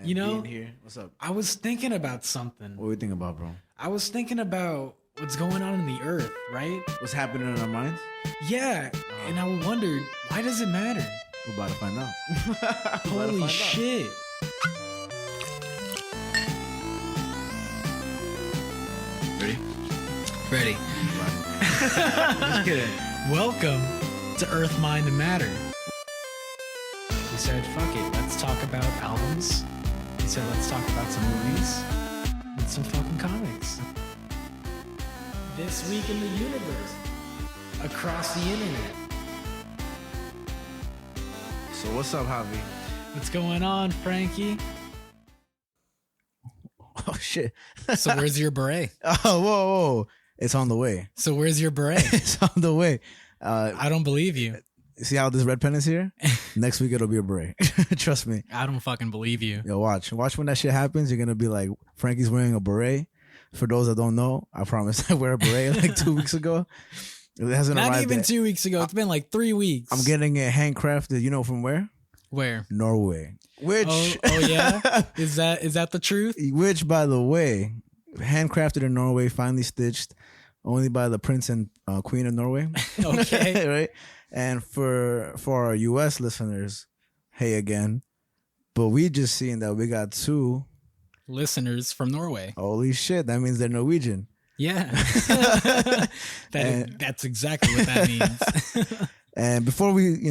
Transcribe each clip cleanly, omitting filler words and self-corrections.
You know, here. What's up? I was thinking about something. What are you thinking about, bro? I was thinking about what's going on in the earth, right? What's happening in our minds? Yeah, and I wondered, why does it matter? We're about to find out. Holy shit. Ready? Just kidding. Welcome to Earth, Mind, and Matter. We said, fuck it, let's talk about albums. We said, let's talk about some movies and some fucking comics. This week in the universe, across the internet. So what's up, Javi? What's going on, Frankie? Oh, shit. So where's your beret? Oh, whoa. It's on the way. So where's your beret? It's on the way. I don't believe you. See how this red pen is here? Next week it'll be a beret. Trust me. I don't fucking believe you. Yo, watch when that shit happens. You're gonna be like, Frankie's wearing a beret. For those that don't know, I promise I wear a beret like 2 weeks ago. It hasn't arrived. Not even yet. 2 weeks ago. It's been like 3 weeks. I'm getting it handcrafted. You know from where? Where? Norway. Which? Oh yeah. Is that the truth? Which, by the way, handcrafted in Norway, finely stitched, only by the Prince and Queen of Norway. Okay. Right. And for our U.S. listeners, hey again. But we just seen that we got 2 listeners from Norway. Holy shit! That means they're Norwegian. Yeah. That's exactly what that means. And before we,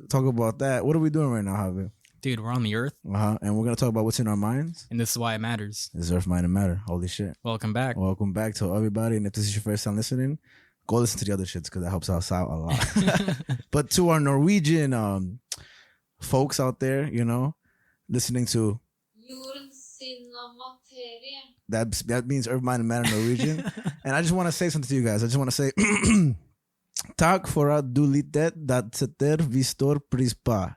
talk about that, what are we doing right now, Javi? Dude, we're on the earth. And we're going to talk about what's in our minds. And this is why it matters. This is Earth, Mind, and Matter. Holy shit. Welcome back. Welcome back to everybody. And if this is your first time listening, go listen to the other shits because that helps us out a lot. But to our Norwegian folks out there, listening to... That means Earth, Mind, and Matter Norwegian. And I just want to say something to you guys. I just want to say... Takk for at du lyttet, det setter vi stor pris på.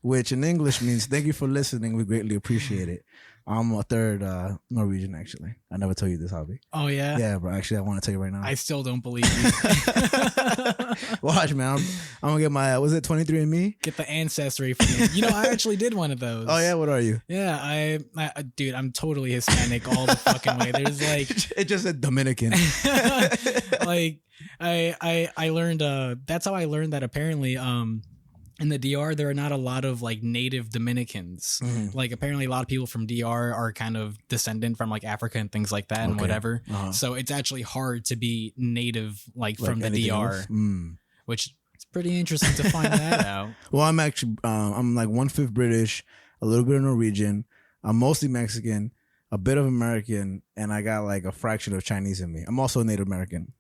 Which in English means thank you for listening. We greatly appreciate it. I'm a third Norwegian, actually. I never told you this, Javi. Oh, yeah? Yeah, bro. Actually, I want to tell you right now. I still don't believe you. Watch, man. I'm going to get my, was it 23andMe? Get the ancestry from me. I actually did one of those. Oh, yeah? What are you? Yeah, I dude, I'm totally Hispanic all the fucking way. There's like... It just said Dominican. Like, I learned, that's how I learned that apparently, in the DR, there are not a lot of like native Dominicans. Mm-hmm. Like apparently a lot of people from DR are kind of descendant from like Africa and things like that and whatever. Uh-huh. So it's actually hard to be native like from the DR, which it's pretty interesting to find that out. Well, I'm actually, I'm like 1/5 British, a little bit of Norwegian. I'm mostly Mexican, a bit of American, and I got like a fraction of Chinese in me. I'm also a Native American.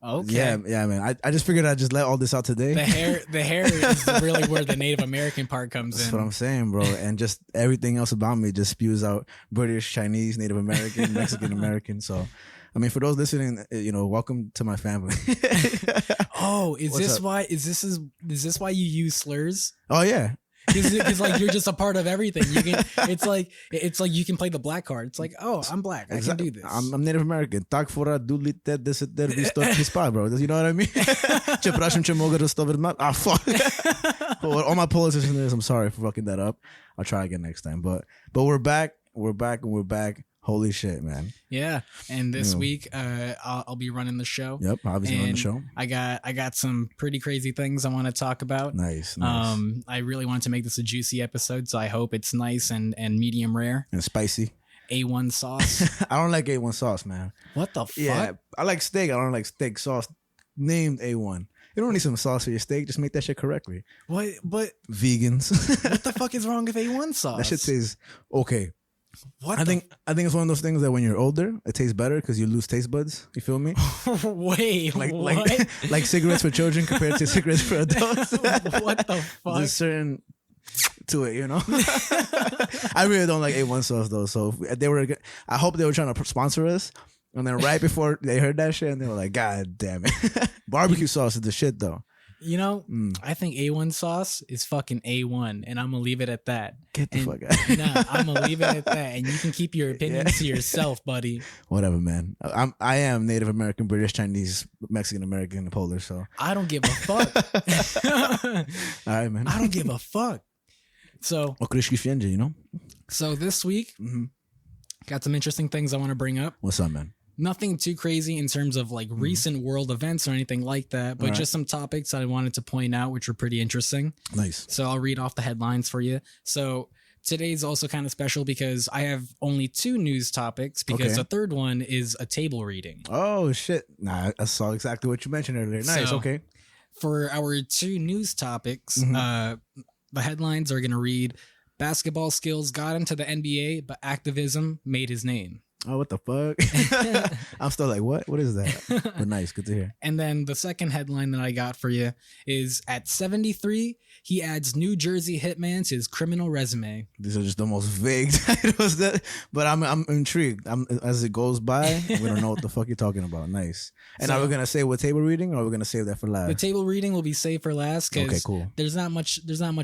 Okay. Yeah, man. I just figured I'd just let all this out today. The hair is really where the Native American part comes in. That's what I'm saying, bro. And just everything else about me just spews out British, Chinese, Native American, Mexican American. So, I mean, for those listening, welcome to my family. Oh, is this why you use slurs? Oh yeah. Because like you're just a part of everything. You can. It's like you can play the black card. It's like, oh, I'm black. I can do this. I'm Native American. Tak for at du lyttet, det setter vi stor pris på, bro. You know what I mean? All my Polish listeners, I'm sorry for fucking that up. I'll try again next time. But we're back. We're back. Holy shit, man. Yeah. And this week, I'll be running the show. Yep, obviously running the show. I got some pretty crazy things I want to talk about. Nice. I really wanted to make this a juicy episode, so I hope it's nice and medium rare. And spicy. A1 sauce. I don't like A1 sauce, man. What the fuck? Yeah, I like steak. I don't like steak sauce named A1. You don't need some sauce for your steak. Just make that shit correctly. What? But vegans. What the fuck is wrong with A1 sauce? That shit tastes okay. What I think it's one of those things that when you're older, it tastes better because you lose taste buds. You feel me? Wait, what? Like cigarettes for children compared to cigarettes for adults. What the fuck? There's certain to it, I really don't like A1 sauce though. So I hope they were trying to sponsor us. And then right before they heard that shit, and they were like, "God damn it, barbecue sauce is the shit though." I think A1 sauce is fucking A1, and I'm gonna leave it at that. Get the fuck out. Nah, I'm gonna leave it at that, and you can keep your opinions to yourself, buddy. Whatever, man. I am Native American, British, Chinese, Mexican American, and Polish, so I don't give a fuck. All right, man. I don't give a fuck. So, you know? so this week, got some interesting things I want to bring up. What's up, man? Nothing too crazy in terms of like recent world events or anything like that, but just some topics that I wanted to point out, which were pretty interesting. Nice. So I'll read off the headlines for you. So today's also kind of special because I have only 2 news topics because the third one is a table reading. Oh, shit. Nah, I saw exactly what you mentioned earlier. Nice. So, okay. For our 2 news topics, the headlines are going to read, basketball skills got him to the NBA, but activism made his name. Oh, what the fuck? I'm still like, what? What is that? But nice. Good to hear. And then the second headline that I got for you is, at 73, he adds New Jersey hitman to his criminal resume. These are just the most vague titles but I'm intrigued. As it goes by, we don't know what the fuck you're talking about. Nice. And are we gonna say what table reading, or are we gonna save that for last? The table reading will be saved for last because cool. There's not much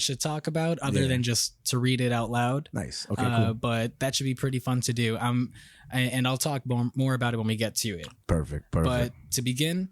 to talk about other than just to read it out loud. Nice. Okay, cool. But that should be pretty fun to do. And I'll talk more about it when we get to it. Perfect. But to begin,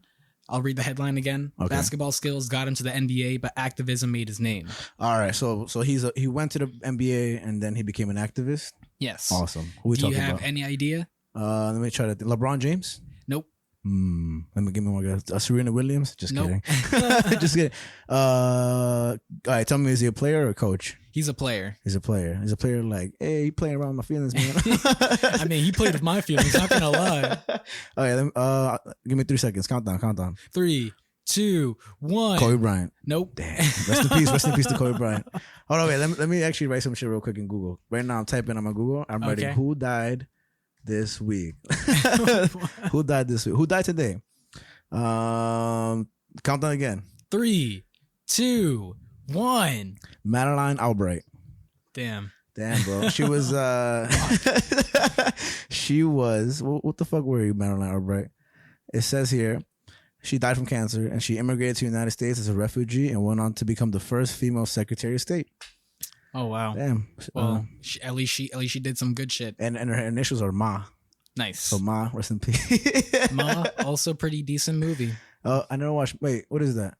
I'll read the headline again. Okay. Basketball skills got him to the NBA, but activism made his name. All right. So he went to the NBA and then he became an activist? Yes. Awesome. Who we Do talking you have about? any idea? Let me try to think. LeBron James? Nope. Let me give me one guess. Serena Williams? Just nope. kidding. Just kidding. All right. Tell me, is he a player or a coach? He's a player. He's a player. He's a player like, hey, he playing around with my feelings, man. I mean, he played with my feelings, not gonna lie. Okay, give me 3 seconds. Count down. 3, 2, 1. Kobe Bryant. Nope. Damn. Rest in peace to Kobe Bryant. Hold on, wait. Let me actually write some shit real quick in Google. Right now, I'm typing on my Google. I'm writing who died this week. Who died this week? Who died today? Count down again. 3, 2, 1. Madeline Albright. Damn, bro. She was what the fuck were you, Madeline Albright? It says here she died from cancer and she immigrated to the United States as a refugee and went on to become the first female Secretary of State. Oh wow. Damn. Well, at least she did some good shit. And her initials are Ma. Nice. So Ma, rest in peace. Ma, also pretty decent movie. I never watched. Wait, what is that?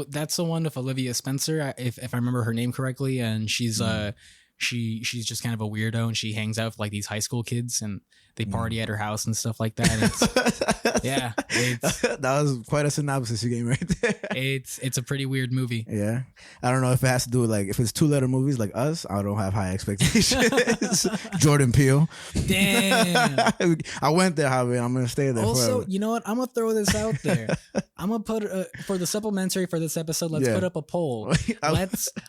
That's the one with Olivia Spencer, if I remember her name correctly, and she's she's just kind of a weirdo, and she hangs out with like these high school kids, and they party at her house and stuff like that. That was quite a synopsis you gave right there. It's a pretty weird movie. Yeah, I don't know if it has to do with like if it's 2-letter movies like Us. I don't have high expectations. Jordan Peele. Damn. I went there, Javi. I'm gonna stay there. Also, forever. you know what? I'm gonna throw this out there. I'm gonna put for the supplementary for this episode. Let's put up a poll.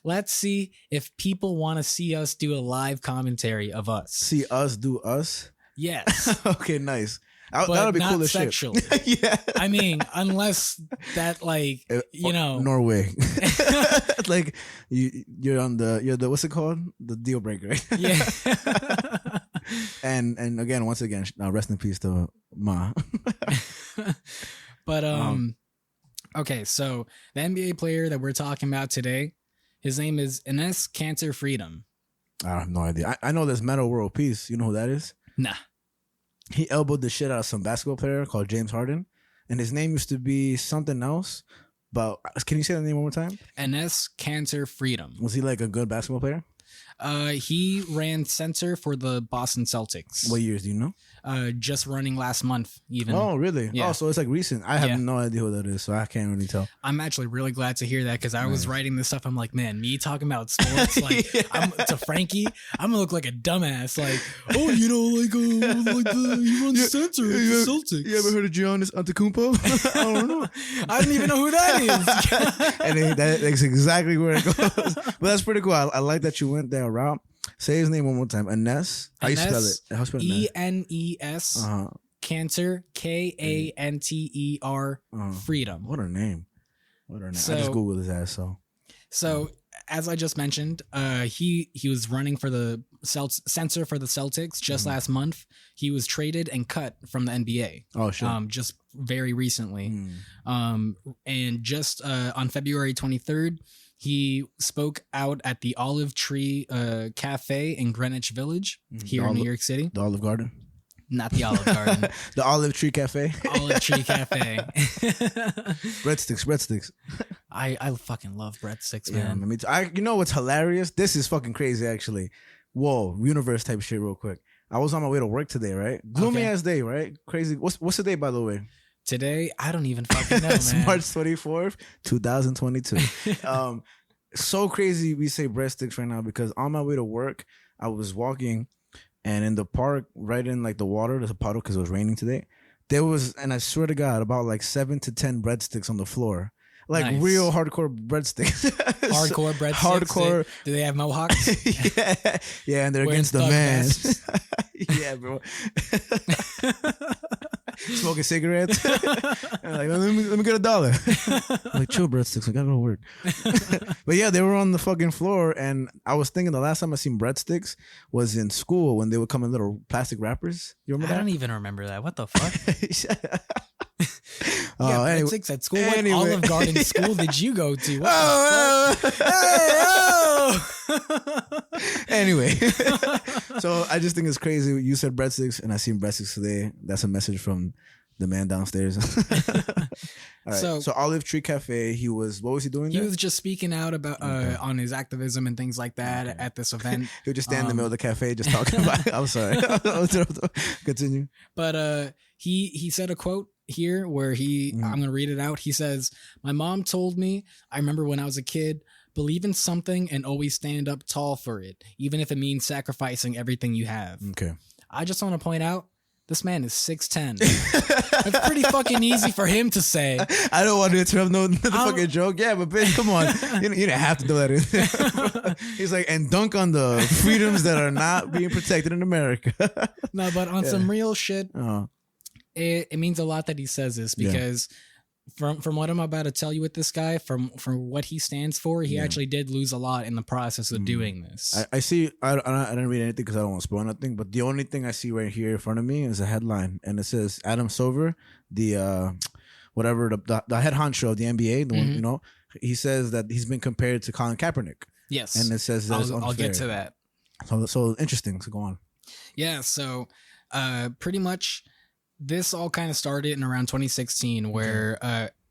Let's see if people want to see us do a live commentary of us. See us do us. Yes. Okay, nice. That'll be cool as sexually. Shit. Yeah. I mean, unless that like Norway. Like you're the what's it called? The deal breaker. Right? Yeah. and again, once again, rest in peace to Ma. But okay, so the NBA player that we're talking about today, his name is Enes Kanter Freedom. I have no idea. I know there's Metal World Peace. You know who that is? Nah. He elbowed the shit out of some basketball player called James Harden, and his name used to be something else. But can you say the name one more time? Enes Kanter Freedom. Was he like a good basketball player? He ran center for the Boston Celtics. What years do you know? Just running last month, even. Oh, really? Yeah. Oh, so it's like recent. I have no idea who that is, so I can't really tell. I'm actually really glad to hear that because I was writing this stuff. I'm like, man, me talking about sports, like to Frankie, I'm gonna look like a dumbass. Like, oh, you know, he runs center at the Celtics. You ever heard of Giannis Antetokounmpo? I don't know. I don't even know who that is. And that's exactly where it goes. But that's pretty cool. I like that you went there route. Say his name one more time. Enes. How you spell it? How you spell it? Enes. Kanter. Kanter. Freedom. What a name. So, I just googled his ass. So as I just mentioned, he was running for the center for the Celtics just last month. He was traded and cut from the NBA. Oh shit! Just very recently. And just on February 23rd. He spoke out at the Olive Tree Cafe in Greenwich Village here in New York City. The Olive Garden? Not the Olive Garden. The Olive Tree Cafe? Olive Tree Cafe. Breadsticks. I fucking love breadsticks, Yeah, man. me too. You know what's hilarious? This is fucking crazy, actually. Whoa, universe type shit, real quick. I was on my way to work today, right? Gloomy ass day, right? Crazy. What's the day, by the way? Today, I don't even fucking know, It's man. March 24th, 2022. So crazy we say breadsticks right now because on my way to work, I was walking and in the park, right in like the water, there's a puddle because it was raining today. There was, and I swear to God, about like 7 to 10 breadsticks on the floor. Like Nice. real hardcore breadsticks. Hardcore breadsticks. Hardcore. Do they have mohawks? Yeah, and they're Wearing against the thug man. vests? Yeah, bro. Smoking cigarettes. And like, let me get $1. I'm like, chill, breadsticks. I gotta go to work. But yeah, they were on the fucking floor, and I was thinking the last time I seen breadsticks was in school when they would come in little plastic wrappers. You remember I that? don't even remember that. What the fuck? Oh, yeah, anyway. breadsticks at school. What Olive Garden school did you go to? What the fuck? Anyway, so I just think it's crazy. You said breadsticks, and I seen breadsticks today. That's a message from the man downstairs. All right. So Olive Tree Cafe. What was he doing He there? was just speaking out about on his activism and things like that at this event. He would just stand in the middle of the cafe just talking about it. I'm sorry. Continue. But he said a quote here where I'm gonna read it out. He says, "My mom told me, I remember when I was a kid, believe in something and always stand up tall for it, even if it means sacrificing everything you have." Okay. I just want to point out, this man is 6'10". It's pretty fucking easy for him to say. I don't want to interrupt the fucking joke. Yeah, but bitch, come on. You didn't have to do that. He's like, and dunk on the freedoms that are not being protected in America. No, but on some real shit, Uh-huh. it means a lot that he says this because from what I'm about to tell you with this guy, from what he stands for, he actually did lose a lot in the process of doing this. I see. I didn't read anything because I don't want to spoil nothing. But the only thing I see right here in front of me is a headline, and it says Adam Silver, the whatever the head honcho of the N.B.A. The one, you know, he says that he's been compared to Colin Kaepernick. Yes, and it says that I'll get to that. So interesting. So go on. Yeah. So pretty much. This all kind of started in around 2016 where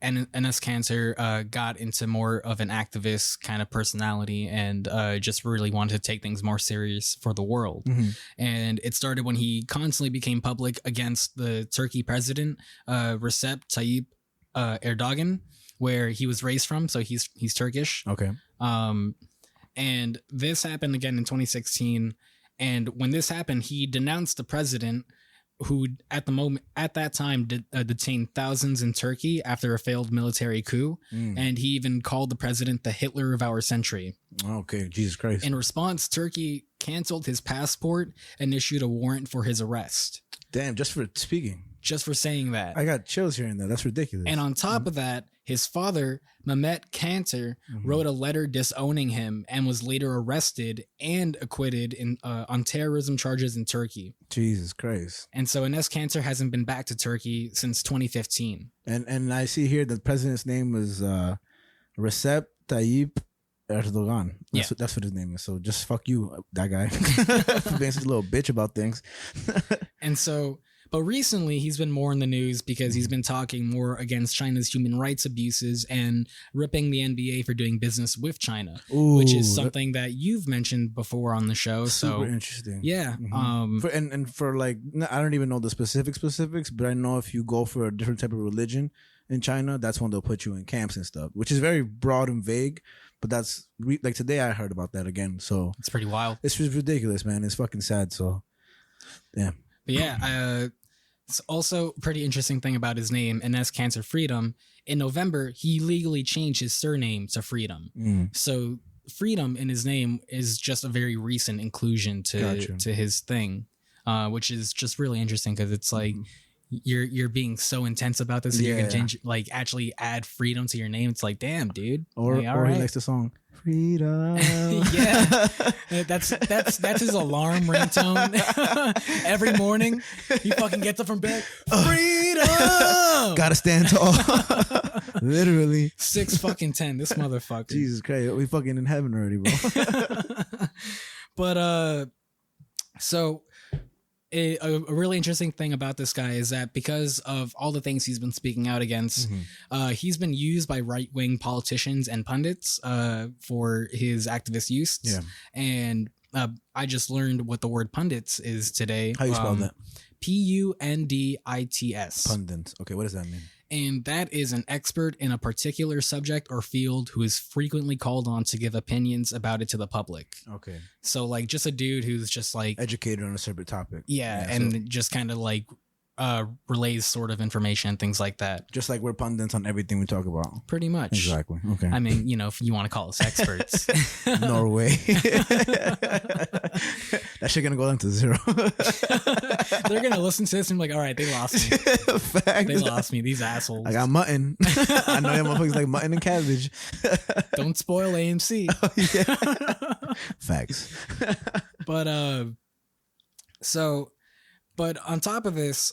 Enes Kanter got into more of an activist kind of personality and just really wanted to take things more serious for the world. And it started when he constantly became public against the Turkey president, Recep Tayyip Erdogan, where he was raised from. So he's Turkish. Okay. And this happened again in 2016. And when this happened, he denounced the president who at that time detained thousands in Turkey after a failed military coup. And he even called the president the Hitler of our century. Okay, Jesus Christ. In response, Turkey canceled his passport and issued a warrant for his arrest. Damn, just for speaking. Just for saying that. I got chills hearing that. That's ridiculous. And on top of that, his father, Mehmet Kanter, wrote a letter disowning him and was later arrested and acquitted on terrorism charges in Turkey. Jesus Christ. And so Enes Kanter hasn't been back to Turkey since 2015. And I see here the president's name was Recep Tayyip Erdogan. That's what his name is. So just fuck you, that guy. For being such a little bitch about things. And so... But recently, he's been more in the news because he's been talking more against China's human rights abuses and ripping the N.B.A. for doing business with China, which is something that you've mentioned before on the show. Super interesting. Yeah. For like, I don't even know the specifics, but I know if you go for a different type of religion in China, that's when they'll put you in camps and stuff, which is very broad and vague. But that's like today I heard about that again. So it's pretty wild. It's just ridiculous, man. It's fucking sad. So, yeah. But yeah, it's also a pretty interesting thing about his name, Enes Kanter Freedom. In November, he legally changed his surname to Freedom. So Freedom in his name is just a very recent inclusion to his thing, which is just really interesting because it's like you're being so intense about this. You can change, like actually add freedom to your name. It's like, damn, dude. Or right. He likes the song Freedom. Yeah, that's his alarm ringtone. Every morning he fucking gets up from bed. Freedom. Gotta stand tall. Literally 6:10. This motherfucker. Jesus Christ, we fucking in heaven already, bro. But so a really interesting thing about this guy is that because of all the things he's been speaking out against, he's been used by right-wing politicians and pundits for his activist use. Yeah. And I just learned what the word pundits is today. How you spell that? Pundits. Pundits. Okay, what does that mean? And that is an expert in a particular subject or field who is frequently called on to give opinions about it to the public. Okay. So like just a dude who's just like educated on a certain topic. Yeah, and so just kind of like relays sort of information and things like that. Just like we're pundits on everything we talk about. Pretty much. Exactly. Okay. I mean, you know, if you want to call us experts. Norway. That shit gonna go down to 0. They're gonna listen to this and be like, all right, they lost me. Facts. They lost me, these assholes. I got mutton. I know you motherfuckers like mutton and cabbage. Don't spoil AMC. Oh, yeah. Facts. But on top of this,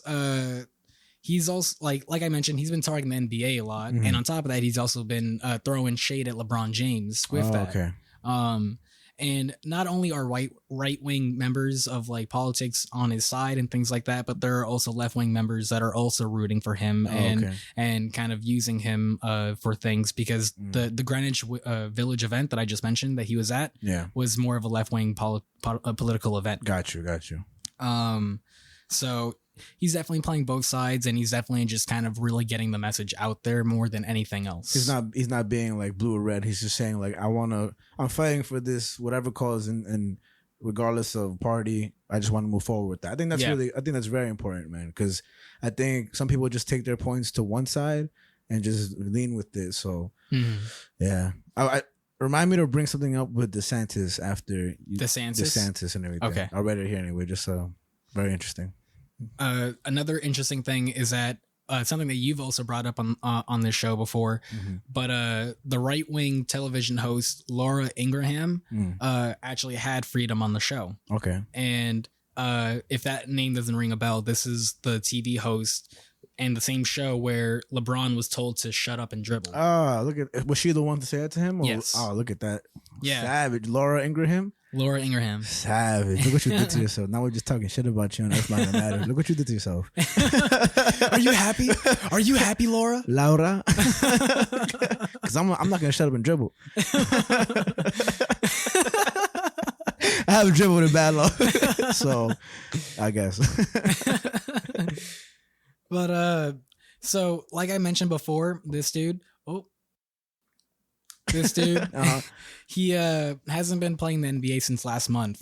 he's also like I mentioned, he's been targeting the N.B.A. a lot, and on top of that, he's also been throwing shade at LeBron James with that. Okay. And not only are right wing members of like politics on his side and things like that, but there are also left wing members that are also rooting for him and kind of using him for things because the Greenwich Village event that I just mentioned that he was at was more of a left wing political event. Got you. So he's definitely playing both sides, and he's definitely just kind of really getting the message out there more than anything else. He's not being like blue or red. He's just saying like I'm fighting for this whatever cause, and regardless of party, I just want to move forward with that. I think that's very important, man. Because I think some people just take their points to one side and just lean with it. So yeah, I remind me to bring something up with DeSantis after DeSantis and everything. Okay, I read it here anyway. Just very interesting. Another interesting thing is that something that you've also brought up on this show before, but the right-wing television host Laura Ingraham actually had Freedom on the show. Okay. And if that name doesn't ring a bell, this is the TV host and the same show where LeBron was told to shut up and dribble. Look at, was she the one to say that to him? Or, yes. Oh, look at that. Yeah. Savage. Laura Ingraham. Savage. Look what you did to yourself. Now we're just talking shit about you and that's not gonna matter. Look what you did to yourself. Are you happy? Are you happy, Laura? Because I'm not gonna shut up and dribble. I haven't dribbled in bad luck. So I guess. But so like I mentioned before, this dude, he hasn't been playing the NBA since last month.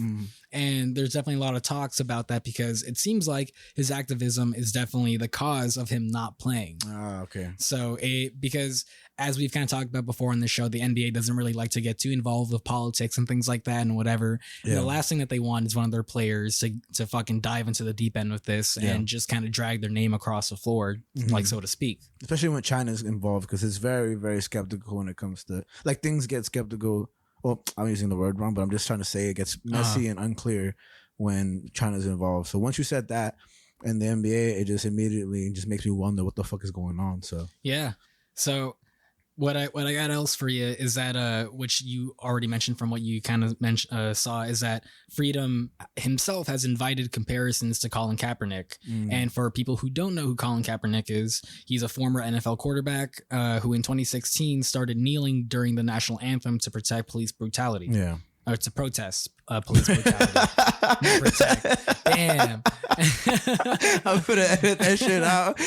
And there's definitely a lot of talks about that because it seems like his activism is definitely the cause of him not playing. Okay. So because as we've kind of talked about before on the show, the NBA doesn't really like to get too involved with politics and things like that and whatever. Yeah. And the last thing that they want is one of their players to fucking dive into the deep end with this and just kind of drag their name across the floor, like so to speak. Especially when China's involved, because it's very, very skeptical when it comes to like things get skeptical. Well, I'm using the word wrong, but I'm just trying to say it gets messy and unclear when China's involved. So once you said that in the NBA, it just immediately just makes me wonder what the fuck is going on. So yeah. So what I got else for you is that which you already mentioned from what you kind of saw is that Freedom himself has invited comparisons to Colin Kaepernick. And for people who don't know who Colin Kaepernick is, he's a former NFL quarterback who in 2016 started kneeling during the national anthem to protect police brutality. Yeah. Or to protest police brutality. Not protect. Damn. I'm gonna edit that shit out.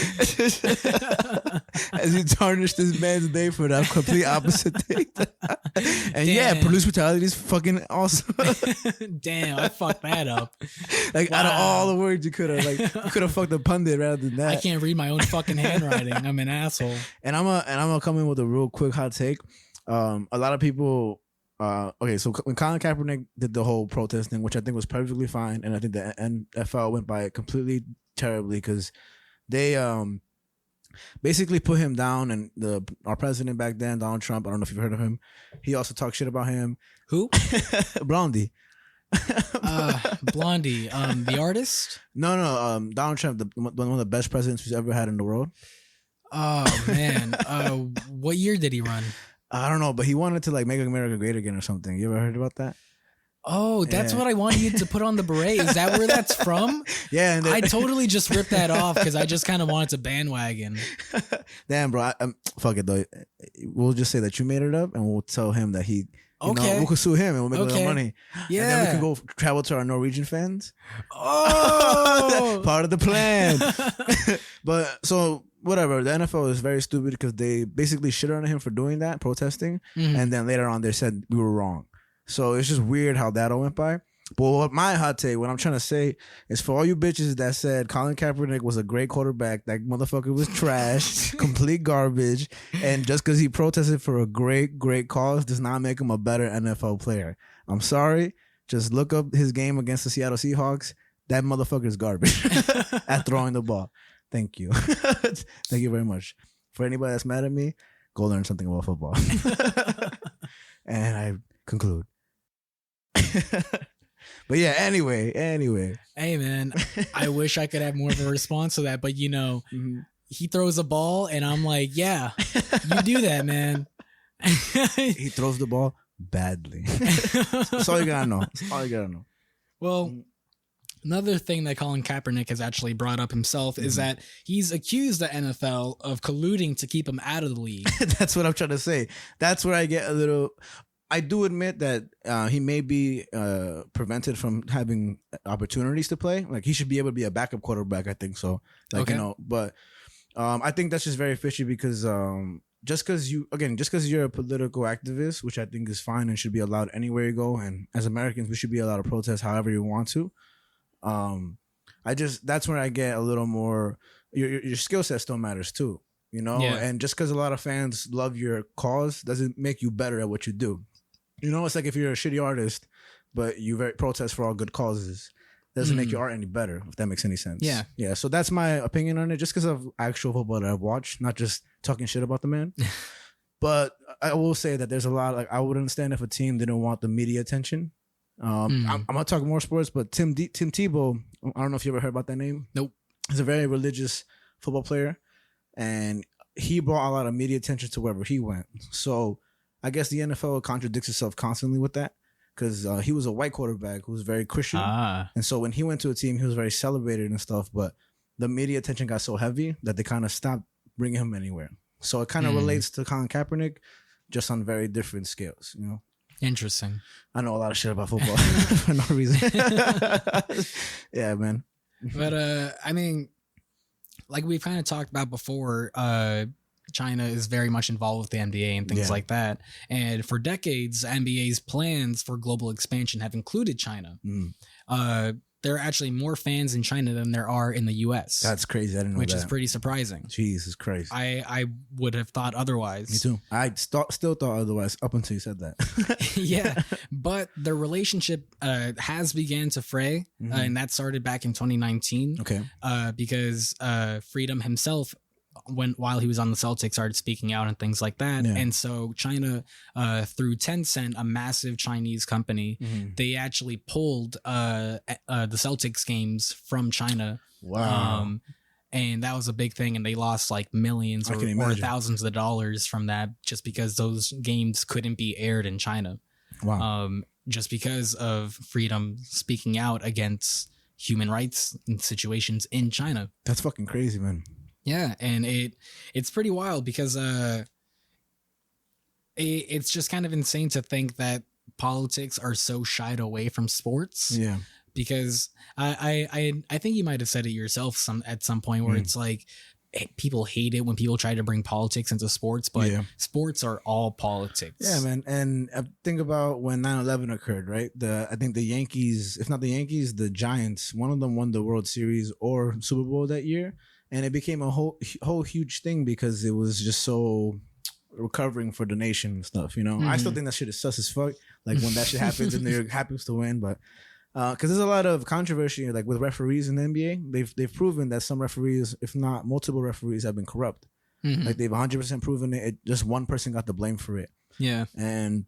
As you tarnish this man's day for that complete opposite thing. And yeah, police brutality is fucking awesome. Damn, I fucked that up. Like out of all the words you could have, like you could have fucked a pundit rather than that. I can't read my own fucking handwriting. I'm an asshole. And I'm gonna come in with a real quick hot take. A lot of people. Okay, so when Colin Kaepernick did the whole protest thing, which I think was perfectly fine, and I think the NFL went by it completely terribly because they basically put him down, and our president back then, Donald Trump, I don't know if you've heard of him, he also talked shit about him. Who? Blondie. Blondie, the artist? No, Donald Trump, one of the best presidents we've ever had in the world. Oh man, what year did he run? I don't know, but he wanted to like make America great again or something. You ever heard about that? Oh, that's what I wanted you to put on the beret. Is that where that's from? Yeah. And I totally just ripped that off because I just kind of wanted to bandwagon. Damn, bro. Fuck it, though. We'll just say that you made it up and we'll tell him that he... we could sue him and we'll make a little money. Yeah. And then we can go travel to our Norwegian fans. Oh! Part of the plan. But so... Whatever, the NFL is very stupid because they basically shit on him for doing that, protesting, and then later on they said we were wrong. So it's just weird how that all went by. But what my hot take, what I'm trying to say is for all you bitches that said Colin Kaepernick was a great quarterback, that motherfucker was trash, complete garbage, and just because he protested for a great cause does not make him a better NFL player. I'm sorry, just look up his game against the Seattle Seahawks. That motherfucker is garbage at throwing the ball. Thank you. Thank you very much. For anybody that's mad at me, go learn something about football. And I conclude. But yeah, anyway. Hey, man, I wish I could have more of a response to that. But, he throws a ball and I'm like, yeah, you do that, man. He throws the ball badly. That's all you gotta know. Well, another thing that Colin Kaepernick has actually brought up himself is that he's accused the NFL of colluding to keep him out of the league. That's what I'm trying to say. That's where I get a little... I do admit that he may be prevented from having opportunities to play. Like, he should be able to be a backup quarterback, I think so. But I think that's just very fishy because just because you're a political activist, which I think is fine and should be allowed anywhere you go, and as Americans, we should be allowed to protest however you want to. That's where I get a little more. Your skill set still matters too, And just because a lot of fans love your cause doesn't make you better at what you do. It's like if you're a shitty artist, but you protest for all good causes, doesn't make your art any better. If that makes any sense. Yeah. So that's my opinion on it, just because of actual football that I've watched, not just talking shit about the man. But I will say that there's a lot. I would understand if a team didn't want the media attention. I'm gonna talk more sports, but Tim Tebow, I don't know if you ever heard about that name. Nope. He's a very religious football player, and he brought a lot of media attention to wherever he went. So I guess the NFL contradicts itself constantly with that, because he was a white quarterback who was very Christian, and so when he went to a team, he was very celebrated and stuff. But the media attention got so heavy that they kind of stopped bringing him anywhere. So it kind of relates to Colin Kaepernick, just on very different scales, Interesting. I know a lot of shit about football for no reason. Yeah, man. But I mean, like we've kind of talked about before, China is very much involved with the N.B.A. and things like that. And for decades, N.B.A.'s plans for global expansion have included China. There are actually more fans in China than there are in the U.S. That's crazy. I didn't know which that. is pretty surprising. Jesus Christ. I would have thought otherwise. Me too. I still thought otherwise up until you said that. Yeah, but the relationship has began to fray, and that started back in 2019. Okay. Because Freedom himself, while he was on the Celtics, started speaking out and things like that. Yeah. And so China, through Tencent, a massive Chinese company, they actually pulled the Celtics games from China. Wow. And that was a big thing, and they lost like millions or thousands of dollars from that just because those games couldn't be aired in China. Wow. Just because of Freedom speaking out against human rights situations in China. That's fucking crazy, man. Yeah, and it's pretty wild because it's just kind of insane to think that politics are so shied away from sports. Yeah. Because I think you might have said it yourself at some point where it's like people hate it when people try to bring politics into sports, but sports are all politics. Yeah, man. And think about when 9/11 occurred, right? I think the Yankees, if not the Yankees, the Giants, one of them won the World Series or Super Bowl that year. And it became a whole huge thing because it was just so recovering for the nation and stuff, I still think that shit is sus as fuck. Like when that shit happens and New York happens to win, but because there's a lot of controversy, like with referees in the NBA, they've proven that some referees, if not multiple referees, have been corrupt. Like they've 100% proven it. Just one person got the blame for it. Yeah, and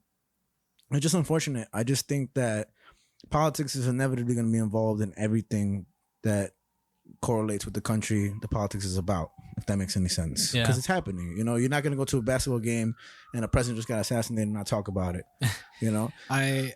it's just unfortunate. I just think that politics is inevitably going to be involved in everything that correlates with the country the politics is about, if that makes any sense. Yeah. Because it's happening. You know, you're not going to go to a basketball game and a president just got assassinated and not talk about it. You know? I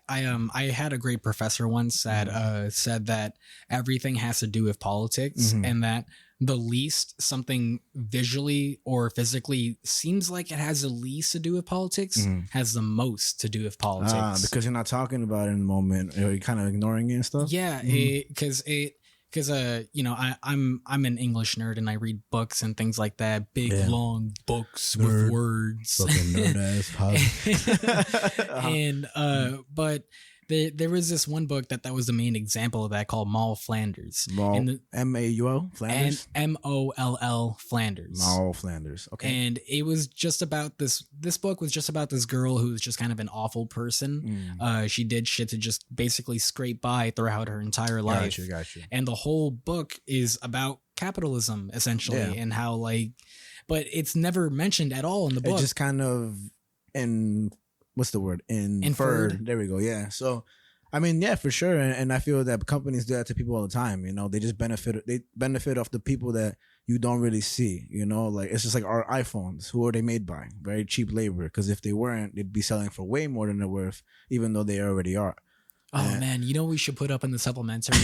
had a great professor once that said that everything has to do with politics, and that the least something visually or physically seems like it has the least to do with politics has the most to do with politics. Because you're not talking about it in the moment, or you're kind of ignoring it and stuff. Yeah, because you know, I'm an English nerd and I read books and things like that, big long books with words. Fucking nerd ass. And but there was this one book that was the main example of that, called Moll Flanders. M-A-U-L Flanders. M-O-L-L Flanders. Moll Flanders. Okay. And it was just about this book was just about this girl who was just kind of an awful person. She did shit to just basically scrape by throughout her entire life. Got you. And the whole book is about capitalism, essentially, and how, like, but it's never mentioned at all in the book. It just kind of what's the word? Inferred. There we go. Yeah. So, I mean, yeah, for sure. And I feel that companies do that to people all the time. You know, they just benefit off the people that you don't really see. You know, like, it's just like our iPhones. Who are they made by? Very cheap labor. Because if they weren't, they'd be selling for way more than they're worth, even though they already are. Oh man, you know what we should put up in the supplementary?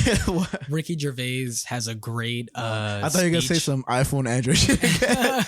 Ricky Gervais has a great I thought you were gonna say some iPhone Android shit.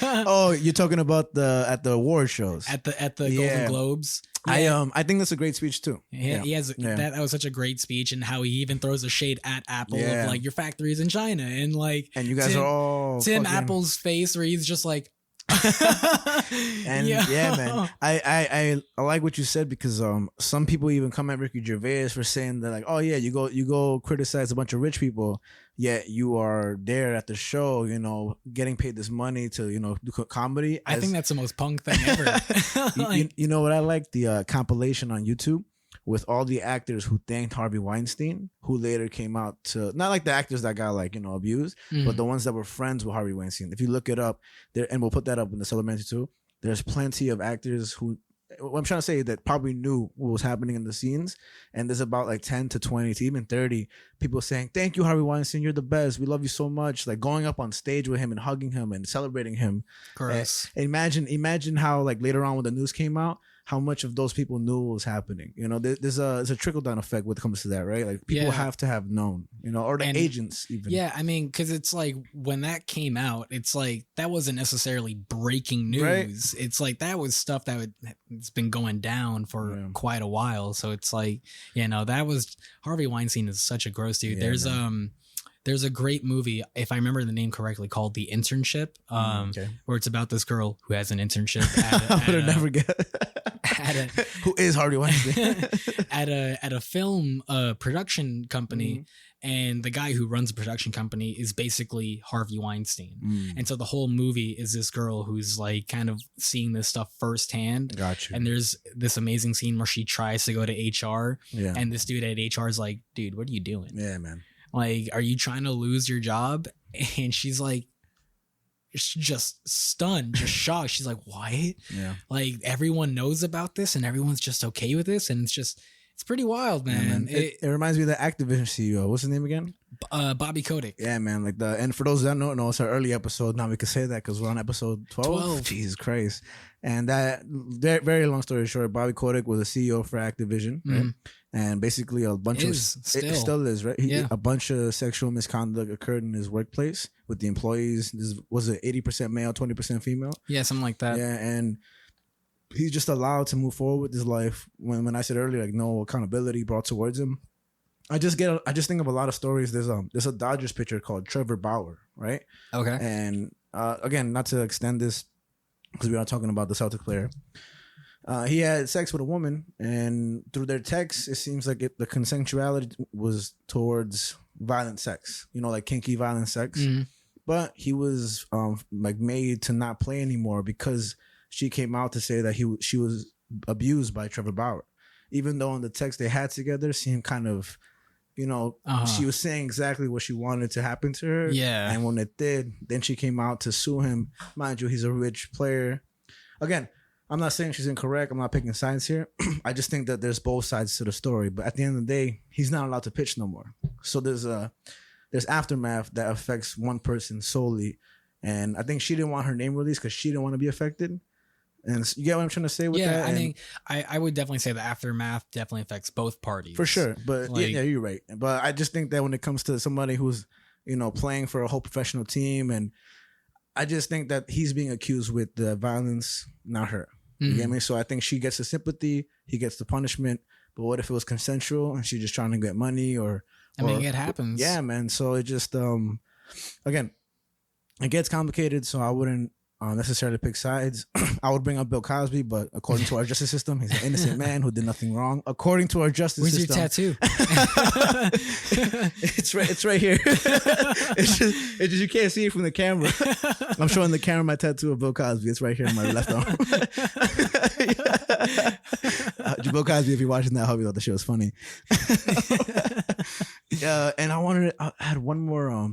Oh, you're talking about at the award shows. At the Golden Globes. Yeah. I think that's a great speech too. He has that was such a great speech, and how he even throws a shade at Apple of like, your factory is in China, and you guys are all Tim Apple's face where he's just like and yeah, man, I like what you said, because some people even come at Ricky Gervais for saying that, like, oh yeah, you go criticize a bunch of rich people, yet you are there at the show, you know, getting paid this money to, you know, do comedy. I think that's the most punk thing ever. you know what I like? The compilation on YouTube with all the actors who thanked Harvey Weinstein, who later came out to, not like the actors that got, like, you know, abused, but the ones that were friends with Harvey Weinstein. If you look it up there, and we'll put that up in the supplementary too, there's plenty of actors who, what I'm trying to say, that probably knew what was happening in the scenes. And there's about like 10 to 20 to even 30 people saying, thank you, Harvey Weinstein, you're the best, we love you so much, like going up on stage with him and hugging him and celebrating him. Gross. Imagine how, like, later on when the news came out, how much of those people knew what was happening. You know, there's a trickle down effect when it comes to that, right? Like, people have to have known, you know, or the agents even. Yeah, I mean, because it's like, when that came out, it's like, that wasn't necessarily breaking news. Right? It's like, that was stuff it's been going down for quite a while. So it's like, you know, that was, Harvey Weinstein is such a gross dude. There's a great movie, if I remember the name correctly, called The Internship, where it's about this girl who has an internship who is Harvey Weinstein at a film production company, and the guy who runs the production company is basically Harvey Weinstein. And so the whole movie is this girl who's like kind of seeing this stuff firsthand. Gotcha. And there's this amazing scene where she tries to go to HR, and this dude at HR is like, dude, what are you doing? Yeah, man. Like, are you trying to lose your job? And she's like, just stunned, just shocked. She's like, what? Yeah. Like, everyone knows about this and everyone's just okay with this. And it's pretty wild, man. Yeah, man. It reminds me of the Activision CEO. What's his name again? Bobby Kotick. Yeah, man. Like, and for those that don't know, it's our early episode. Now we can say that because we're on episode 12. Jesus Christ. And that, very long story short, Bobby Kotick was a CEO for Activision, right? And basically a bunch it still is, right? A bunch of sexual misconduct occurred in his workplace with the employees. This was it 80% male, 20% female? Yeah, something like that. Yeah, and he's just allowed to move forward with his life. When I said earlier, like, no accountability brought towards him. I just think of a lot of stories. There's a Dodgers pitcher called Trevor Bauer, right? Okay. And again, not to extend this because we are talking about the Celtic player. He had sex with a woman, and through their texts, it seems like the consensuality was towards violent sex, you know, like kinky violent sex. But he was like made to not play anymore because she came out to say that she was abused by Trevor Bauer, even though in the text they had together seemed kind of, you know, she was saying exactly what she wanted to happen to her. Yeah. And when it did, then she came out to sue him. Mind you, he's a rich player. Again, I'm not saying she's incorrect. I'm not picking sides here. I just think that there's both sides to the story. But at the end of the day, he's not allowed to pitch no more. So there's aftermath that affects one person solely. And I think she didn't want her name released because she didn't want to be affected. And you get what I'm trying to say with that? I think I would definitely say the aftermath definitely affects both parties. For sure. But like, yeah, you're right. But I just think that when it comes to somebody who's, you know, playing for a whole professional team, and I just think that he's being accused with the violence, not her. You get me? So I think she gets the sympathy, he gets the punishment. But what if it was consensual and she's just trying to get money or it happens. Yeah, man. So it just again, it gets complicated. So I wouldn't necessarily pick sides. I would bring up Bill Cosby, but according to our justice system, he's an innocent man who did nothing wrong. According to our justice system, where's your tattoo? It's right here. it's just you can't see it from the camera. I'm showing the camera my tattoo of Bill Cosby. It's right here in my left arm. Bill Cosby, if you're watching that, I hope you thought the show was funny. And I had one more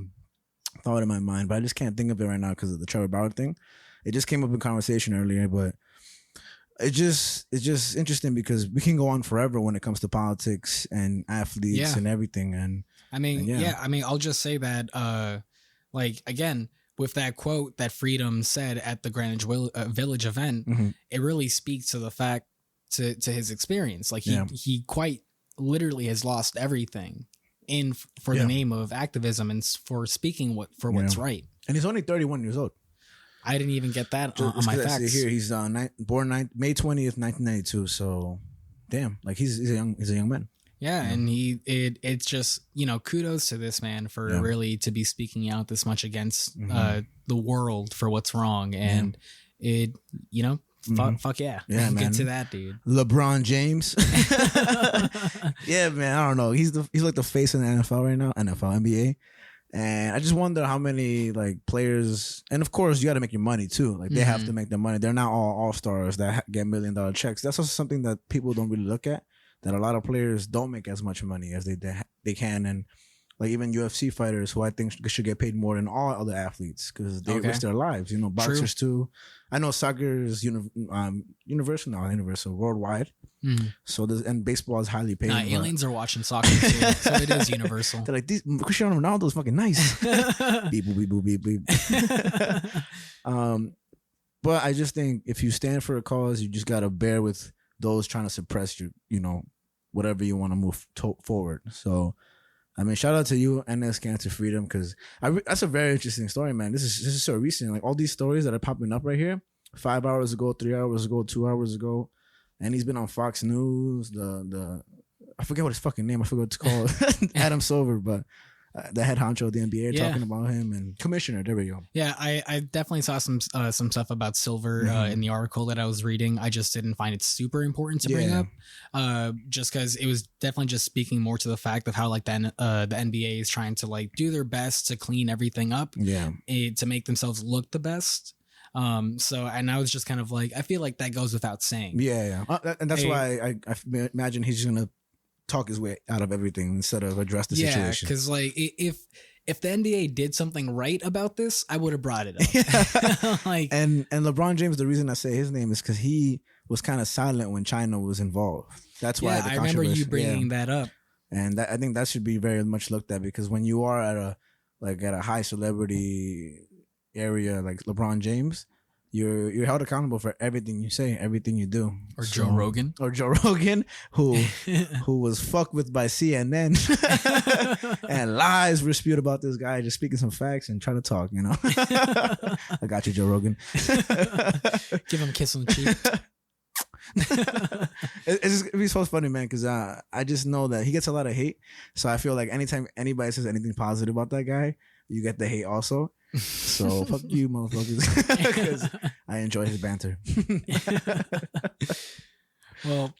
thought in my mind, but I just can't think of it right now because of the Trevor Bauer thing. It just came up in conversation earlier, but it's just interesting because we can go on forever when it comes to politics and athletes and everything. And I mean, I'll just say that, like, again, with that quote that Freedom said at the Greenwich Village event, it really speaks to the fact to his experience. Like he quite literally has lost everything for the name of activism and for speaking what's right. And he's only 31 years old. I didn't even get that on my facts. Here he's born May 20th, 1992. So, damn, like he's a young man. Yeah, and it's just, you know, kudos to this man for really to be speaking out this much against the world for what's wrong, and it, you know, fuck yeah, man. Get to that, dude. LeBron James. Yeah, man. I don't know. He's like the face of the NFL right now. NFL, N.B.A. And I just wonder how many like players, and of course you got to make your money too. Like they have to make their money. They're not all stars that get $1 million checks. That's also something that people don't really look at. That a lot of players don't make as much money as they can, and like even UFC fighters who I think should get paid more than all other athletes because they risk their lives. You know, boxers too. I know soccer is universal, worldwide. So and baseball is highly paid. Aliens are watching soccer too, so it is universal. They're like, Cristiano Ronaldo is fucking nice. Beep boop beep boop beep beep. But I just think if you stand for a cause, you just gotta bear with those trying to suppress your, you know, whatever you want to move forward. So, I mean, shout out to you, Enes Kanter Freedom, because that's a very interesting story, man. This is so recent. Like all these stories that are popping up right here, 5 hours ago, 3 hours ago, 2 hours ago, and he's been on Fox News. I forget what his fucking name. I forget what it's called. Adam Silver, but the head honcho of the N.B.A. talking about him, and commissioner. There we go. Yeah, I definitely saw some stuff about Silver in the article that I was reading. I just didn't find it super important to bring up, just because it was definitely just speaking more to the fact of how like the N.B.A. is trying to like do their best to clean everything up, to make themselves look the best. So, and I was just kind of like, I feel like that goes without saying. And that's why I imagine he's just gonna talk his way out of everything instead of address the situation. Because like if the N.B.A. did something right about this, I would have brought it up. Like, and LeBron James, the reason I say his name is because he was kind of silent when China was involved. That's why I remember you bringing that up. And I think that should be very much looked at, because when you are at a high celebrity area like LeBron James, you're held accountable for everything you say, everything you do. Or Joe Rogan, who was fucked with by CNN and lies were spewed about this guy just speaking some facts and trying to talk. You know, I got you, Joe Rogan. Give him a kiss on the cheek. It's so funny, man, because I just know that he gets a lot of hate. So I feel like anytime anybody says anything positive about that guy, you get the hate also. So fuck you, motherfuckers, because I enjoy his banter. Well,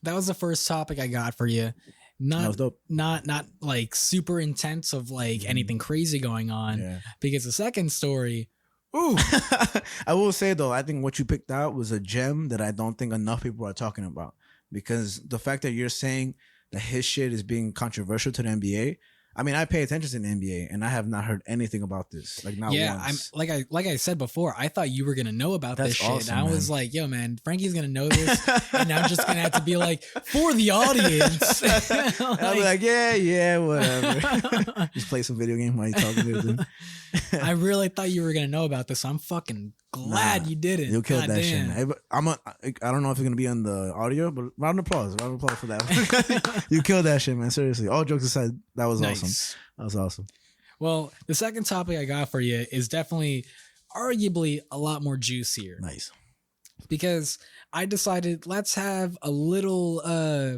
that was the first topic I got for you. That was dope. Not like super intense of like anything crazy going on. Because the second story, I will say though, I think what you picked out was a gem that I don't think enough people are talking about. Because the fact that you're saying that his shit is being controversial to the N.B.A., I mean, I pay attention to the NBA, and I have not heard anything about this. Like, not once. I'm like I said before, I thought you were gonna know about That's this shit. awesome, And I was like, yo, man, Frankie's gonna know this, and I'm just gonna have to be like, for the audience. I'll be like, yeah, whatever. Just play some video game while you talking to them. I really thought you were gonna know about this. I'm fucking glad you didn't. You killed that shit. Hey, I don't know if it's gonna be on the audio, but round of applause for that. You killed that shit, man. Seriously. All jokes aside, that was awesome. That was awesome. Well, the second topic I got for you is definitely, arguably, a lot more juicier. Nice. Because I decided let's have a little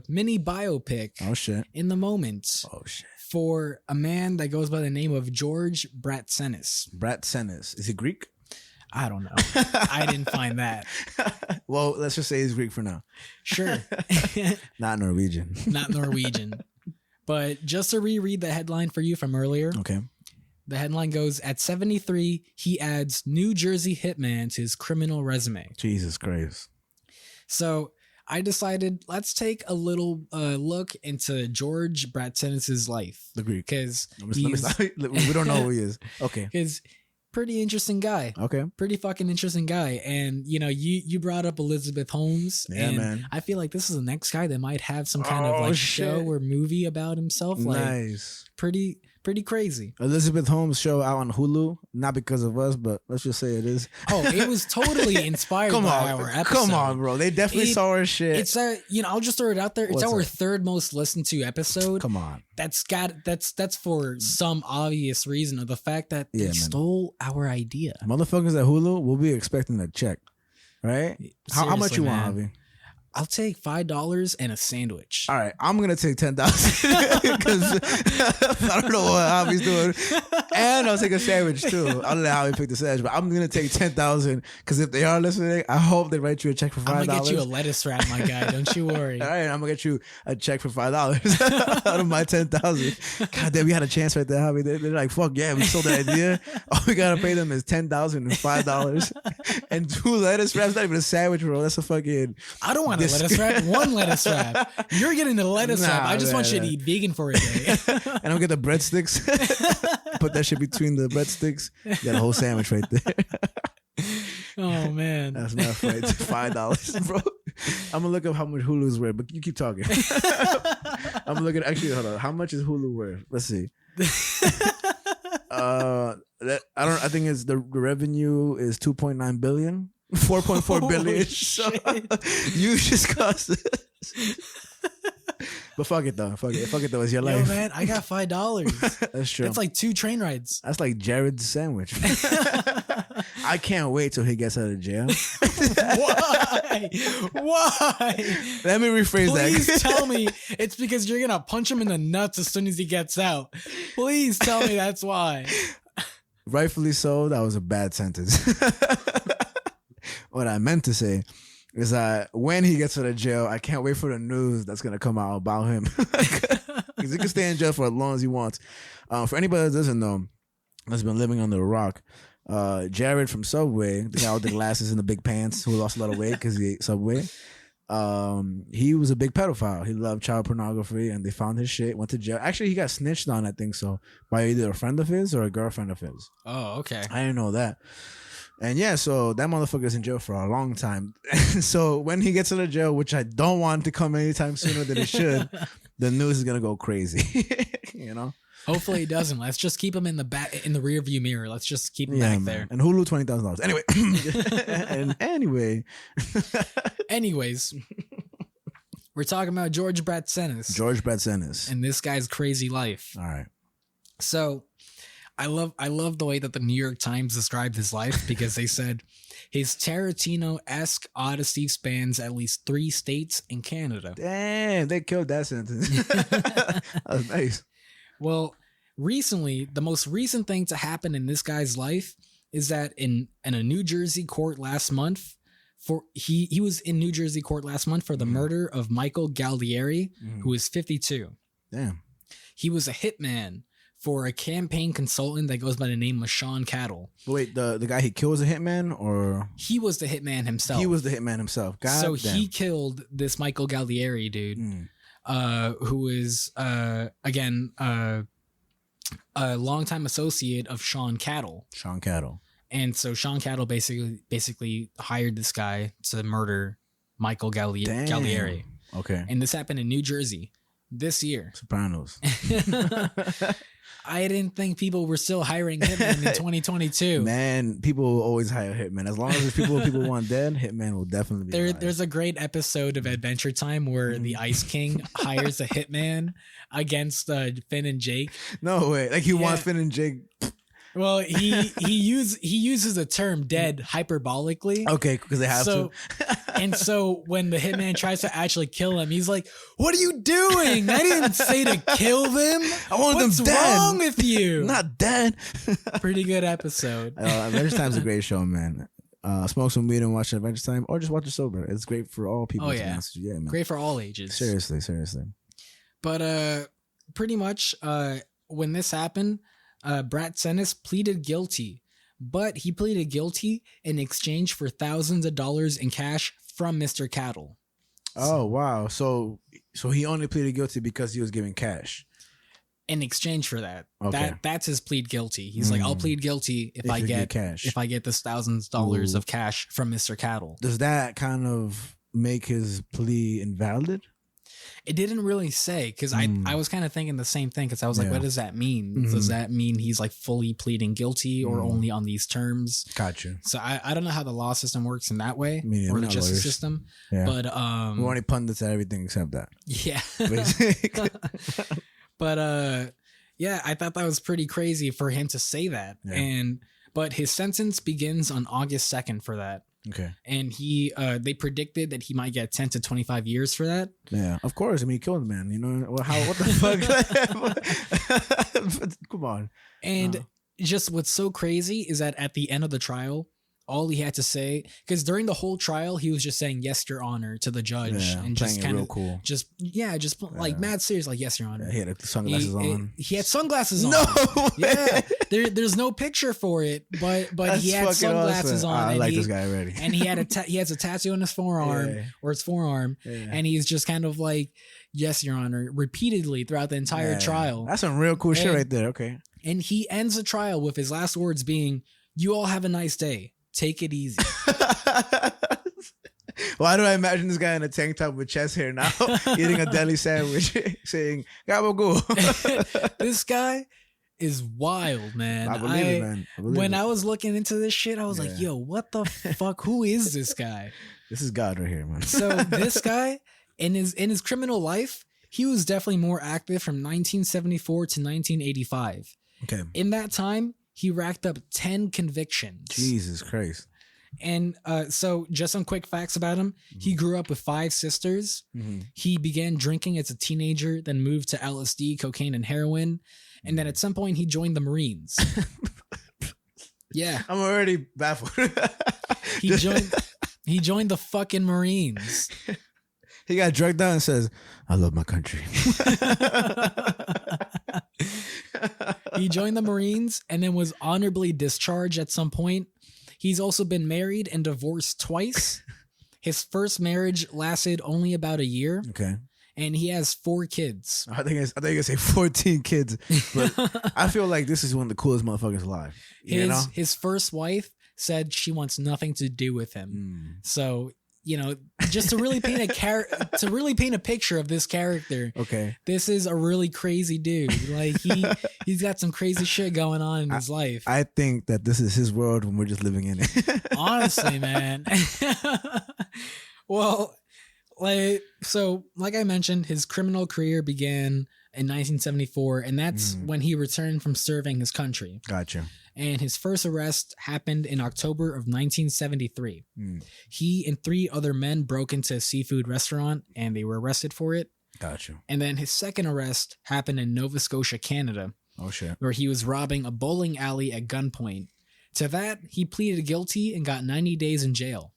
mini biopic. Oh shit. In the moment. Oh shit. For a man that goes by the name of George Bratsenis. Bratsenis. Is he Greek? I don't know. I didn't find that. Well, let's just say he's Greek for now. Sure. Not Norwegian. Not Norwegian. But just to reread the headline for you from earlier. Okay. The headline goes, at 73, he adds New Jersey hitman to his criminal resume. Jesus Christ. So I decided let's take a little look into George Bratsenis' life. The Greek. Because we don't know who he is. Okay. Because pretty interesting guy. Okay. Pretty fucking interesting guy. And, you know, you brought up Elizabeth Holmes. Yeah, and man. I feel like this is the next guy that might have some kind of like show or movie about himself. Like, nice. Pretty crazy. Elizabeth Holmes show out on Hulu, not because of us, but let's just say it is. Oh, it was totally inspired by our episode. Come on, bro. They definitely saw our shit. It's I'll just throw it out there. It's our third most listened to episode. Come on. That's for some obvious reason of the fact that they stole our idea. Motherfuckers at Hulu will be expecting a check, right? How much you want, Javi? I'll take $5 and a sandwich. All right, I'm gonna take 10,000 because I don't know what Javi's doing, and I'll take a sandwich too. I'll let Javi pick the sandwich, but I'm gonna take 10,000 because if they are listening, I hope they write you a check for $5. I'm gonna get you a lettuce wrap, my guy. Don't you worry. All right, I'm gonna get you a check for $5 out of my 10,000. God damn, we had a chance right there, Javi. They're like, fuck yeah, we sold the idea. All we gotta pay them is $10,000 and $5 and 2 lettuce wraps. Not even a sandwich, bro. That's a fucking. I don't want a lettuce wrap. One lettuce wrap. You're getting the lettuce wrap. I just want you to eat vegan for a day. And I'm get the breadsticks. Put that shit between the breadsticks. You got a whole sandwich right there. Oh man, that's not right. It's $5, bro. I'm gonna look up how much Hulu's worth, but you keep talking. I'm looking. Actually, hold on. How much is Hulu worth? Let's see. I think it's the revenue is 2.9 billion. 4.4 billion. So you just cost it. But fuck it though. Fuck it though. It's your life. Yo, man, I got $5. That's true. That's like 2 train rides. That's like Jared's sandwich. I can't wait till he gets out of jail. Why? Let me rephrase that. Please tell me it's because you're gonna punch him in the nuts as soon as he gets out. Please tell me that's why. Rightfully so. That was a bad sentence. What I meant to say is that when he gets out of jail, I can't wait for the news that's going to come out about him. Because he can stay in jail for as long as he wants. For anybody that doesn't know, that's been living under a rock, Jared from Subway, the guy with the glasses and the big pants who lost a lot of weight because he ate Subway, he was a big pedophile. He loved child pornography, and they found his shit, went to jail. Actually, he got snitched on, I think so, by either a friend of his or a girlfriend of his. Oh, okay. I didn't know that. And yeah, so that motherfucker's in jail for a long time. So when he gets out of jail, which I don't want to come anytime sooner than it should, the news is gonna go crazy. You know. Hopefully he doesn't. Let's just keep him in the rear view mirror. Let's just keep him back there. And Hulu $20,000. Anyway. Anyways, we're talking about George Bratsenis. George Bratsenis. And this guy's crazy life. All right. So I love the way that the New York Times described his life, because they said his Tarantino-esque odyssey spans at least 3 states and Canada. Damn, they killed that sentence. That was nice. Well, recently, the most recent thing to happen in this guy's life is that in a New Jersey court last month, he was in New Jersey court last month for the murder of Michael Galdieri, who is 52. Damn. He was a hitman for a campaign consultant that goes by the name of Sean Cattle. Wait, the guy he killed was a hitman, or he was the hitman himself? He was the hitman himself. God so damn. He killed this Michael Galdieri dude, who is again a longtime associate of Sean Cattle. Sean Cattle. And so Sean Cattle basically hired this guy to murder Michael Gallieri. Okay. And this happened in New Jersey this year. Sopranos. I didn't think people were still hiring hitmen in 2022. Man, people will always hire hitmen. As long as there's people want dead, hitman will definitely be hired. There's a great episode of Adventure Time where the Ice King hires a hitman against Finn and Jake. No way. Like he wants Finn and Jake. Well, he uses the term dead hyperbolically. Okay, because they have to. And so when the hitman tries to actually kill him, he's like, "What are you doing? I didn't say to kill them. I want them dead. What's wrong with you?" Not dead. Pretty good episode. Adventure Time's a great show, man. Smoke some weed and watch Adventure Time, or just watch it sober. It's great for all people. Oh yeah, man. Great for all ages. Seriously. But pretty much when this happened, Bratsenis pleaded guilty, but he pleaded guilty in exchange for thousands of dollars in cash from Mr. Cattle. Oh wow! So he only pleaded guilty because he was giving cash. In exchange for that, okay. that's his plead guilty. He's like, I'll plead guilty if I get cash. If I get this thousands of dollars of cash from Mr. Cattle. Does that kind of make his plea invalid? It didn't really say, because I was kind of thinking the same thing, because I was like, what does that mean? Does that mean he's like fully pleading guilty or only on these terms? Gotcha. So I don't know how the law system works in that way, or the justice system. Yeah. But we're only pundits at everything except that. Yeah. But yeah, I thought that was pretty crazy for him to say that. Yeah. But his sentence begins on August 2nd for that. Okay. And they predicted that he might get 10 to 25 years for that. Yeah, of course. I mean, he killed the man. You know, what the fuck? Come on. And just what's so crazy is that at the end of the trial, all he had to say, because during the whole trial, he was just saying, "Yes, Your Honor," to the judge, and just kind of cool. Like mad serious, like, "Yes, Your Honor." Yeah, he had sunglasses on. He had sunglasses on. No way. Yeah, there's no picture for it, but he had sunglasses on. I like this guy already. And he has a tattoo on his forearm or his forearm, and he's just kind of like, "Yes, Your Honor," repeatedly throughout the entire trial. That's some real cool shit right there. Okay. And he ends the trial with his last words being, "You all have a nice day. Take it easy." Why do I imagine this guy in a tank top with chest hair now, eating a deli sandwich, saying "Gabagool"? This guy is wild, man. I believe it, man. When I was looking into this shit, I was like, "Yo, what the fuck? Who is this guy?" This is God right here, man. So this guy, in his criminal life, he was definitely more active from 1974 to 1985. Okay. In that time, he racked up 10 convictions. Jesus Christ. And so just some quick facts about him. He grew up with 5 sisters. He began drinking as a teenager, then moved to LSD, cocaine, and heroin. And then at some point, he joined the Marines. Yeah. I'm already baffled. He joined the fucking Marines. He got drugged out and says, "I love my country." He joined the Marines and then was honorably discharged at some point. He's also been married and divorced twice. His first marriage lasted only about a year. Okay. And he has 4 kids. I thought you were going to say 14 kids. But I feel like this is one of the coolest motherfuckers alive. His first wife said she wants nothing to do with him. So, just to really paint a picture of this character. Okay. This is a really crazy dude. Like he's got some crazy shit going on in his life. I think that this is his world when we're just living in it. Honestly, man. Well, like I mentioned, his criminal career began in 1974, and that's when he returned from serving his country. Gotcha. And his first arrest happened in October of 1973. He and 3 other men broke into a seafood restaurant, and they were arrested for it. Gotcha. And then his second arrest happened in Nova Scotia, Canada. Oh, shit. Where he was robbing a bowling alley at gunpoint. To that, he pleaded guilty and got 90 days in jail.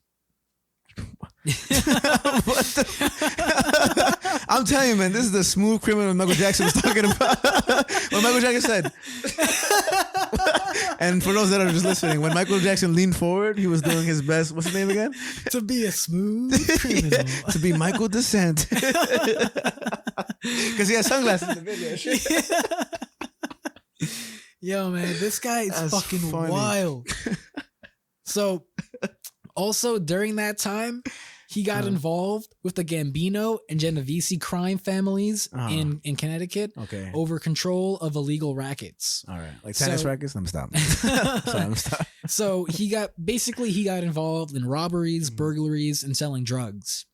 I'm telling you, man, this is the smooth criminal Michael Jackson was talking about. What Michael Jackson said. And for those that are just listening, when Michael Jackson leaned forward, he was doing his best. What's his name again? To be a smooth criminal. To be Michael Descent. Because he has sunglasses in the video. Yo, man, this guy is That's fucking funny. wild. So, also during that time, he got involved with the Gambino and Genovese crime families in Connecticut Okay. over control of illegal rackets. All right. Like tennis So- rackets? I'm stopping. Sorry, I'm stopping. So he got involved in robberies, burglaries, and selling drugs.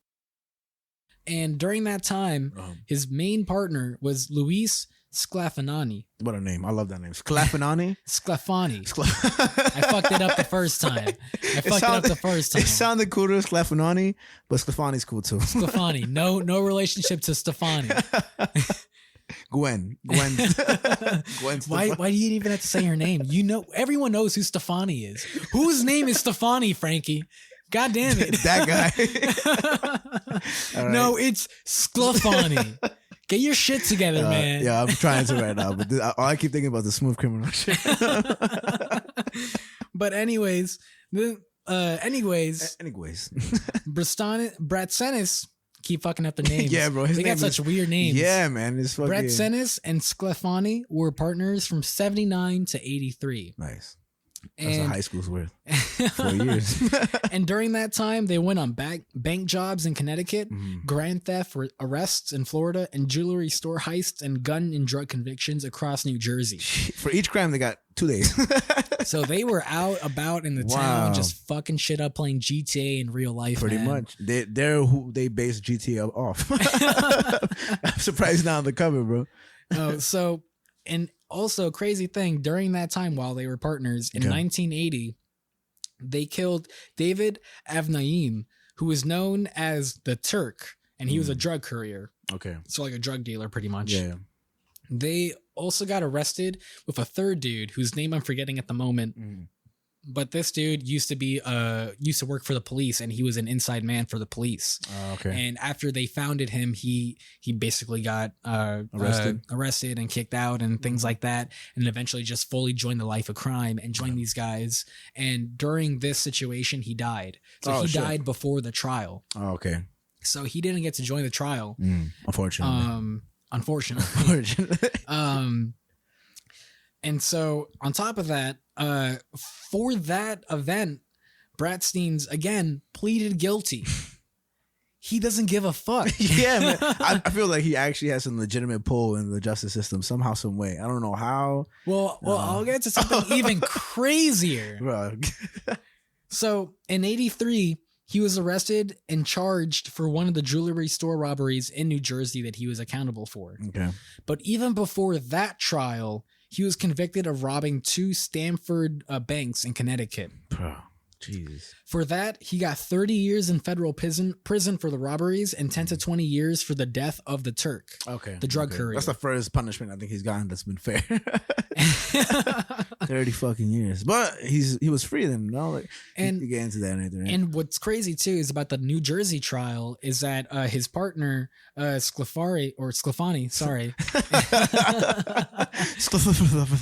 And during that time, his main partner was Luis Sclafani. What a name. I love that name. Sclafani? Sclafani. I fucked it up the first time. It sounded cooler, Sclafani, but Sclafani's cool too. Stefani. No relationship to Stefani. Gwen. Gwen Why do you even have to say her name? You know, everyone knows who Stefani is. Whose name is Stefani, Frankie? God damn it. That guy. All right. No, it's Sclafani. Get your shit together, man. Yeah, I'm trying to right now, but all I keep thinking about the smooth criminal shit. But anyways, Bratsenis, keep fucking up the names. Yeah, bro. His They got name such is- weird names. Yeah, man. It's fucking Bratsenis and Sclafani were partners from 79 to 83. nice. That's And a high school's worth. 4 years. and during that time, they went on bank jobs in Connecticut, Mm-hmm. grand theft arrests in Florida, and jewelry store heists and gun and drug convictions across New Jersey. For each crime, they got 2 days. So they were out about in the Wow. town, just fucking shit up, playing GTA in real life. Pretty man. much. They're who they base GTA off. I'm surprised not on the cover, bro. So, and also crazy thing, during that time while they were partners in 1980, they killed David Avnaim, who was known as the Turk, and he was a drug courier. Okay. So like a drug dealer, pretty much. Yeah. They also got arrested with a third dude whose name I'm forgetting at the moment. But this dude used to work for the police, and he was an inside man for the police. Okay. And after they founded him, he basically got arrested and kicked out and things like that, and eventually just fully joined the life of crime and joined these guys. And during this situation, he died. So he died before the trial. Oh, okay. So he didn't get to join the trial. Unfortunately. Unfortunately. And so on top of that, for that event, Bratsteins again pleaded guilty. He doesn't give a fuck. Yeah, man. I feel like he actually has some legitimate pull in the justice system somehow, some way. I don't know how. Well, I'll get to something even crazier. Bro. So in 83, he was arrested and charged for one of the jewelry store robberies in New Jersey that he was accountable for. Okay. But even before that trial, he was convicted of robbing 2 Stamford banks in Connecticut. Bro. Jesus. For that, he got 30 years in federal prison for the robberies and 10 to 20 years for the death of the Turk. Okay. The drug courier. That's the first punishment I think he's gotten that's been fair. 30 fucking years. But he was free then, no? Like, And- you get into that anything, right? And what's crazy too is about the New Jersey trial is that his partner Sclafani, sorry,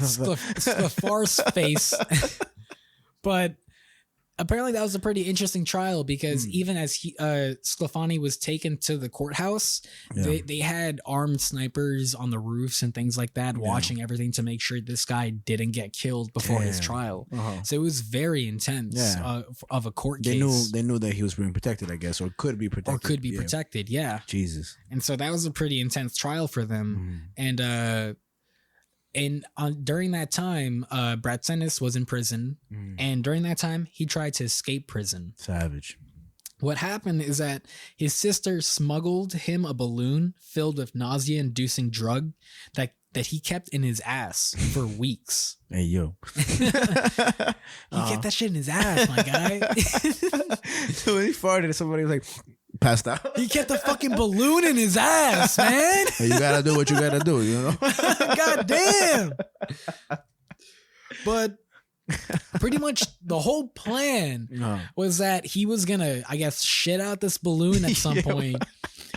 Sclafar's face, but apparently that was a pretty interesting trial because even as Sclafani was taken to the courthouse, they had armed snipers on the roofs and things like that, watching everything to make sure this guy didn't get killed before his trial. So it was very intense of a court case. They knew that he was being protected, I guess, or could be protected. Protected, yeah. Jesus. And so that was a pretty intense trial for them. And during that time, Bratsenis was in prison. And during that time, he tried to escape prison. Savage. What happened is that his sister smuggled him a balloon filled with nausea-inducing drug that he kept in his ass for weeks. Hey, yo. He kept that shit in his ass, my guy. So when he farted, somebody was like, passed out. He kept the fucking balloon in his ass, man. Hey, you gotta do what you gotta do, you know? God damn. But pretty much the whole plan was that he was gonna, I guess, shit out this balloon at some point,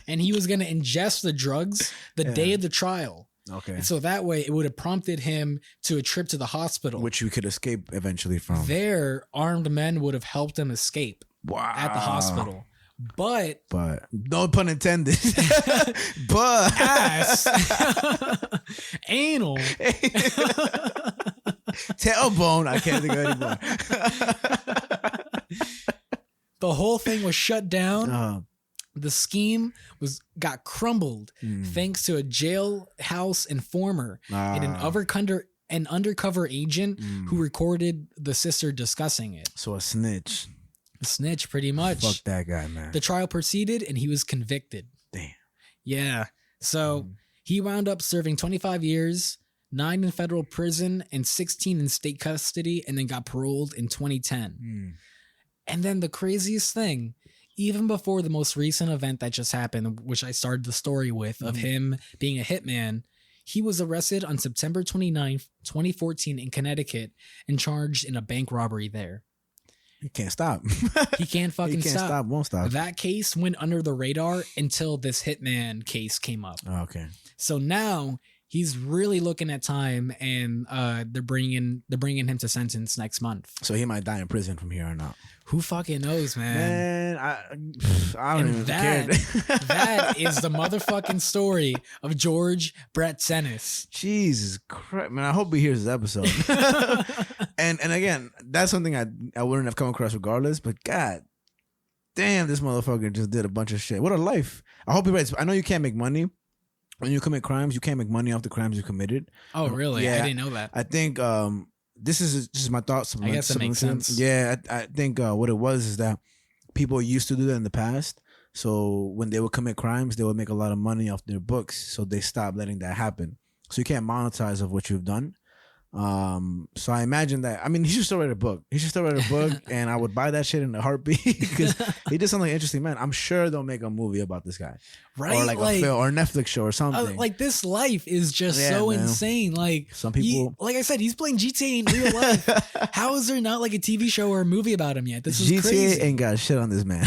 and he was gonna ingest the drugs the day of the trial. Okay. And so that way it would have prompted him to a trip to the hospital, Which you could escape eventually from. there armed men would have helped him escape at the hospital. But no pun intended. But ass anal. tailbone. I can't think of any more. The whole thing was shut down. The scheme got crumbled thanks to a jailhouse informer and an undercover agent who recorded the sister discussing it. So a snitch. A snitch, pretty much. Fuck that guy, man. The trial proceeded and he was convicted. Damn. Yeah. So he wound up serving 25 years, 9 in federal prison and 16 in state custody, and then got paroled in 2010. And then the craziest thing, even before the most recent event that just happened, which I started the story with, of him being a hitman, he was arrested on September 29th, 2014 in Connecticut and charged in a bank robbery there. He can't stop. He can't fucking he can't stop. Won't stop. That case went under the radar until this hitman case came up. Oh, okay. So now he's really looking at time, and they're bringing him to sentence next month. So he might die in prison from here on out. Who fucking knows, man? I don't even care. That is the motherfucking story of George Bratsenis. Jesus Christ, man! I hope he hears this episode. and again, that's something I wouldn't have come across regardless. But God damn, this motherfucker just did a bunch of shit. What a life! I hope he writes. I know you can't make money when you commit crimes. You can't make money off the crimes you committed. Oh, really? Yeah, I didn't know that. I think this is just my thoughts. I guess that makes sense. Yeah, I think what it was is that people used to do that in the past. So when they would commit crimes, they would make a lot of money off their books. So they stopped letting that happen. So you can't monetize of what you've done. So I imagine that. I mean, he should still write a book. And I would buy that shit in a heartbeat because he did something interesting, man. I'm sure they'll make a movie about this guy, right? Or like a film or a Netflix show or something. Like this life is just so man. Insane. Like some people, like I said, he's playing GTA in real life. How is there not like a TV show or a movie about him yet? This is GTA crazy. Ain't got shit on this man.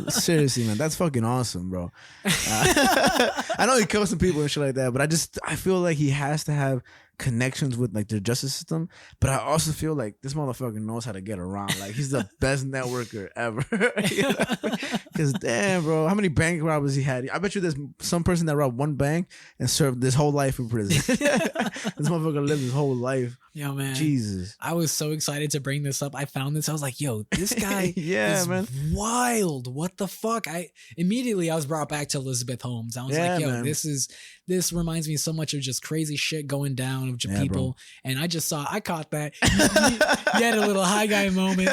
Seriously, man, that's fucking awesome, bro. I know he kills some people and shit like that, but I feel like he has to have connections with like the justice system, but I also feel like this motherfucker knows how to get around. Like he's the best networker ever. Because damn, bro, how many bank robbers he had? I bet you there's some person that robbed one bank and served this whole life in prison. This motherfucker lived his whole life. Yo, man, Jesus, I was so excited to bring this up. I found this. I was like, yo, this guy is man. Wild. What the fuck? I was brought back to Elizabeth Holmes. I was like, yo, man. This reminds me so much of just crazy shit going down of people. Bro. And I caught that. You had a little high guy moment.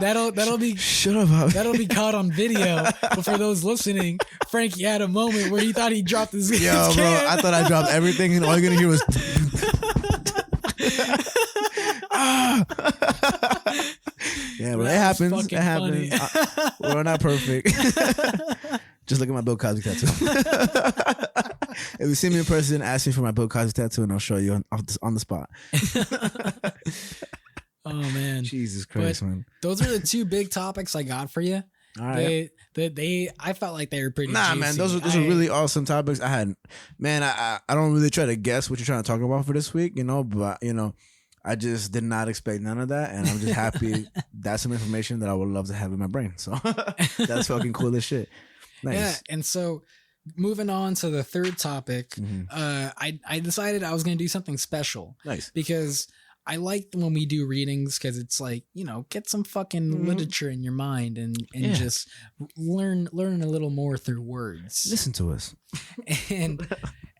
That'll be shut up. That'll be caught on video. But for those listening, Frankie had a moment where he thought he dropped his Yo, bro, I thought I dropped everything and all you're gonna hear was yeah, bro, it happens. It happens. We're not perfect. Just look at my Bill Cosby tattoo. If you see me in person, ask me for my Bill Cosby tattoo, and I'll show you on the spot. Oh man, Jesus Christ, man! Those are the two big topics I got for you. All right. I felt like they were pretty. Nah, juicy. man, those are really awesome topics. I don't really try to guess what you're trying to talk about for this week, but I just did not expect none of that, and I'm just happy that's some information that I would love to have in my brain. So that's fucking cool as shit. Nice. Yeah, and so moving on to the third topic, I decided I was going to do something special. Nice. Because I like when we do readings because it's like, get some fucking literature in your mind and just learn a little more through words. Listen to us. And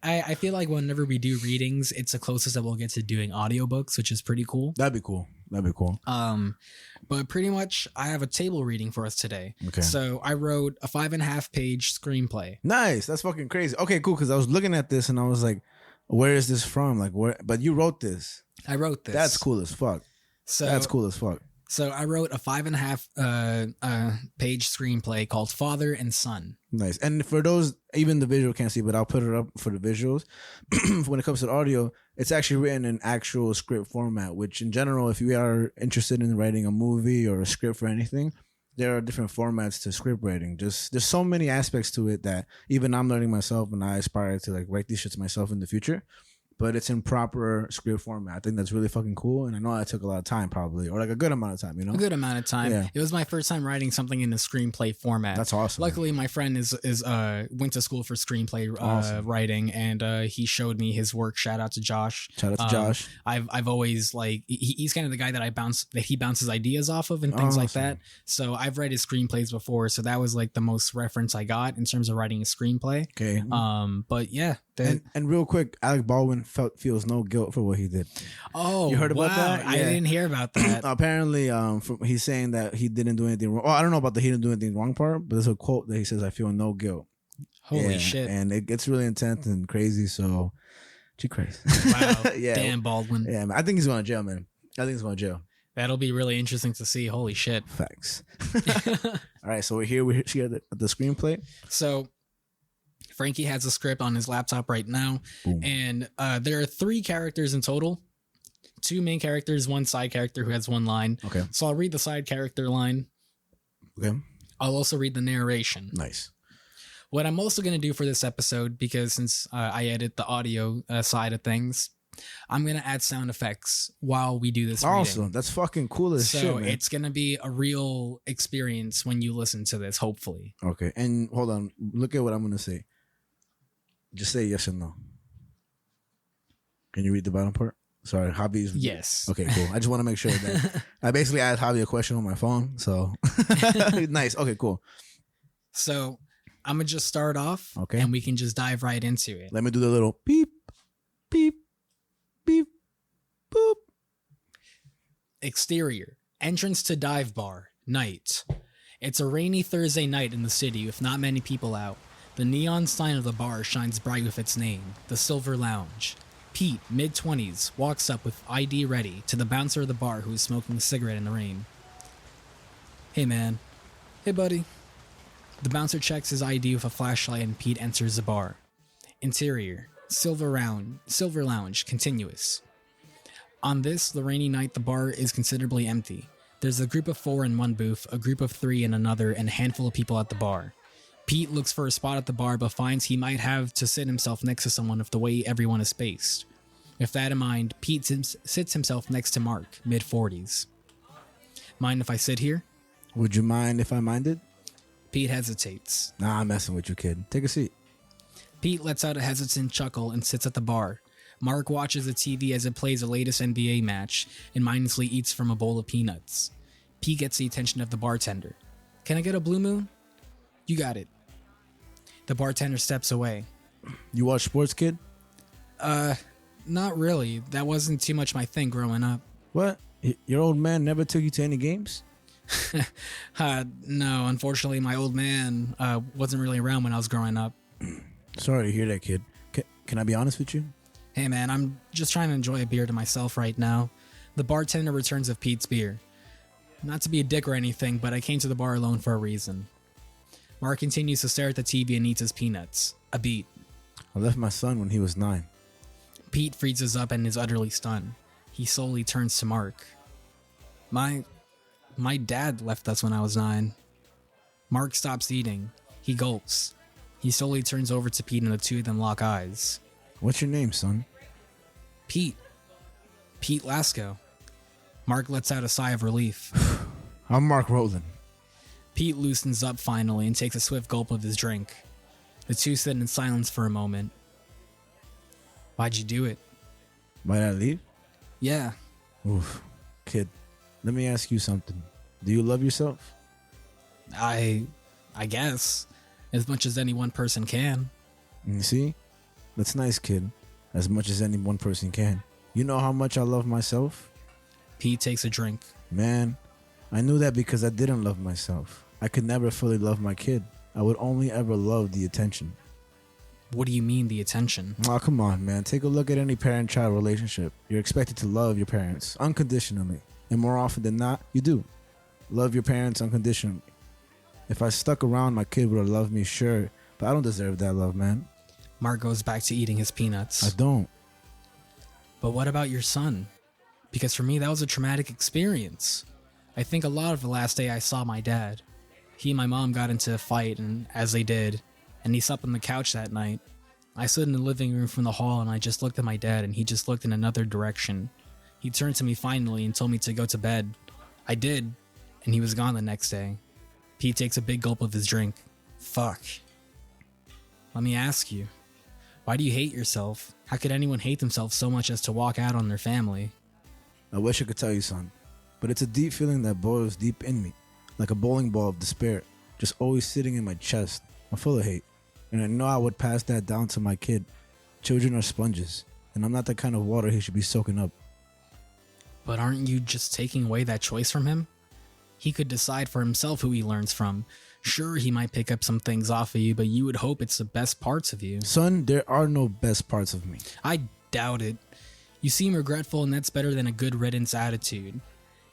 I feel like whenever we do readings, it's the closest that we'll get to doing audiobooks, which is pretty cool. That'd be cool. But pretty much I have a table reading for us today. Okay. So I wrote a 5.5 page screenplay. Nice. That's fucking crazy. Okay, cool. Because I was looking at this and I was like, where is this from? Like, where? But you wrote this. I wrote this. That's cool as fuck. That's cool as fuck. So I wrote a 5.5 page screenplay called Father and Son. Nice. And for those, even the visual can't see, but I'll put it up for the visuals. When it comes to the audio, it's actually written in actual script format, which in general, if you are interested in writing a movie or a script for anything, there are different formats to script writing. Just there's so many aspects to it that even I'm learning myself, and I aspire to like write these shits myself in the future. but it's in proper script format. I think that's really fucking cool, and I know that took a lot of time, probably, or like a good amount of time. You know, A good amount of time. Yeah. It was my first time writing something in a screenplay format. That's awesome. Luckily, my friend is went to school for screenplay Awesome. writing, and he showed me his work. Shout out to Josh. Shout out to Josh. I've always like he's kind of the guy that he bounces ideas off of and things like Awesome. that. So I've read his screenplays before, so that was like the most reference I got in terms of writing a screenplay. Okay. But yeah. And real quick, Alec Baldwin feels no guilt for what he did. Oh, You heard about that? I Yeah. didn't hear about that. Apparently, he's saying that he didn't do anything wrong. Oh, I don't know about the he didn't do anything wrong part, but there's a quote that he says, "I feel no guilt." Holy Yeah, shit. And it gets really intense and crazy. So, gee, crazy. Wow. Yeah. Damn, Baldwin. Yeah, man. I think he's going to jail, man. I think he's going to jail. That'll be really interesting to see. Holy shit. Facts. All right, so we're here at the screenplay. So Frankie has a script on his laptop right now. Boom. And there are 3 characters in total. 2 main characters, 1 side character who has 1 line. Okay. So I'll read the side character line. Okay. I'll also read the narration. Nice. What I'm also going to do for this episode, because since I edit the audio side of things, I'm going to add sound effects while we do this Awesome. reading. That's fucking cool as shit, So man. it's going to be a real experience when you listen to this, hopefully. Okay. And hold on. Look at what I'm going to say. Just say yes or no. Can you read the bottom part? Sorry, Javi's. Yes. Okay, cool. I just want to make sure that I basically asked Javi a question on my phone. So nice. Okay, cool. So I'm going to just start off. Okay. And we can just dive right into it. Let me do the little beep, beep, beep, boop. Exterior. Entrance to dive bar. Night. It's a rainy Thursday night in the city with not many people out. The neon sign of the bar shines bright with its name, the Silver Lounge. Pete, mid-20s, walks up with ID ready to the bouncer of the bar who is smoking a cigarette in the rain. Hey man. Hey buddy. The bouncer checks his ID with a flashlight and Pete enters the bar. Interior. Silver Lounge, continuous. On this, the rainy night, the bar is considerably empty. There's a group of 4 in one booth, a group of 3 in another, and a handful of people at the bar. Pete looks for a spot at the bar but finds he might have to sit himself next to someone with the way everyone is spaced. With that in mind, Pete sits himself next to Mark, mid-40s. Mind if I sit here? Would you mind if I minded? Pete hesitates. Nah, I'm messing with you, kid. Take a seat. Pete lets out a hesitant chuckle and sits at the bar. Mark watches the TV as it plays the latest N.B.A. match and mindlessly eats from a bowl of peanuts. Pete gets the attention of the bartender. Can I get a Blue Moon? You got it. The bartender steps away. You watch sports, kid? Not really. That wasn't too much my thing growing up. What? Your old man never took you to any games? No, unfortunately, my old man wasn't really around when I was growing up. Sorry to hear that, kid. Can I be honest with you? Hey man, I'm just trying to enjoy a beer to myself right now. The bartender returns of Pete's beer. Not to be a dick or anything, but I came to the bar alone for a reason. Mark continues to stare at the TV and eats his peanuts. A beat. I left my son when he was 9. Pete freezes up and is utterly stunned. He slowly turns to Mark. My dad left us when I was 9. Mark stops eating. He gulps. He slowly turns over to Pete and the two of them lock eyes. What's your name, son? Pete. Pete Lasco. Mark lets out a sigh of relief. I'm Mark Rowland. Pete loosens up finally and takes a swift gulp of his drink. The two sit in silence for a moment. Why'd you do it? Might I leave? Yeah. Oof. Kid, let me ask you something. Do you love yourself? I guess. As much as any one person can. You see? That's nice, kid. As much as any one person can. You know how much I love myself? Pete takes a drink. Man, I knew that because I didn't love myself. I could never fully love my kid. I would only ever love the attention. What do you mean, the attention? Oh, come on, man. Take a look at any parent-child relationship. You're expected to love your parents unconditionally. And more often than not, you do. Love your parents unconditionally. If I stuck around, my kid would have loved me, sure. But I don't deserve that love, man. Mark goes back to eating his peanuts. I don't. But what about your son? Because for me, that was a traumatic experience. I think a lot of the last day I saw my dad. He and my mom got into a fight, and as they did, and he slept on the couch that night. I stood in the living room from the hall and I just looked at my dad and he just looked in another direction. He turned to me finally and told me to go to bed. I did, and he was gone the next day. Pete takes a big gulp of his drink. Fuck. Let me ask you, why do you hate yourself? How could anyone hate themselves so much as to walk out on their family? I wish I could tell you, son, but it's a deep feeling that boils deep in me, like a bowling ball of despair, just always sitting in my chest. I'm full of hate, and I know I would pass that down to my kid. Children are sponges, and I'm not the kind of water he should be soaking up. But aren't you just taking away that choice from him? He could decide for himself who he learns from. Sure, he might pick up some things off of you, but you would hope it's the best parts of you. Son, there are no best parts of me. I doubt it. You seem regretful, and that's better than a good riddance attitude.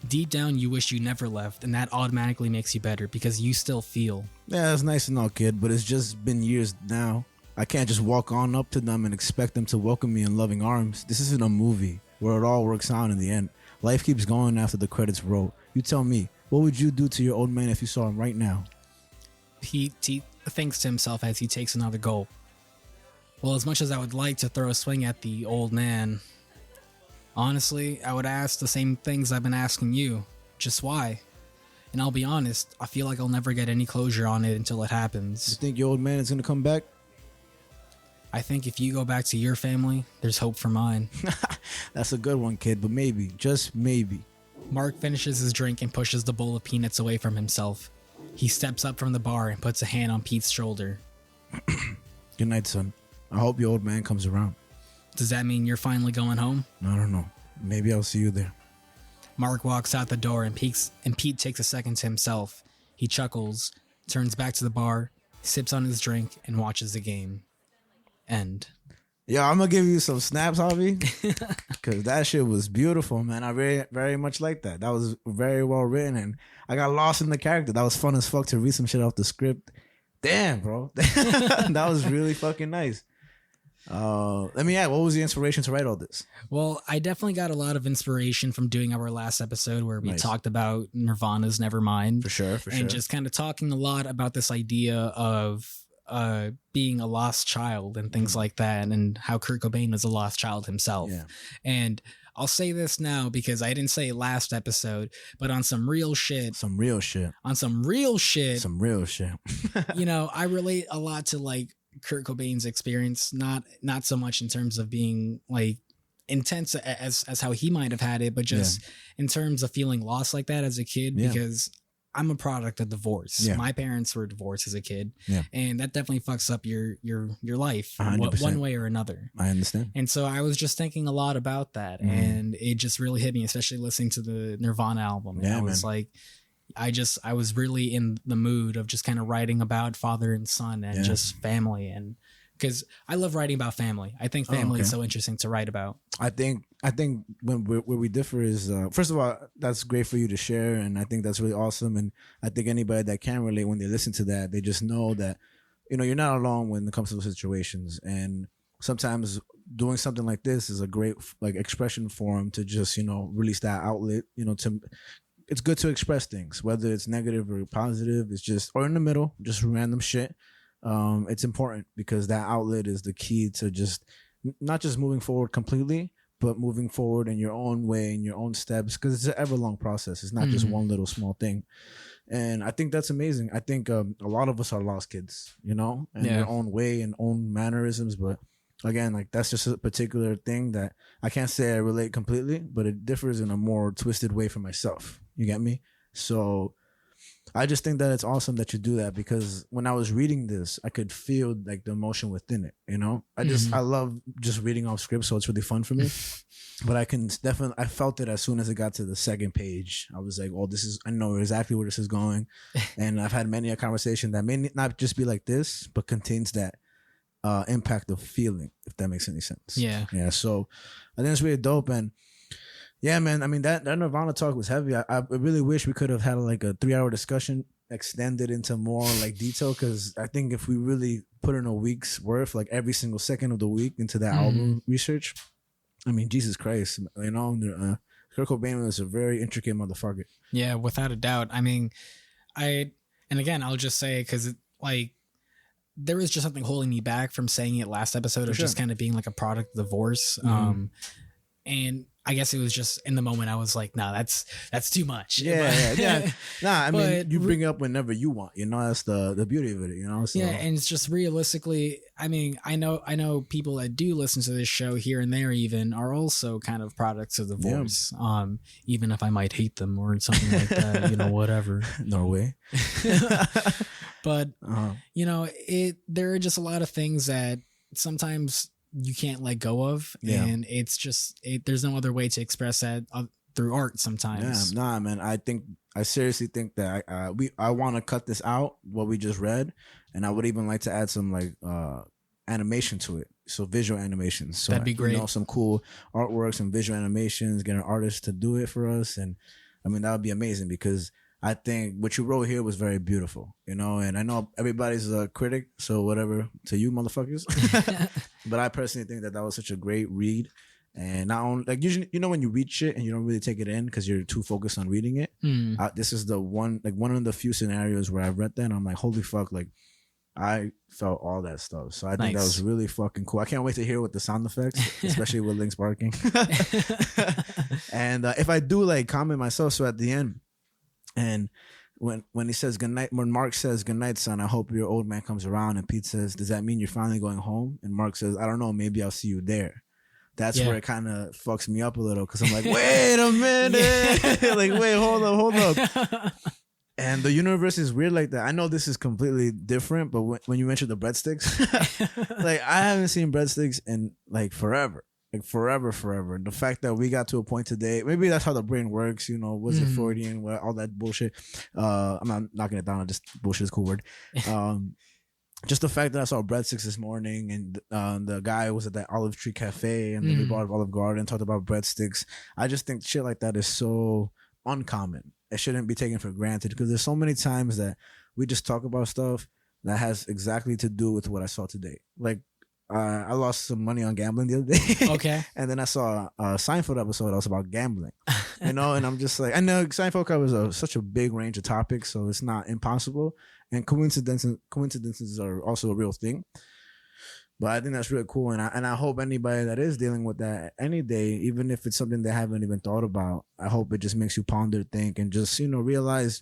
Deep down, you wish you never left, and that automatically makes you better because you still feel. Yeah, that's nice and all, kid, but it's just been years now. I can't just walk on up to them and expect them to welcome me in loving arms. This isn't a movie where it all works out in the end. Life keeps going after the credits roll. You tell me, what would you do to your old man if you saw him right now? He thinks to himself as he takes another gulp. Well, as much as I would like to throw a swing at the old man, honestly, I would ask the same things I've been asking you. Just why? And I'll be honest, I feel like I'll never get any closure on it until it happens. You think your old man is going to come back? I think if you go back to your family, there's hope for mine. That's a good one, kid, but maybe, just maybe. Mark finishes his drink and pushes the bowl of peanuts away from himself. He steps up from the bar and puts a hand on Pete's shoulder. Good night, son. I hope your old man comes around. Does that mean you're finally going home? I don't know. Maybe I'll see you there. Mark walks out the door and Pete takes a second to himself. He chuckles, turns back to the bar, sips on his drink, and watches the game. End. Yeah, I'm going to give you some snaps, Javi, because that shit was beautiful, man. I very, very much like that. That was very well written, and I got lost in the character. That was fun as fuck to read some shit off the script. Damn, bro. That was really fucking nice. Let me ask, what was the inspiration to write all this? Well, I definitely got a lot of inspiration from doing our last episode where we talked about Nirvana's Nevermind. For sure. And just kind of talking a lot about this idea of being a lost child and things like that, and how Kurt Cobain was a lost child himself. Yeah. And I'll say this now because I didn't say it last episode, but on some real shit. You know, I relate a lot to like Kurt Cobain's experience, not so much in terms of being like intense as how he might have had it, but just in terms of feeling lost like that as a kid, because I'm a product of divorce. Yeah. My parents were divorced as a kid, and that definitely fucks up your life 100%. One way or another. I understand. And so I was just thinking a lot about that, and it just really hit me, especially listening to the Nirvana album. And I was like, I was really in the mood of just kind of writing about father and son and just family, and because I love writing about family. I think family is so interesting to write about. I think when where we differ is first of all, that's great for you to share, and I think that's really awesome. And I think anybody that can relate, when they listen to that, they just know that, you know, you're not alone when it comes to those situations. And sometimes doing something like this is a great like expression form to just, you know, release that outlet. You know, it's good to express things, whether it's negative or positive. It's just, or in the middle, just random shit. It's important because that outlet is the key to just not just moving forward completely, but moving forward in your own way, in your own steps, because it's an ever long process. It's not just one little small thing. And I think that's amazing. I think a lot of us are lost kids, you know, in their own way and own mannerisms. But again, like that's just a particular thing that I can't say I relate completely, but it differs in a more twisted way for myself. You get me? So I just think that it's awesome that you do that, because when I was reading this, I could feel like the emotion within it, you know? I love just reading off script, so it's really fun for me. But I felt it as soon as it got to the second page. I was like, oh, I know exactly where this is going. And I've had many a conversation that may not just be like this, but contains that impact of feeling, if that makes any sense. Yeah. Yeah. So I think it's really dope. And yeah, man. I mean, that Nirvana talk was heavy. I really wish we could have had like a 3-hour discussion extended into more like detail, because I think if we really put in a week's worth, like every single second of the week into that album research, I mean, Jesus Christ, you know, Kurt Cobain was a very intricate motherfucker. Yeah, without a doubt. I mean, and again, I'll just say, because like there was just something holding me back from saying it last episode of just kind of being like a product of divorce. And I guess it was just in the moment I was like, nah, that's too much. Yeah. Nah, I mean, you bring it up whenever you want, you know, that's the beauty of it, you know? So. Yeah. And it's just realistically, I mean, I know people that do listen to this show here and there even are also kind of products of divorce. Yeah. Even if I might hate them or something like that, you know, whatever. Norway. But, you know, there are just a lot of things that sometimes you can't let go of, and it's just there's no other way to express that through art sometimes. Yeah, nah, man. I seriously think that I want to cut this out, what we just read, and I would even like to add some like animation to it, so visual animations. So that'd be great. You know, some cool artworks and visual animations. Get an artist to do it for us, and I mean that would be amazing because I think what you wrote here was very beautiful, you know, and I know everybody's a critic, so whatever to you motherfuckers. But I personally think that was such a great read. And not only, like, usually, you know, when you read shit and you don't really take it in because you're too focused on reading it, this is one of the few scenarios where I've read that and I'm like, holy fuck, like, I felt all that stuff. So I think that was really fucking cool. I can't wait to hear with the sound effects, especially with Link's barking. And if I do, like, comment myself, so at the end, and when he says goodnight, when Mark says goodnight, son, I hope your old man comes around, and Pete says, does that mean you're finally going home? And Mark says, I don't know, maybe I'll see you there. That's where it kind of fucks me up a little because I'm like, wait a minute, like, wait, hold up. And the universe is weird like that. I know this is completely different, but when you mentioned the breadsticks, like, I haven't seen breadsticks in like forever. Like forever. The fact that we got to a point today, maybe that's how the brain works, you know, was it Freudian, all that bullshit. I'm not knocking it down, just bullshit is a cool word. Just the fact that I saw breadsticks this morning and the guy was at that Olive Tree Cafe and then we bought Olive Garden, talked about breadsticks. I just think shit like that is so uncommon. It shouldn't be taken for granted because there's so many times that we just talk about stuff that has exactly to do with what I saw today. Like, I lost some money on gambling the other day. Okay. And then I saw a Seinfeld episode that was about gambling. You know, and I'm just like, I know Seinfeld covers such a big range of topics, so it's not impossible. And coincidences are also a real thing. But I think that's really cool. And I hope anybody that is dealing with that any day, even if it's something they haven't even thought about, I hope it just makes you ponder, think, and just, you know, realize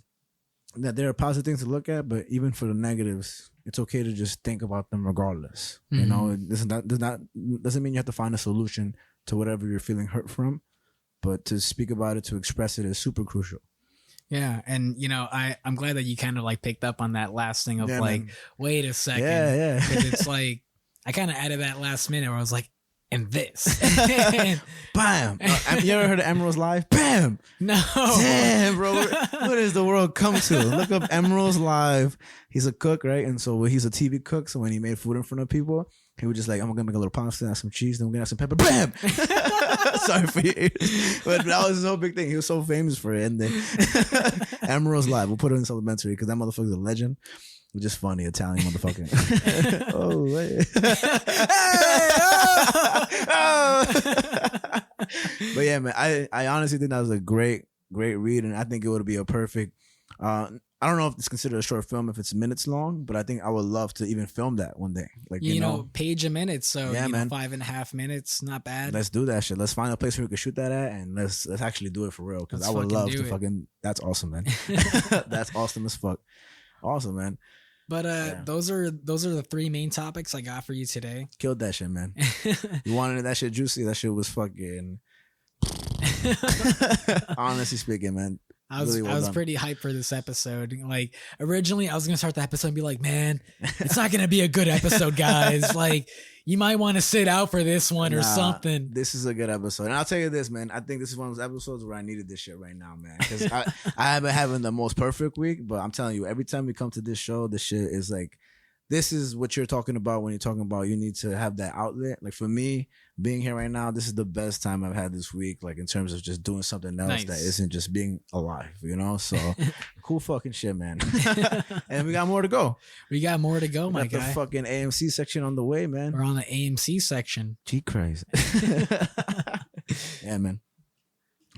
that there are positive things to look at, but even for the negatives, it's okay to just think about them regardless. You know, it doesn't mean you have to find a solution to whatever you're feeling hurt from, but to speak about it, to express it is super crucial. Yeah, and you know, I'm glad that you kind of like picked up on that last thing of wait a second. Yeah. Because it's like, I kind of added that last minute where I was like, and this. Bam. You ever heard of Emerald's Live? Bam. No. Damn, bro. What does the world come to? Look up Emerald's Live. He's a cook, right? And so he's a TV cook. So when he made food in front of people, he was just like, I'm going to make a little pasta, add some cheese, then we're going to add some pepper. Bam. Sorry for you. But that was his whole big thing. He was so famous for it. And then Emerald's Live. We'll put it in supplementary because that motherfucker's a legend. Just funny Italian motherfucker. Oh, wait. But yeah, man, I honestly think that was a great read, and I think it would be a perfect. I don't know if it's considered a short film if it's minutes long, but I think I would love to even film that one day. Like, you know, page a minute, so yeah, man. 5.5 minutes, not bad. Let's do that shit. Let's find a place where we can shoot that at, and let's actually do it for real. Because I would love to fucking. That's awesome, man. That's awesome as fuck. Awesome, man. But those are the three main topics I got for you today. Killed that shit, man. You wanted that shit juicy. That shit was fucking. Honestly speaking, man. I was pretty hyped for this episode. Like, originally I was gonna start the episode and be like, man, it's not gonna be a good episode, guys. Like, you might want to sit out for this one or something. This is a good episode. And I'll tell you this, man. I think this is one of those episodes where I needed this shit right now, man. Because I haven't been having the most perfect week, but I'm telling you, every time we come to this show, this shit is like, this is what you're talking about when you're talking about you need to have that outlet. Like, for me, being here right now, this is the best time I've had this week, like, in terms of just doing something else that isn't just being alive, you know? So, cool fucking shit, man. And we got more to go. We got more to go, my guy. The fucking A.M.C section on the way, man. We're on the A.M.C section. Gee Christ. Yeah, man.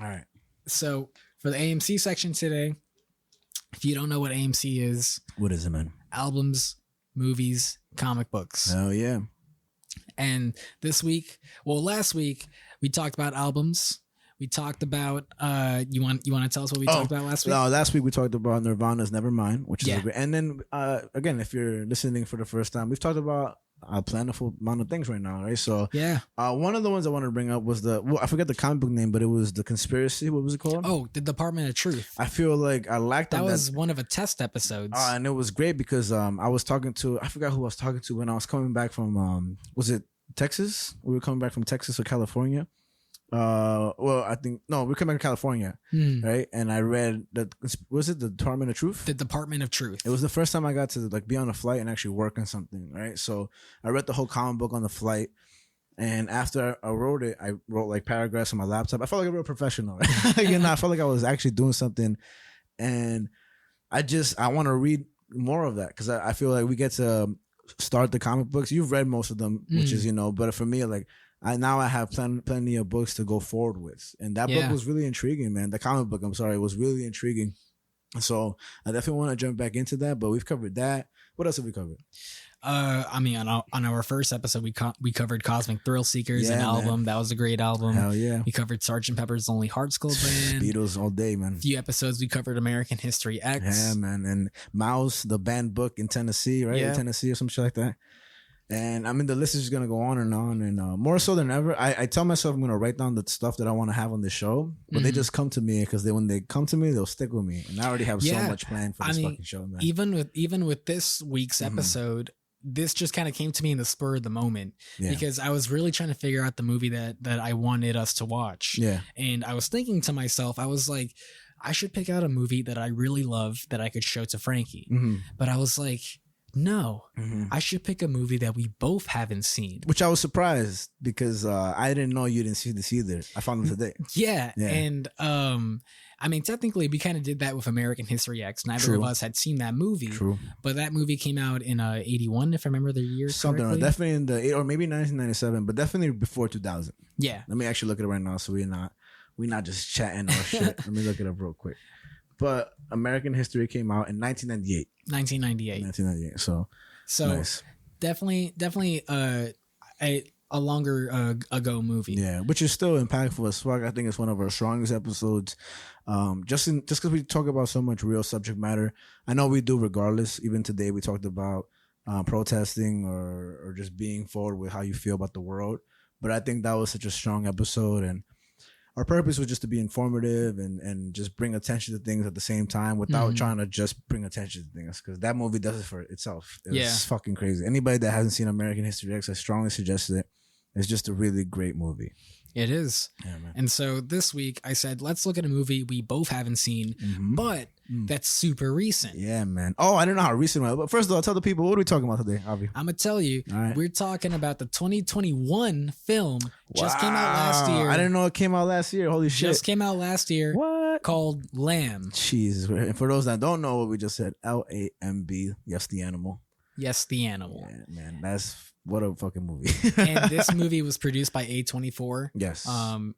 All right. So, for the A.M.C section today, if you don't know what A.M.C is... What is it, man? Albums, movies, comic books. Hell yeah. And last week we talked about albums. We talked about you want to tell us what we talked about last week? No, last week we talked about Nirvana's Nevermind, which is a great. And then again, if you're listening for the first time, we've talked about a plentiful amount of things right now, right? So one of the ones I wanted to bring up was I forget the comic book name, but it was The Conspiracy. What was it called? Oh, The Department of Truth. I feel like I lacked that. Was one of a test episodes. And it was great because I was talking to, I forgot who I was talking to when I was coming back from was it Texas? We were coming back from Texas or California. Well, I think no, we're coming to California, right? And I read that, was it The Department of Truth? The Department of Truth. It was the first time I got to like be on a flight and actually work on something, right? So I read the whole comic book on the flight, and after I wrote it, I wrote like paragraphs on my laptop. I felt like a real professional, right? I felt like I was actually doing something, and I want to read more of that because I feel like we get to start the comic books. You've read most of them, which is but for me, like. I have plenty of books to go forward with, and that book was really intriguing, man. The comic book, was really intriguing. So I definitely want to jump back into that. But we've covered that. What else have we covered? On our first episode, we covered Cosmic Thrill Seekers, an album that was a great album. Hell yeah! We covered Sgt. Pepper's Lonely Hearts Club Band. Beatles all day, man. A few episodes we covered American History X. Yeah, man, and Mouse, the band book in Tennessee, right? In Tennessee or some shit like that. And I mean, the list is just going to go on, and more so than ever, I tell myself I'm going to write down the stuff that I want to have on the show, but they just come to me because when they come to me, they'll stick with me. And I already have so much planned for this fucking show, man. Even with this week's episode, this just kind of came to me in the spur of the moment because I was really trying to figure out the movie that I wanted us to watch. Yeah. And I was thinking to myself, I was like, I should pick out a movie that I really love that I could show to Frankie. But I was like, no, I should pick a movie that we both haven't seen. Which I was surprised because I didn't know you didn't see this either. I found it today. Yeah. And I mean, technically, we kind of did that with American History X. Neither of us had seen that movie. True. But that movie came out in 81, if I remember the year something correctly. Definitely in the or maybe 1997, but definitely before 2000. Yeah. Let me actually look at it right now so we're not just chatting or shit. Let me look it up real quick. But American History came out in 1998. 1998. So nice. Definitely a longer ago movie. Yeah, which is still impactful as fuck. I think it's one of our strongest episodes. Just because we talk about so much real subject matter. I know we do regardless. Even today we talked about protesting or just being forward with how you feel about the world. But I think that was such a strong episode, and our purpose was just to be informative and just bring attention to things at the same time without trying to just bring attention to things, because that movie does it for itself. It's fucking crazy. Anybody that hasn't seen American History X, I strongly suggest it. It's just a really great movie. It is. Yeah, man. And so this week I said, let's look at a movie we both haven't seen, but that's super recent. Yeah, man. Oh, I don't know how recent it was. But first of all, tell the people, what are we talking about today, Javi? I'm going to tell you. Right. We're talking about the 2021 film. Just came out last year. I didn't know it came out last year. Holy shit. Just came out last year. What? Called Lamb. Jesus. And for those that don't know what we just said, L-A-M-B. Yes, the animal. Yes, the animal. Yeah, man. That's... what a fucking movie. And this movie was produced by A24. Yes.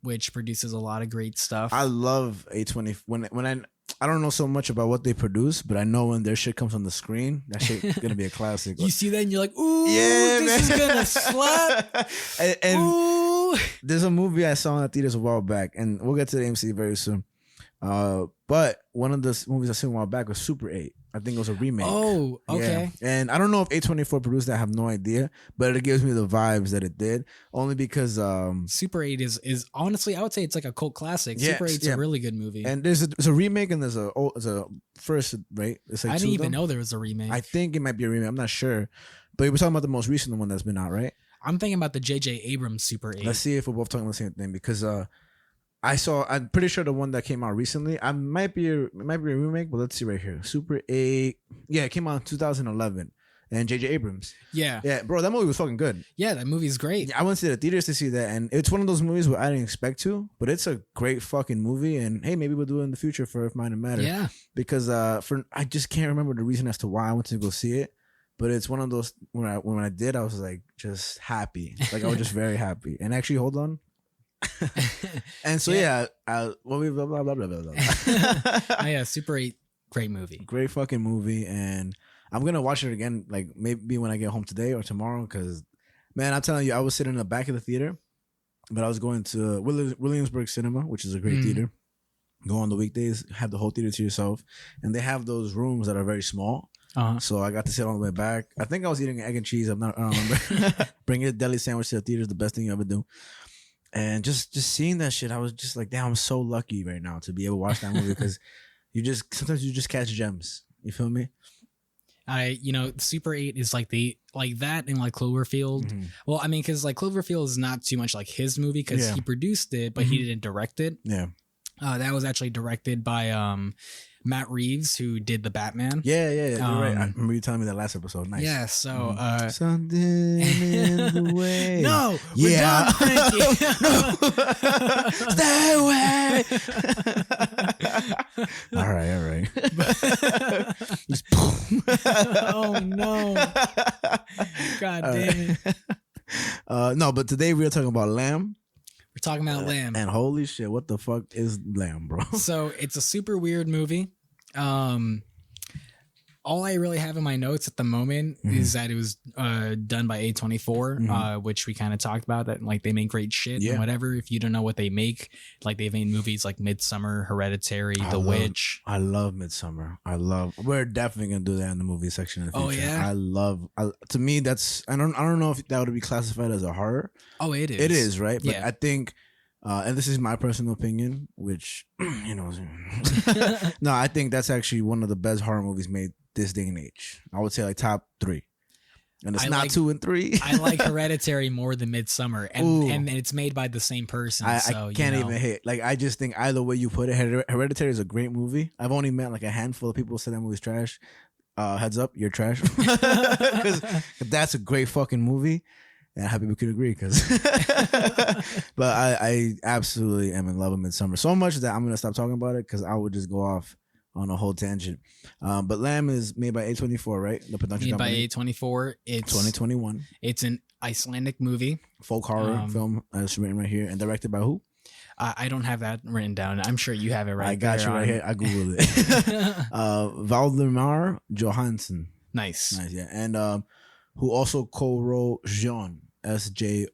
Which produces a lot of great stuff. I love A24. When I don't know so much about what they produce, but I know when their shit comes on the screen, that shit's gonna be a classic. You see that and you're like, ooh, yeah, this is gonna slap. and ooh. There's a movie I saw in the theaters a while back, and we'll get to the A.M.C. very soon. But one of the movies I seen a while back was Super 8. I think it was a remake. Oh, okay. Yeah. And I don't know if A24 produced that. I have no idea, but it gives me the vibes that it did. Only because Super 8 is honestly, I would say it's like a cult classic. Yeah, Super 8's a really good movie. And there's a remake and there's a first, right? It's like I didn't even know there was a remake. I think it might be a remake. I'm not sure, but we're talking about the most recent one that's been out, right? I'm thinking about the J.J. Abrams Super 8. Let's see if we're both talking about the same thing, because I'm pretty sure the one that came out recently, it might be a remake, but let's see right here. Super 8. Yeah, it came out in 2011. And J.J. Abrams. Yeah. Yeah, bro, that movie was fucking good. Yeah, that movie's great. I went to the theaters to see that, and it's one of those movies where I didn't expect to, but it's a great fucking movie, and hey, maybe we'll do it in the future for If Mine and Matter. Yeah. Because I just can't remember the reason as to why I went to go see it, but it's one of those, when I did, I was like just happy. Like I was just very happy. And actually, hold on. And so blah blah blah blah blah blah. Oh, yeah, Super 8, great movie. Great fucking movie, and I'm gonna watch it again, like maybe when I get home today or tomorrow. Because, man, I'm telling you, I was sitting in the back of the theater, but I was going to Williamsburg Cinema, which is a great theater. Go on the weekdays, have the whole theater to yourself, and they have those rooms that are very small. So I got to sit on the way back. I think I was eating egg and cheese. I don't remember. Bringing a deli sandwich to the theater is the best thing you ever do. And just seeing that shit, I was just like, damn, I'm so lucky right now to be able to watch that movie because sometimes you just catch gems. You feel me? Super 8 is like that in like Cloverfield. Well, I mean, because like Cloverfield is not too much like his movie because he produced it, but he didn't direct it. Yeah. That was actually directed by Matt Reeves, who did the Batman. Yeah. You're right. I remember you telling me that last episode. Nice. Yeah. So something in the way. No. We're done, Frankie. No. Stay away. All right. Just oh no. God damn it. No, but today we are talking about Lamb. We're talking about Lamb. And holy shit, what the fuck is Lamb, bro? So it's a super weird movie. All I really have in my notes at the moment is that it was done by A24, which we kind of talked about, that like they make great shit and whatever. If you don't know what they make, like they've made movies like Midsummer, Hereditary, The Witch. I love Midsummer. We're definitely gonna do that in the movie section in the future. Oh yeah. To me, that's I don't know if that would be classified as a horror. Oh, it is. It is, right? But I think and this is my personal opinion, which no, I think that's actually one of the best horror movies made this day and age. I would say like top 3. And it's not 2 and 3. I like Hereditary more than Midsummer, and it's made by the same person. I can't even hit. Like, I just think either way you put it, Hereditary is a great movie. I've only met like a handful of people who said that movie's trash. Heads up, you're trash. Because that's a great fucking movie. And I'm happy we could agree, because but I absolutely am in love with Midsummer so much that I'm gonna stop talking about it because I would just go off on a whole tangent. But Lamb is made by A24, right? The production company. Made by A24. It's 2021. It's an Icelandic movie, folk horror film. It's written right here and directed by who? I don't have that written down. I'm sure you have it right. I got you right here. I googled it. Valdemar Johansson. Nice, yeah, and who also co-wrote Jean, SJO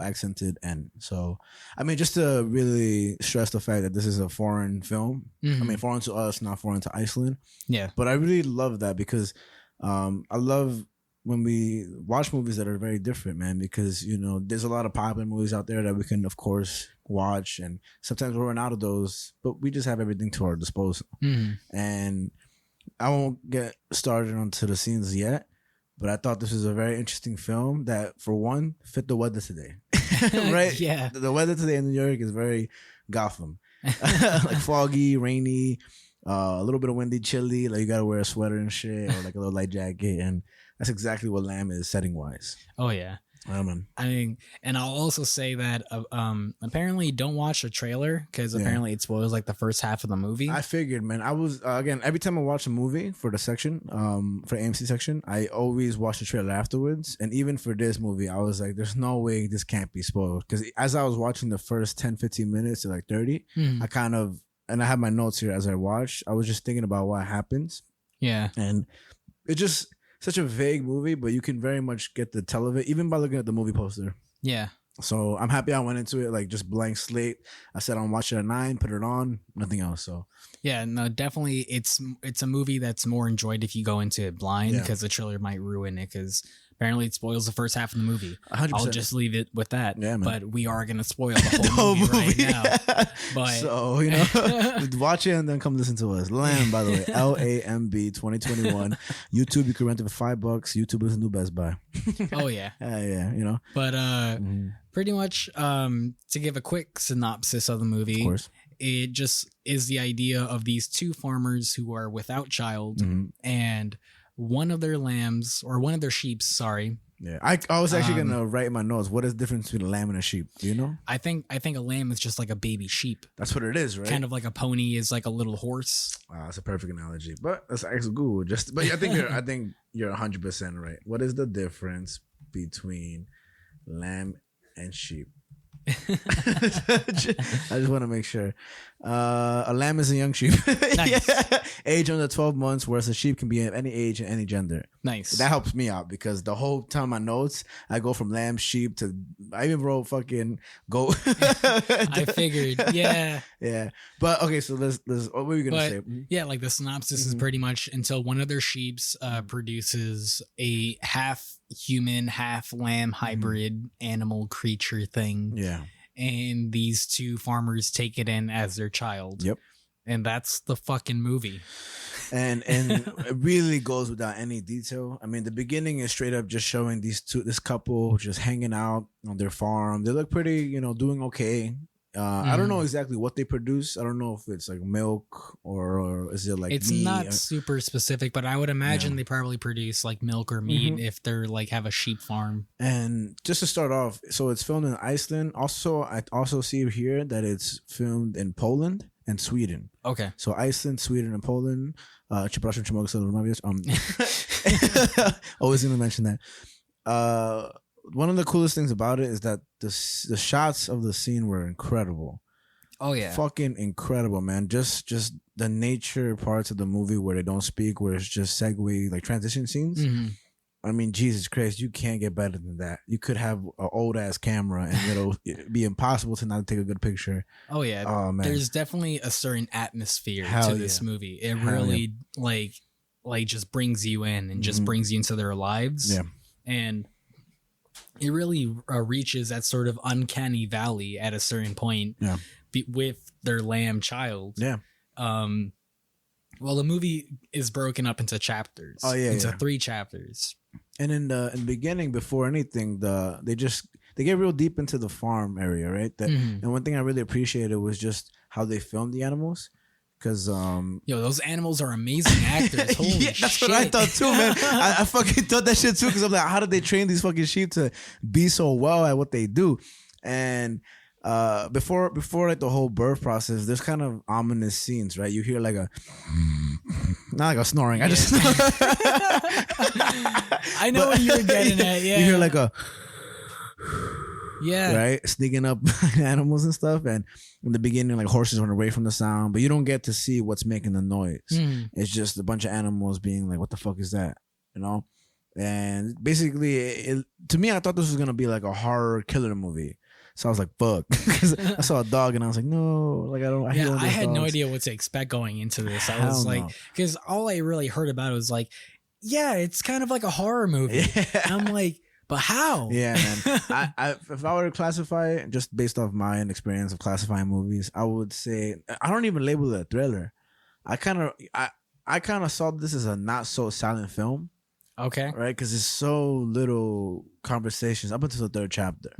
accented N. So, I mean, just to really stress the fact that this is a foreign film. I mean, foreign to us, not foreign to Iceland. Yeah. But I really love that because I love when we watch movies that are very different, man, because, there's a lot of popular movies out there that we can, of course, watch. And sometimes we run out of those, but we just have everything to our disposal. And I won't get started onto the scenes yet. But I thought this was a very interesting film that, for one, fit the weather today. Right? Yeah. The weather today in New York is very Gotham. Like foggy, rainy, a little bit of windy, chilly. Like you got to wear a sweater and shit, or like a little light jacket. And that's exactly what Lamb is setting-wise. Oh, yeah. Man. I mean, and I'll also say that apparently don't watch the trailer because apparently it spoils like the first half of the movie. I figured, man. I was again, every time I watch a movie for the section, for A.M.C section, I always watch the trailer afterwards. And even for this movie, I was like, there's no way this can't be spoiled, because as I was watching the first 10-15 minutes to like 30, I kind of, and I have my notes here as I watched, I was just thinking about what happens. Yeah. And it just such a vague movie, but you can very much get the tell of it even by looking at the movie poster. Yeah. So I'm happy I went into it like just blank slate. I said I'm watching at 9, put it on, nothing else. So yeah, no, definitely it's a movie that's more enjoyed if you go into it blind, because the trailer might ruin it, because apparently it spoils the first half of the movie. 100%. I'll just leave it with that. Yeah, man. But we are gonna spoil the whole movie right now. But so watch it and then come listen to us. Lamb, by the way, LAMB 2021. YouTube, you can rent it for $5. YouTube is a new Best Buy. Oh yeah. Yeah. But pretty much to give a quick synopsis of the movie. Of course. It just is the idea of these two farmers who are without child, and one of their lambs, or one of their sheep, sorry. Yeah, I was actually gonna write in my notes, what is the difference between a lamb and a sheep? Do you know? I think a lamb is just like a baby sheep. That's what it is, right? Kind of like a pony is like a little horse. Wow, that's a perfect analogy. But that's actually Google. But I think you're 100% right. What is the difference between lamb and sheep? I just want to make sure. A lamb is a young sheep. Nice. Yeah. Age under 12 months, whereas a sheep can be of any age and any gender. Nice. That helps me out because the whole time my notes, I go from lamb, sheep to I even wrote fucking goat. I figured, yeah. Yeah. But okay, so let's what were you gonna say? Yeah, like the synopsis is pretty much until one of their sheeps produces a half human, half lamb hybrid animal creature thing. Yeah. And these two farmers take it in as their child. Yep. And that's the fucking movie. And it really goes without any detail. I mean, the beginning is straight up just showing this couple just hanging out on their farm. They look pretty, doing okay. I don't know exactly what they produce. I don't know if it's like milk or is it like it's meat? not super specific, but I would imagine they probably produce like milk or meat if they're like have a sheep farm. And just to start off, so it's filmed in Iceland. Also, I also see here that it's filmed in Poland and Sweden. Okay. So Iceland, Sweden, and Poland. Przepraszam, czy mogę sobie rozmawiać? Always gonna mention that. One of the coolest things about it is that the shots of the scene were incredible. Oh yeah, fucking incredible, man. Just the nature parts of the movie where they don't speak, where it's just segue like transition scenes. I mean, Jesus Christ, you can't get better than that. You could have an old ass camera and it'll be impossible to not take a good picture. Oh yeah, man. There's definitely a certain atmosphere to this movie. It Hell really like just brings you in and just brings you into their lives. Yeah, and it really reaches that sort of uncanny valley at a certain point. Yeah, with their lamb child. Yeah. Well, the movie is broken up into chapters. Oh yeah, into 3 chapters. And in the beginning, before anything, they get real deep into the farm area, right? And one thing I really appreciated was just how they filmed the animals. Cause those animals are amazing actors. Holy yeah, that's shit. what I thought too, man. I fucking thought that shit too. Cause I'm like, how did they train these fucking sheep to be so well at what they do? And before like the whole birth process, there's kind of ominous scenes, right? You hear like not like a snoring. I just I know what you're getting at. Yeah, you hear like a yeah, right, sneaking up animals and stuff. And in the beginning, like horses run away from the sound, but you don't get to see what's making the noise. It's just a bunch of animals being like, "What the fuck is that?" And basically, to me, I thought this was gonna be like a horror killer movie. So I was like, "Fuck!" Because I saw a dog and I was like, "No!" Like I had no idea what to expect going into this. I was like, because all I really heard about it was like, "Yeah, it's kind of like a horror movie." Yeah. And I'm like, but how? Yeah, man. If I were to classify it just based off my experience of classifying movies, I would say I don't even label it a thriller. I kind of saw this as a not so silent film. Okay. Right, because there's so little conversations up until the 3rd chapter.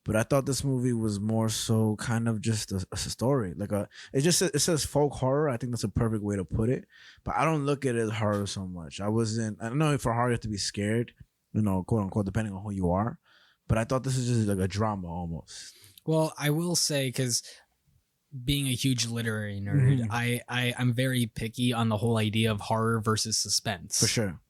But I thought this movie was more so kind of just a story. Like it says folk horror. I think that's a perfect way to put it. But I don't look at it as horror so much. I don't know if for horror you have to be scared, quote unquote, depending on who you are. But I thought this is just like a drama almost. Well, I will say, because being a huge literary nerd, I'm very picky on the whole idea of horror versus suspense. For sure.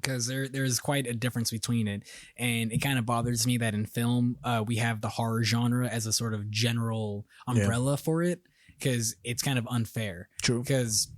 Because there's quite a difference between it. And it kind of bothers me that in film, we have the horror genre as a sort of general umbrella for it, because it's kind of unfair. True. Because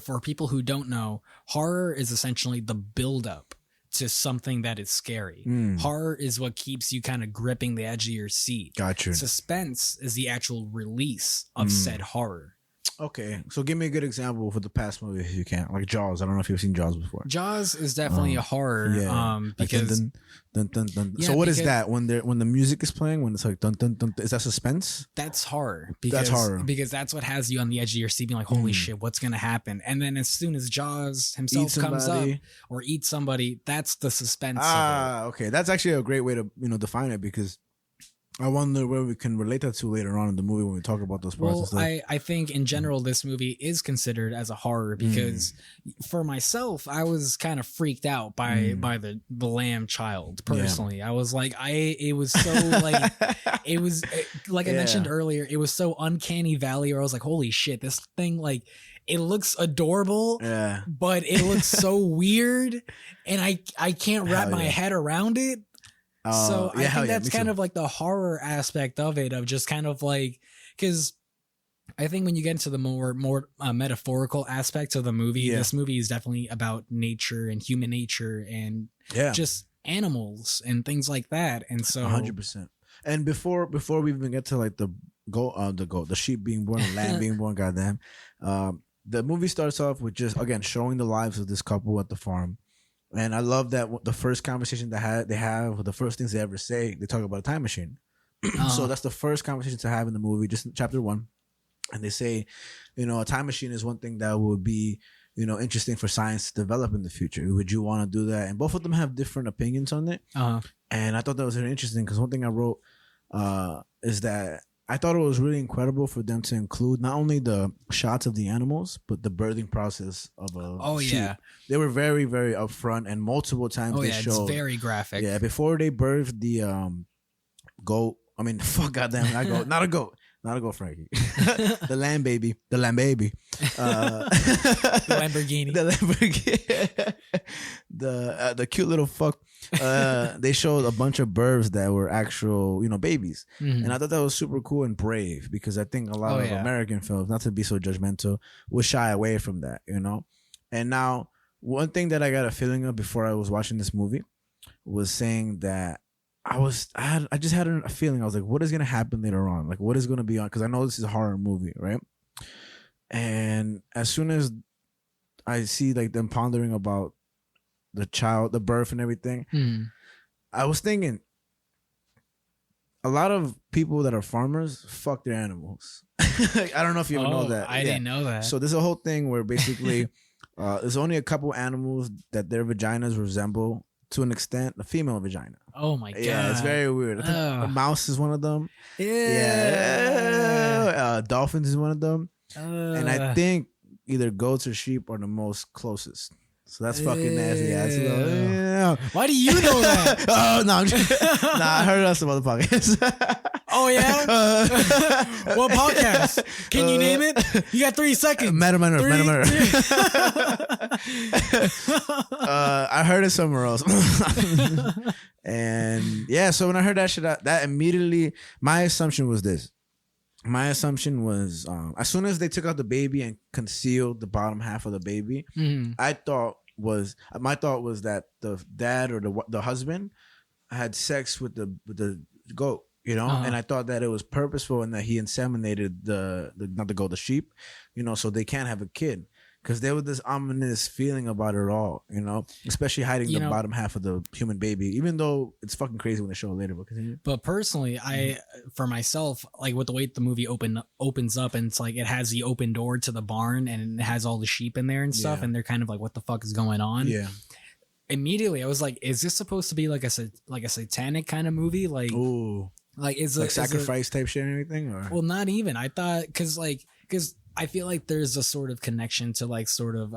for people who don't know, horror is essentially the buildup to something that is scary. Horror is what keeps you kind of gripping the edge of your seat. Gotcha. Suspense is the actual release of said horror. Okay, so give me a good example for the past movie if you can, like Jaws. I don't know if you've seen Jaws before. Jaws is definitely a horror. Yeah. Because dun, dun, dun, dun. Yeah, so what is that when the music is playing, when it's like dun dun dun? Is that suspense? That's horror. That's horror because that's what has you on the edge of your seat, being like, "Holy shit, what's gonna happen?" And then as soon as Jaws himself comes up or eats somebody, that's the suspense. Okay, that's actually a great way to define it, because I wonder where we can relate that to later on in the movie when we talk about those parts. Well, I think in general this movie is considered as a horror because for myself, I was kind of freaked out by the lamb child personally. Yeah. I was like, it was so like it was like I mentioned earlier, it was so uncanny valley where I was like, holy shit, this thing, like, it looks adorable, but it looks so weird, and I can't wrap my head around it. So I think that's kind too. of like the horror aspect of it, of just kind of like, because I think when you get into the more metaphorical aspects of the movie, this movie is definitely about nature and human nature and just animals and things like that. And so 100%. And before we even get to like the sheep being born, the lamb being born, goddamn, the movie starts off with just again showing the lives of this couple at the farm. And I love that the first conversation they have, the first things they ever say, they talk about a time machine. So that's the first conversation to have in the movie, just in chapter 1. And they say, a time machine is one thing that would be, interesting for science to develop in the future. Would you want to do that? And both of them have different opinions on it. And I thought that was very interesting because one thing I wrote is that I thought it was really incredible for them to include not only the shots of the animals, but the birthing process of a sheep. Yeah. They were very, very upfront, and multiple times they showed. It's very graphic. Yeah, before they birthed the goat. I mean, fuck, goddamn, not a goat. Not a goat, Frankie. The lamb baby. The Lamborghini. The Lamborghini. The cute little fuck. They showed a bunch of birds that were actual, babies. And I thought that was super cool and brave because I think a lot of American films, not to be so judgmental, would shy away from that, And now, one thing that I got a feeling of before I was watching this movie was saying that I just had a feeling. I was like, what is going to happen later on? Like, what is going to be on? Because I know this is a horror movie, right? And as soon as I see like them pondering about the birth and everything, I was thinking a lot of people that are farmers fuck their animals. I don't know if you ever know that. I didn't know that. So there's a whole thing where basically there's only a couple animals that their vaginas resemble to an extent a female vagina. Oh my god! Yeah, it's very weird. I think a mouse is one of them. Yeah. Dolphins is one of them. And I think either goats or sheep are the most closest. So that's fucking nasty. Yeah. Why do you know that? Oh no, I heard us some other podcasts. Oh yeah. What podcast? Can you name it? You got 3 seconds. Matter. I heard it somewhere else. And yeah, so when I heard that shit, that immediately, my assumption was this. My assumption was as soon as they took out the baby and concealed the bottom half of the baby, my thought was that the dad or the husband had sex with the goat, and I thought that it was purposeful and that he inseminated the sheep, so they can't have a kid. Because there was this ominous feeling about it all, especially hiding the bottom half of the human baby, even though it's fucking crazy when they show it later. But continue. But personally, for myself, like with the way the movie opens up, and it's like it has the open door to the barn and it has all the sheep in there and stuff, and they're kind of like, what the fuck is going on? Yeah. Immediately, I was like, is this supposed to be like a satanic kind of movie? Like, ooh. Like is like sacrifice type shit and everything? Or? Well, not even. I thought because I feel like there's a sort of connection to like sort of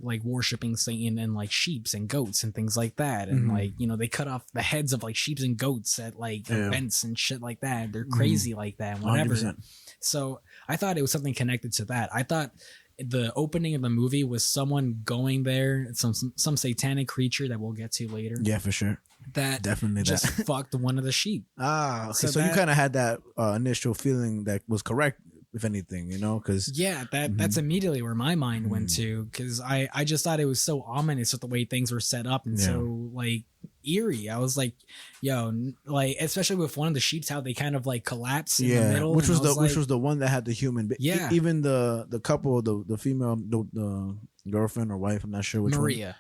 like worshiping Satan and like sheeps and goats and things like that, and like they cut off the heads of like sheeps and goats at like events and shit like that. They're crazy like that, whatever. 100%. So I thought it was something connected to that. I thought the opening of the movie was someone going there, some satanic creature that we'll get to later. Yeah, for sure. That definitely just fucked one of the sheep. Ah, okay. So you kind of had that initial feeling that was correct, if anything, because that's immediately where my mind went to, because I just thought it was so ominous with the way things were set up and so like eerie. I was like, yo, like especially with one of the sheeps, how they kind of like collapse in the middle, which was the one that had the human. Even the couple, the female, the girlfriend or wife, I'm not sure which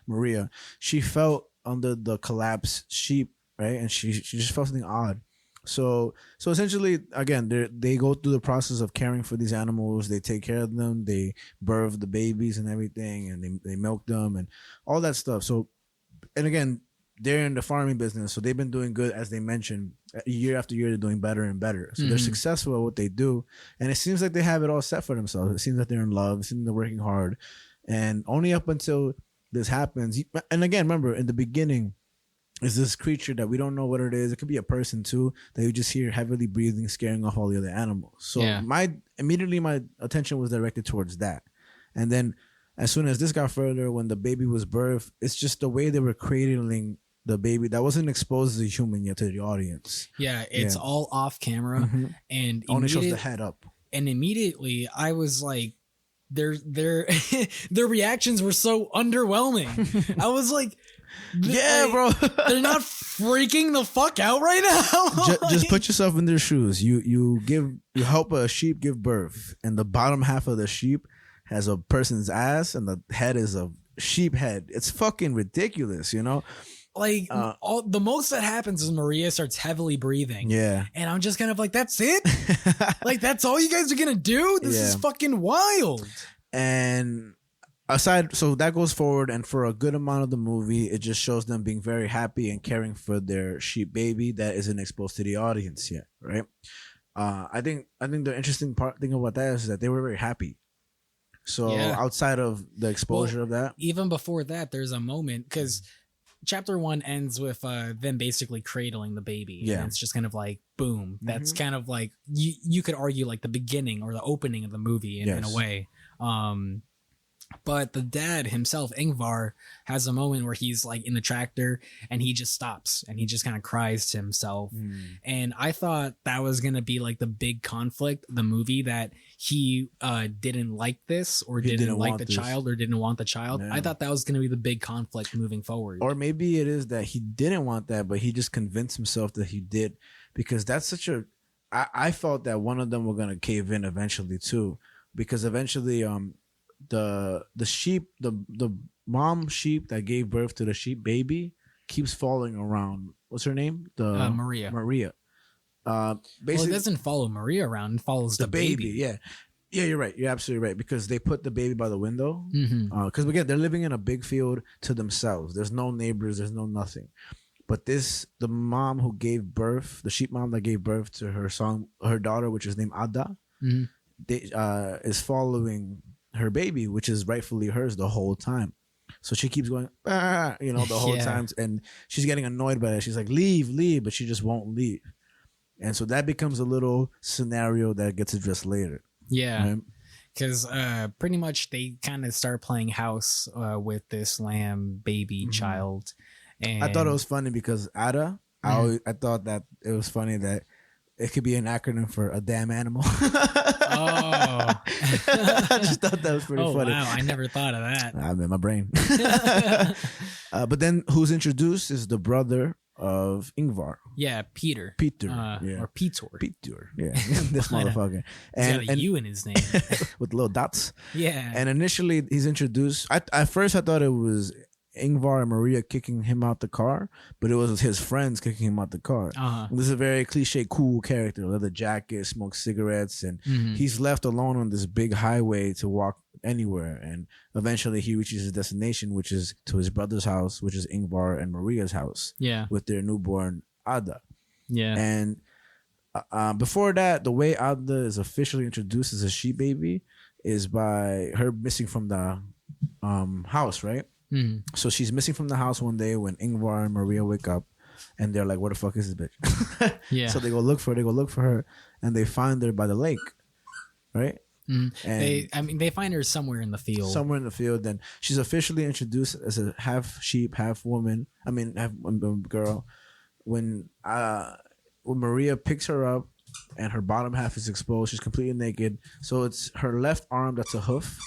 Maria, she felt under the collapsed sheep, right, and she just felt something odd. So essentially, again, they go through the process of caring for these animals. They take care of them. They birth the babies and everything, and they milk them and all that stuff. So, and again, they're in the farming business, so they've been doing good, as they mentioned. Year after year, they're doing better and better. So they're successful at what they do, and it seems like they have it all set for themselves. It seems like they're in love. It seems they're working hard, and only up until this happens. And again, remember, in the beginning, is this creature that we don't know what it is. It could be a person too, that you just hear heavily breathing, scaring off all the other animals. So my attention was directed towards that. And then as soon as this got further, when the baby was birthed, it's just the way they were cradling the baby that wasn't exposed as a human yet to the audience. Yeah, it's all off camera, and Only shows the head up. And immediately, I was like, their reactions were so underwhelming. I was like, yeah, bro, they're not freaking the fuck out right now. Just put yourself in their shoes. You help a sheep give birth, and the bottom half of the sheep has a person's ass, and the head is a sheep head. It's fucking ridiculous, you know. Like the most that happens is Maria starts heavily breathing. Yeah. And I'm just kind of like, that's it? Like, that's all you guys are going to do? This is fucking wild. And so that goes forward. And for a good amount of the movie, it just shows them being very happy and caring for their sheep baby that isn't exposed to the audience yet. Right. I think the interesting thing about that is that they were very happy. So outside of the exposure of that. Even before that, there's a moment because Chapter 1 ends with them basically cradling the baby. Yeah. And it's just kind of like, boom. That's kind of like, you could argue like the beginning or the opening of the movie in a way. But the dad himself, Ingvar, has a moment where he's like in the tractor and he just stops and he just kind of cries to himself. And I thought that was going to be like the big conflict, the movie, that he didn't like this or didn't like the child or didn't want the child. Yeah. I thought that was going to be the big conflict moving forward. Or maybe it is that he didn't want that, but he just convinced himself that he did, because that's such a... I felt that one of them were going to cave in eventually too, because eventually... the sheep, the mom sheep that gave birth to the sheep baby keeps falling around. What's her name? Maria. Basically, it doesn't follow Maria around. It follows the baby. Yeah, you're right. You're absolutely right, because they put the baby by the window. Because again, they're living in a big field to themselves. There's no neighbors. There's no nothing. But the mom who gave birth, the sheep mom that gave birth to her daughter, which is named Ada, is following her baby, which is rightfully hers the whole time. So she keeps going, the whole time. And she's getting annoyed by it. She's like, leave, but she just won't leave. And so that becomes a little scenario that gets addressed later. Yeah. Because pretty much they kind of start playing house with this lamb baby child. And I thought it was funny because Ada, I thought that it was funny that it could be an acronym for a damn animal. I just thought that was pretty funny. Wow, I never thought of that. I'm in my brain. But then who's introduced is the brother of Ingvar. Yeah, Peter. Or Peter. Yeah, this motherfucker. And he's got a U in his name. With little dots. Yeah. And initially he's introduced. At first I thought it was Ingvar and Maria kicking him out the car, but it was his friends kicking him out the car. This is a very cliche, cool character. Leather jacket, smokes cigarettes, and he's left alone on this big highway to walk anywhere. And eventually he reaches his destination, which is to his brother's house, which is Ingvar and Maria's house. Yeah, with their newborn Ada. Yeah, and before that, the way Ada is officially introduced as a sheep baby is by her missing from the house, right? So she's missing from the house one day when Ingvar and Maria wake up, and they're like, "Where the fuck is this bitch?" Yeah. So they go look for her, and they find her by the lake, right? And they find her somewhere in the field. Then she's officially introduced as a half sheep, half woman. Half girl. When Maria picks her up, and her bottom half is exposed, she's completely naked. So it's her left arm that's a hoof.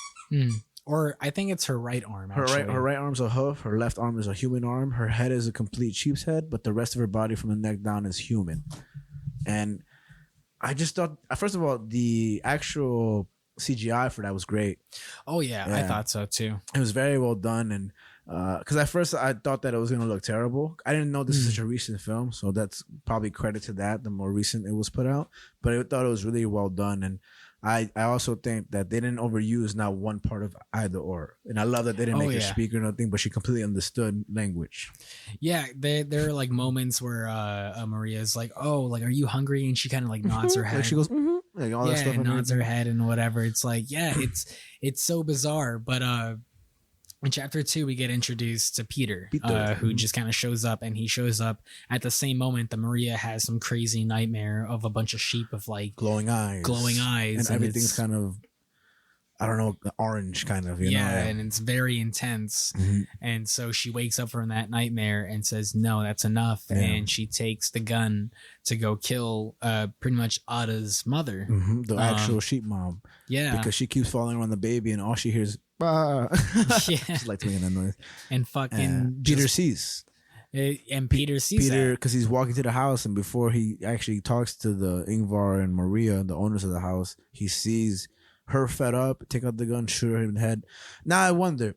Or I think it's her right arm. Actually. Her right arm's a hoof. Her left arm is a human arm. Her head is a complete sheep's head, but the rest of her body from the neck down is human. And I just thought, first of all, the actual CGI for that was great. Oh yeah, I thought so too. It was very well done, and because at first I thought that it was gonna look terrible. I didn't know this is such a recent film, so that's probably credit to that. The more recent it was put out, but I thought it was really well done, and I also think that they didn't overuse not one part of either or. And I love that they didn't make her speak or nothing, but she completely understood language. Yeah, there are like moments where Maria's like, "Oh, like, are you hungry?" And she kind of like nods her head. Like she goes, like all that stuff. And nods her head and whatever. It's like, it's so bizarre. But in chapter 2, we get introduced to Peter. Who just kind of shows up, and he shows up at the same moment that Maria has some crazy nightmare of a bunch of sheep of like glowing eyes, and everything's kind of I don't know, orange kind of, you know. And it's very intense. And so she wakes up from that nightmare and says, no, that's enough. And she takes the gun to go kill pretty much Ada's mother. The actual sheep mom. Yeah. Because she keeps falling around the baby and all she hears, bah. She's like making that noise. And fucking Peter sees. And Peter sees Peter, because he's walking to the house, and before he actually talks to the Ingvar and Maria, the owners of the house, he sees her fed up, take out the gun, shoot her in the head. Now I wonder,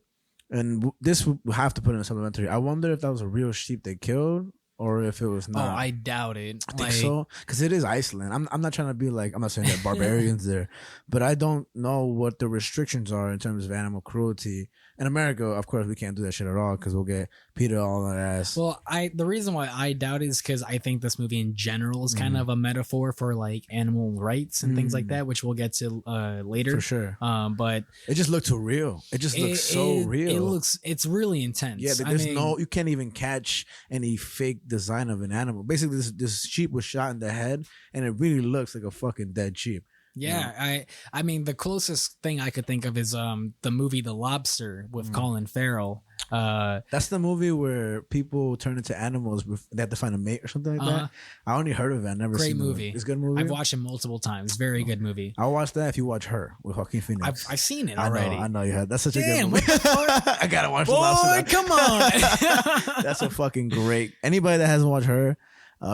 and this will have to put in a supplementary, I wonder if that was a real sheep they killed or if it was not. Oh, I doubt it. I think so, because it is Iceland. I'm not trying to be like, I'm not saying that barbarians there, but I don't know what the restrictions are in terms of animal cruelty. In America, of course, we can't do that shit at all because we'll get Peter all on our ass. Well, the reason why I doubt it is because I think this movie in general is kind of a metaphor for like animal rights and things like that, which we'll get to later. For sure. But it just looked too real. It just looks so real. It's really intense. Yeah, you can't even catch any fake design of an animal. Basically, this sheep was shot in the head, and it really looks like a fucking dead sheep. Yeah, I mean, the closest thing I could think of is the movie The Lobster with Colin Farrell. That's the movie where people turn into animals. They have to find a mate or something like that. I only heard of it. I never seen it. Great movie. It's a good movie. I've watched it multiple times. Very good movie. I'll watch that if you watch Her with Joaquin Phoenix. I've seen it already. I know you had. That's such a good movie. What the fuck? I gotta watch The Boy, Lobster. come on. That's a fucking great. Anybody that hasn't watched Her,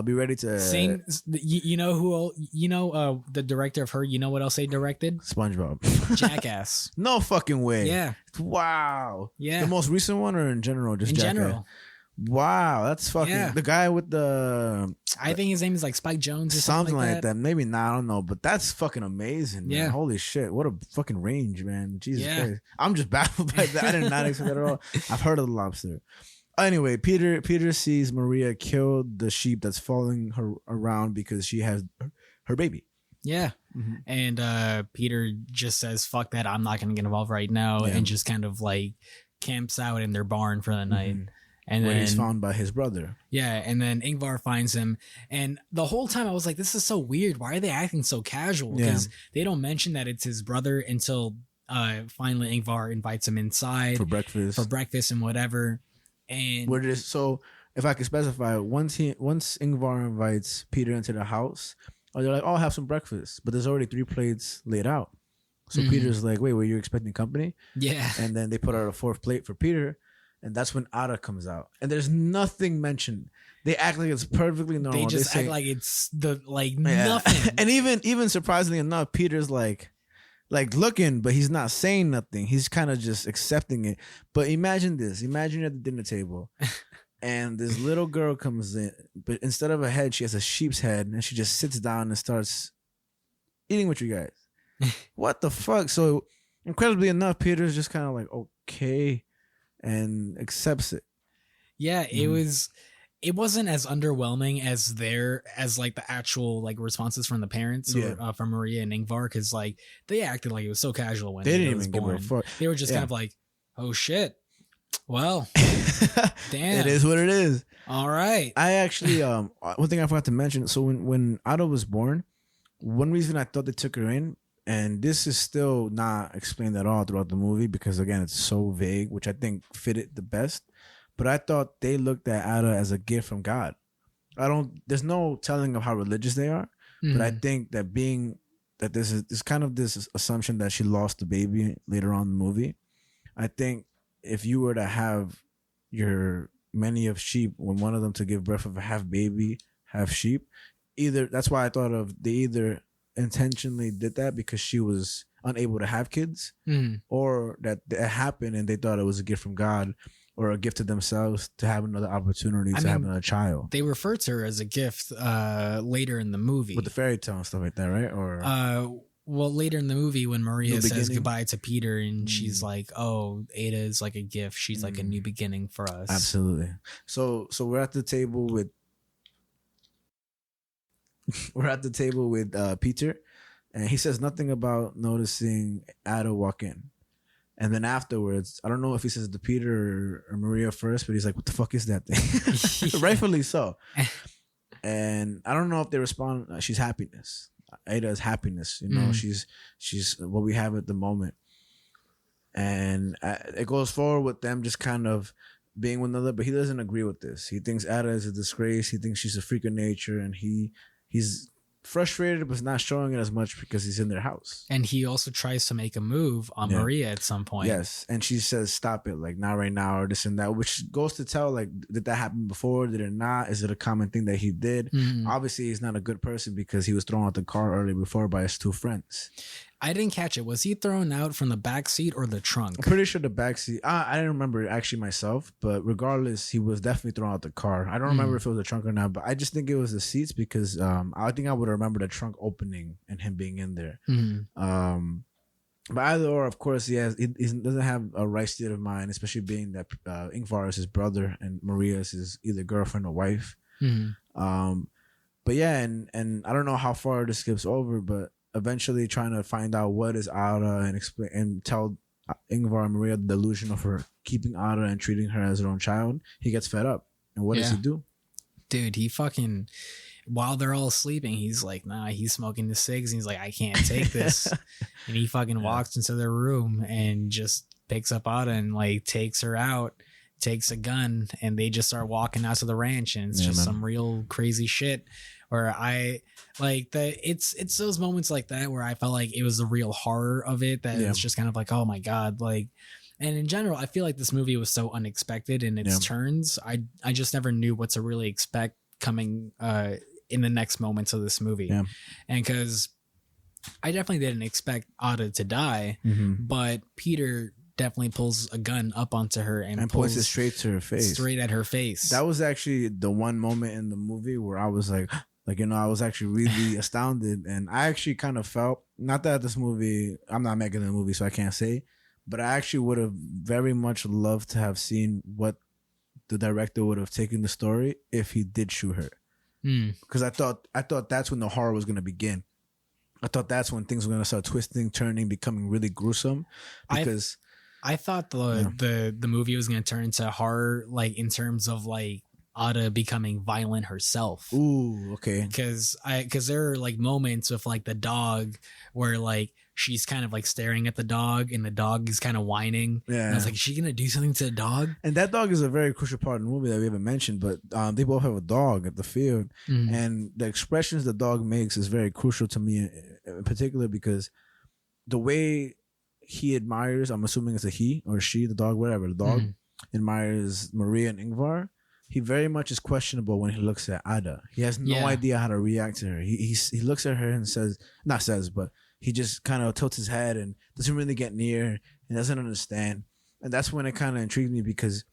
be ready to sing. You know who? The director of Her. You know what else they directed? SpongeBob. Jackass. No fucking way. Yeah. Wow. Yeah. The most recent one, or in general? Just in Jackass? General. Wow, that's fucking the guy with the. I think his name is like Spike Jones or something like that. Maybe not. I don't know, but that's fucking amazing. Man. Yeah. Holy shit! What a fucking range, man. Jesus Christ. I'm just baffled by that. I did not expect that at all. I've heard of The Lobster. Anyway, Peter sees Maria kill the sheep that's following her around because she has her baby. Yeah. And Peter just says, fuck that, I'm not going to get involved right now, and just kind of like camps out in their barn for the night. And when then he's found by his brother. Yeah, and then Ingvar finds him. And the whole time I was like, this is so weird. Why are they acting so casual? Because they don't mention that it's his brother until finally Ingvar invites him inside. For breakfast and whatever. And so if I could specify, once Ingvar invites Peter into the house, they're like, "Oh, I'll have some breakfast," but there's already 3 plates laid out. So Peter's like, "Wait, were you expecting company?" Yeah. And then they put out a 4th plate for Peter, and that's when Ada comes out. And there's nothing mentioned. They act like it's perfectly normal. They just act like it's nothing. And even surprisingly enough, Peter's like looking, but he's not saying nothing. He's kind of just accepting it. But imagine this. Imagine you're at the dinner table and this little girl comes in, but instead of a head, she has a sheep's head, and she just sits down and starts eating with you guys. What the fuck? So incredibly enough, Peter's just kind of like, okay, and accepts it. Yeah, it wasn't as underwhelming as like the actual like responses from the parents or from Maria and Ingvar, because like they acted like it was so casual when they didn't was even born. give a fuck. They were just kind of like, oh shit, well, damn, it is what it is. All right. I actually one thing I forgot to mention. So when Ada was born, one reason I thought they took her in, and this is still not explained at all throughout the movie because again it's so vague, which I think fit it the best. But I thought they looked at Ada as a gift from God. There's no telling of how religious they are, but I think that there's kind of this assumption that she lost the baby later on in the movie. I think if you were to have your many of sheep, when one of them to give birth of a half baby, half sheep, that's why I thought they either intentionally did that because she was unable to have kids, or that it happened and they thought it was a gift from God, or a gift to themselves to have another opportunity to have another child. They refer to her as a gift later in the movie. With the fairy tale and stuff like that, right? Or well, later in the movie when Maria says goodbye to Peter and she's like, oh, Ada is like a gift. She's like a new beginning for us. Absolutely. So we're at the table with Peter, and he says nothing about noticing Ada walk in. And then afterwards, I don't know if he says to Peter or Maria first, but he's like, what the fuck is that thing? Rightfully so. And I don't know if they respond, she's happiness. Ada is happiness. You know, she's what we have at the moment. And it goes forward with them just kind of being with another, but he doesn't agree with this. He thinks Ada is a disgrace. He thinks she's a freak of nature, and he's frustrated, but not showing it as much because he's in their house. And he also tries to make a move on Maria at some point. Yes, and she says, "Stop it! Like not right now," or this and that, which goes to tell like, did that happen before? Did it not? Is it a common thing that he did? Obviously, he's not a good person because he was thrown out the car early before by his two friends. I didn't catch it. Was he thrown out from the back seat or the trunk? I'm pretty sure the back seat. I didn't remember actually myself, but regardless, he was definitely thrown out the car. I don't remember if it was the trunk or not, but I just think it was the seats because I think I would remember the trunk opening and him being in there. But either or, of course, he doesn't have a right state of mind, especially being that Ingvar is his brother and Maria is his either girlfriend or wife. But yeah, and I don't know how far this skips over, but eventually trying to find out what is Ada and explain and tell Ingvar and Maria the delusion of her keeping Ada and treating her as her own child, he gets fed up. And what does he do? Dude, he fucking, while they're all sleeping, he's like, nah, he's smoking the cigs. And he's like, I can't take this. And he fucking walks into their room and just picks up Ada and like takes her out, takes a gun, and they just start walking out to the ranch. And it's just some real crazy shit. Where I like it's those moments like that where I felt like it was the real horror of it, that it's just kind of like, oh my God, like. And in general, I feel like this movie was so unexpected in its turns. I just never knew what to really expect coming in the next moments of this movie. And because I definitely didn't expect Ada to die, but Peter definitely pulls a gun up onto her and points it straight to her face, straight at her face. That was actually the one moment in the movie where I was like, I was actually really astounded. And I actually kind of felt, not that this movie, I'm not making the movie, so I can't say, but I actually would have very much loved to have seen what the director would have taken the story if he did shoot her. Because I thought that's when the horror was going to begin. I thought that's when things were going to start twisting, turning, becoming really gruesome. Because I thought the movie was going to turn into horror, like in terms of like Ada becoming violent herself. Ooh, okay. Because there are like moments with like the dog where like she's kind of like staring at the dog and the dog is kind of whining. Yeah. And I was like, is she gonna do something to the dog? And that dog is a very crucial part of the movie that we haven't mentioned, but they both have a dog at the field. And the expressions the dog makes is very crucial to me in particular, because the way he admires, I'm assuming it's a he or she, the dog, whatever, the dog admires Maria and Ingvar. He very much is questionable when he looks at Ada. He has no idea how to react to her. He looks at her and but he just kind of tilts his head and doesn't really get near and doesn't understand. And that's when it kind of intrigued me, because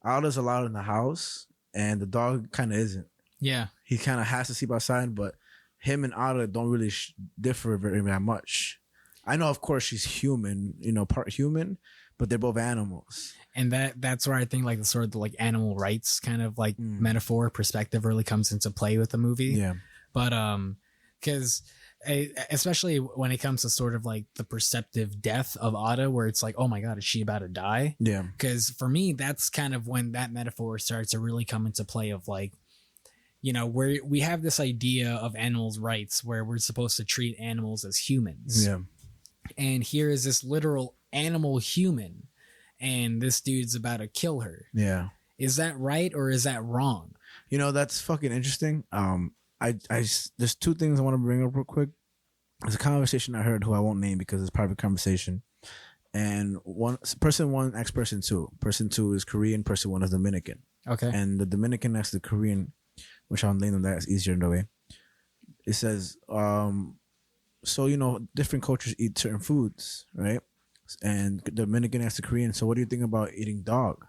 Ada's allowed in the house and the dog kind of isn't. Yeah. He kind of has to sleep outside, but him and Ada don't really differ very much. I know, of course, she's human, part human, but they're both animals. And that's where I think like the sort of the like animal rights kind of like metaphor perspective really comes into play with the movie. Yeah. But because especially when it comes to sort of like the perceptive death of Ada, where it's like, oh my God, is she about to die? Yeah. Because for me, that's kind of when that metaphor starts to really come into play of like, where we have this idea of animals' rights where we're supposed to treat animals as humans. Yeah. And here is this literal animal human, and this dude's about to kill her. Yeah. Is that right or is that wrong? That's fucking interesting. There's two things I want to bring up real quick. There's a conversation I heard, who I won't name because it's private conversation. And person one asked person two. Person two is Korean, person one is Dominican. Okay. And the Dominican asked the Korean, which I'll name them, that's easier in a way. It says, so, different cultures eat certain foods, right? And the Dominican asked the Korean, so what do you think about eating dog?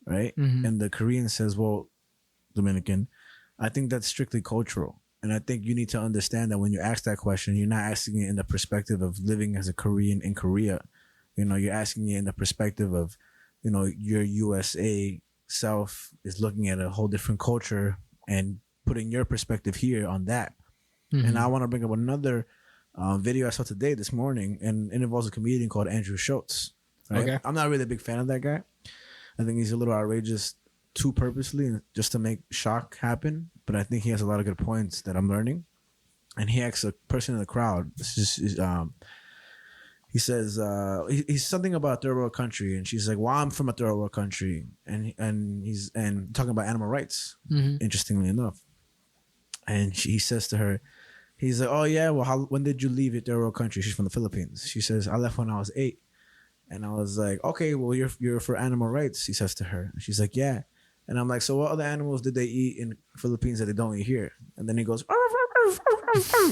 Right? And the Korean says, well, Dominican, I think that's strictly cultural. And I think you need to understand that when you ask that question, you're not asking it in the perspective of living as a Korean in Korea. You're asking it in the perspective of, your USA self is looking at a whole different culture and putting your perspective here on that. And I want to bring up another video I saw today, this morning, and it involves a comedian called Andrew Schultz. Right? Okay. I'm not really a big fan of that guy. I think he's a little outrageous too purposely, just to make shock happen. But I think he has a lot of good points that I'm learning. And he asks a person in the crowd, he says he's something about a third world country, and she's like, well, I'm from a third world country, and he's talking about animal rights, interestingly enough. And he says to her, he's like, oh yeah, well, when did you leave your third world country? She's from the Philippines. She says, I left when I was 8. And I was like, okay, well, you're for animal rights, he says to her. And she's like, yeah. And I'm like, so what other animals did they eat in the Philippines that they don't eat here? And then he goes,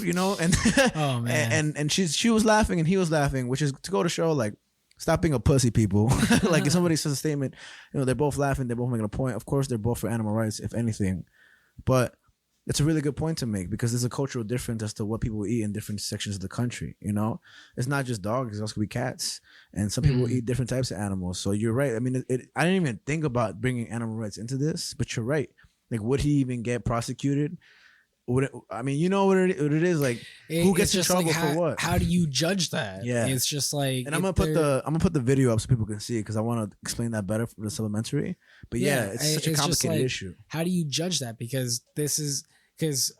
you know, and oh man, and she was laughing and he was laughing, which is to go to show, like, stop being a pussy, people. Like, if somebody says a statement, you know, they're both laughing, they're both making a point. Of course, they're both for animal rights, if anything. But it's a really good point to make, because there's a cultural difference as to what people eat in different sections of the country. You know, it's not just dogs; it's also be cats, and some people eat different types of animals. So you're right. I mean, I didn't even think about bringing animal rights into this, but you're right. Like, would he even get prosecuted? I mean, you know what it is. Like, who gets in trouble for what? How do you judge that? Yeah, it's just like. And I'm gonna put the video up so people can see it, because I want to explain that better for the supplementary. But yeah, it's such a complicated issue. How do you judge that? Because this is. Because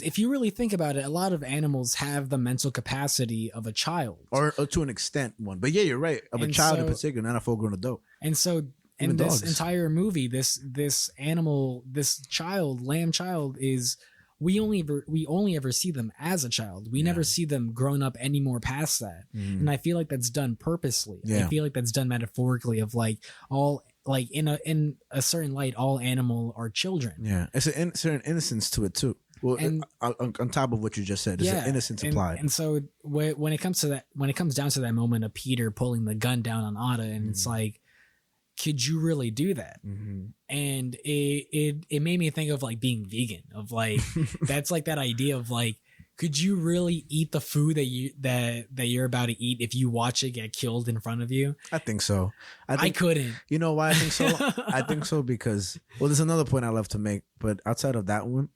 if you really think about it, a lot of animals have the mental capacity of a child, or to an extent, one. But yeah, you're right, of a child in particular, not a full-grown adult. And so, in this entire movie, this lamb child is we only ever see them as a child. We never see them grown up anymore past that. And I feel like that's done purposely. I feel like that's done metaphorically, of like all. Like in a certain light, all animal are children. Yeah, it's a certain innocence to it too. Well, and, on top of what you just said, there's an innocence applied. And so when it comes down to that moment of Peter pulling the gun down on Ada, and it's like, could you really do that? And it made me think of like being vegan, of like that's like that idea of like, could you really eat the food that you're about to eat if you watch it get killed in front of you? I think so. I couldn't. You know why I think so? I think so because, well, there's another point I love to make, but outside of that one,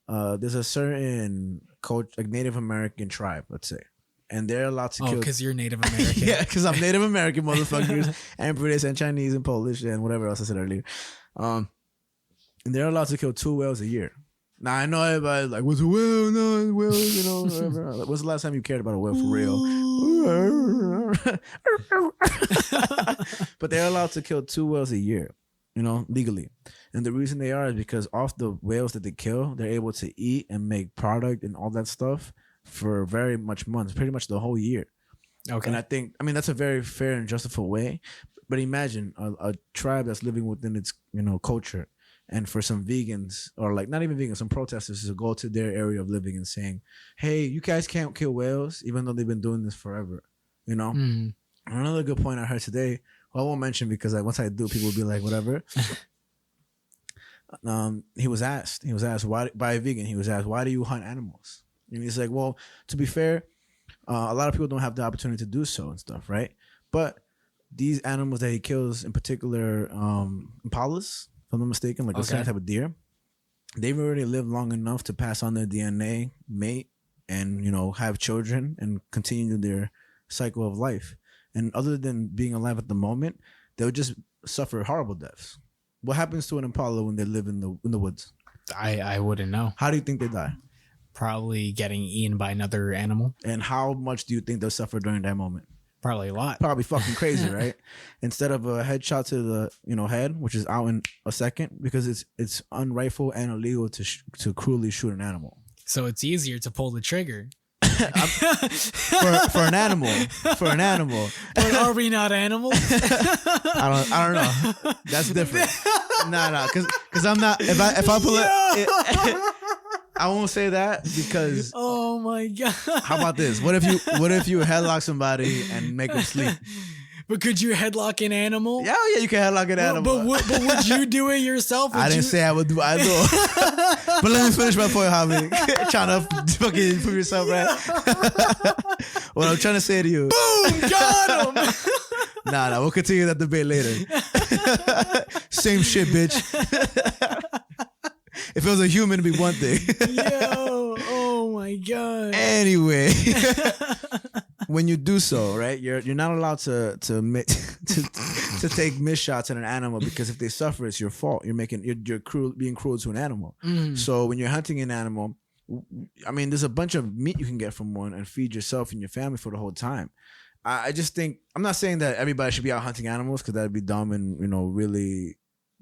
there's a certain like Native American tribe, let's say, and they're allowed to kill. Oh, because you're Native American. Yeah, because I'm Native American, motherfuckers, and British and Chinese and Polish and whatever else I said earlier. And they're allowed to kill 2 whales a year. Now, I know everybody's like, what's a whale? No, it's a whale, you know, whatever. Like, when's the last time you cared about a whale for real? But they're allowed to kill 2 whales a year, you know, legally. And the reason they are is because off the whales that they kill, they're able to eat and make product and all that stuff for very much months, pretty much the whole year. Okay. And I mean, that's a very fair and justifiable way. But imagine a tribe that's living within its, you know, culture. And for some vegans, or like not even vegans, some protesters to go to their area of living and saying, hey, you guys can't kill whales, even though they've been doing this forever, you know? Another good point I heard today, well, I won't mention because once I do, people will be like, whatever. He was asked why, by a vegan, why do you hunt animals? And he's like, well, to be fair, a lot of people don't have the opportunity to do so and stuff, right? But these animals that he kills, in particular, impalas, if I'm not mistaken, like a certain type of deer, they've already lived long enough to pass on their DNA, mate, and, you know, have children and continue their cycle of life. And other than being alive at the moment, they'll just suffer horrible deaths. What happens to an impala when they live in the woods? I wouldn't know. How do you think they die? Probably getting eaten by another animal. And how much do you think they'll suffer during that moment? Probably a lot. Probably fucking crazy, right? Instead of a headshot to the, you know, head, which is out in a second, because it's unrightful and illegal to cruelly shoot an animal. So it's easier to pull the trigger. for an animal. But are we not animals? I don't know. That's different. No, because I'm not. If I pull it. I won't say that because. Oh my god! How about this? What if you headlock somebody and make them sleep? But could you headlock an animal? Yeah, you can headlock an animal. But would you do it yourself? I didn't say I would do it. I do. But let me finish my point, Javi. Trying to fucking prove yourself right. What I'm trying to say to you. Boom! Got him! Nah, we'll continue that debate later. Same shit, bitch. If it was a human, it'd be one thing. Yo, oh my god. Anyway, when you do so, right, you're not allowed to take miss shots at an animal, because if they suffer, it's your fault. You're being cruel to an animal. So when you're hunting an animal, I mean, there's a bunch of meat you can get from one and feed yourself and your family for the whole time. I just think, I'm not saying that everybody should be out hunting animals, because that'd be dumb and, really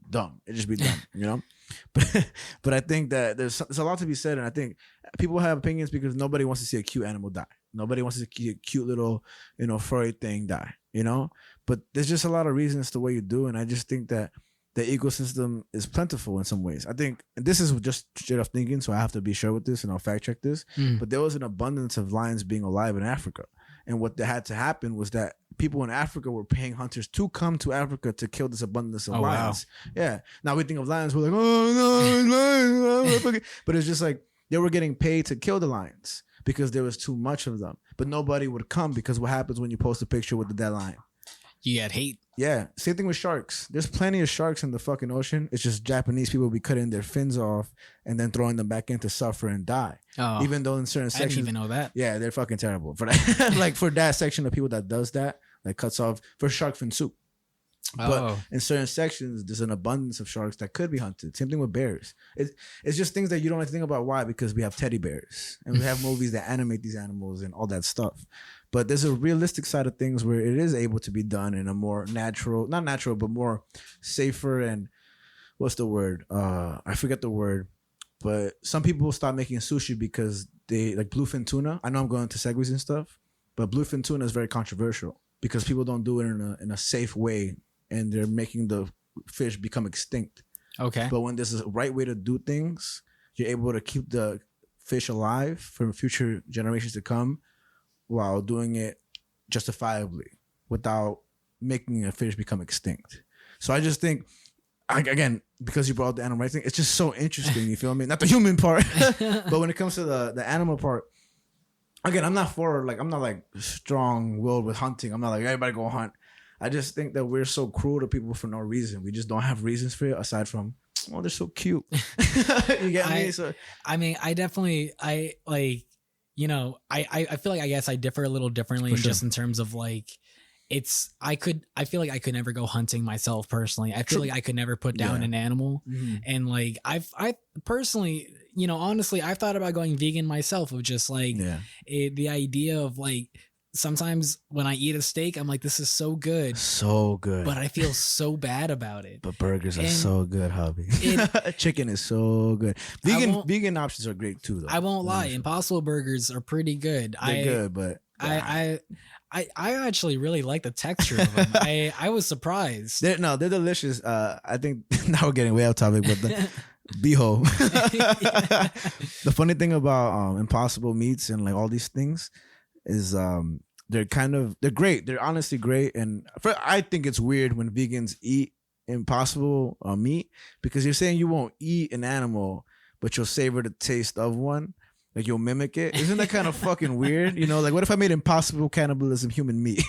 dumb. It'd just be dumb, But I think that there's a lot to be said, and I think people have opinions because nobody wants to see a cute animal die. Nobody wants to see a cute little, furry thing die, But there's just a lot of reasons the way you do, and I just think that the ecosystem is plentiful in some ways. I think, and this is just straight off thinking, so I have to be sure with this and I'll fact check this, but there was an abundance of lions being alive in Africa. And what had to happen was that people in Africa were paying hunters to come to Africa to kill this abundance of lions. Wow. Yeah. Now we think of lions, we're like, oh no, lions. But it's just like they were getting paid to kill the lions because there was too much of them. But nobody would come, because what happens when you post a picture with the dead lion? You get hate. Yeah. Same thing with sharks. There's plenty of sharks in the fucking ocean. It's just Japanese people be cutting their fins off and then throwing them back in to suffer and die. Oh, even though in certain sections, I didn't even know that. Yeah, they're fucking terrible for that. Like for that section of people that does that, like cuts off for shark fin soup. But in certain sections, there's an abundance of sharks that could be hunted. Same thing with bears. It's just things that you don't have to think about. Why? Because we have teddy bears and we have movies that animate these animals and all that stuff. But there's a realistic side of things where it is able to be done in a more natural, not natural, but more safer and what's the word? I forget the word. But some people stop making sushi because they like bluefin tuna. I know I'm going to segues and stuff, but bluefin tuna is very controversial because people don't do it in a safe way, and they're making the fish become extinct. Okay. But when there's a right way to do things, you're able to keep the fish alive for future generations to come while doing it justifiably without making a fish become extinct. So I just think, again, because you brought up the animal rights thing, it's just so interesting. You feel me? Not the human part, but when it comes to the animal part, again, I'm not strong-willed with hunting. I'm not like, everybody go hunt. I just think that we're so cruel to people for no reason. We just don't have reasons for it aside from, oh, they're so cute. You get me? So I mean, I definitely, I feel like I guess I differ a little differently just in terms of like, I feel like I could never go hunting myself personally. I feel like I could never put down an animal. Mm-hmm. And like, I personally, honestly, I've thought about going vegan myself, of just like the idea of like, sometimes when I eat a steak, I'm like, this is so good. So good. But I feel so bad about it. But burgers are so good, hubby. Chicken is so good. Vegan options are great too, though. I won't lie. Impossible burgers are pretty good. They're good, but I actually really like the texture of them. I was surprised. They're delicious. I think now we're getting way off topic, but the beho. The funny thing about Impossible meats and like all these things is they're great. They're honestly great. And I think it's weird when vegans eat Impossible meat, because you're saying you won't eat an animal, but you'll savor the taste of one. Like you'll mimic it. Isn't that kind of fucking weird? Like what if I made Impossible cannibalism human meat?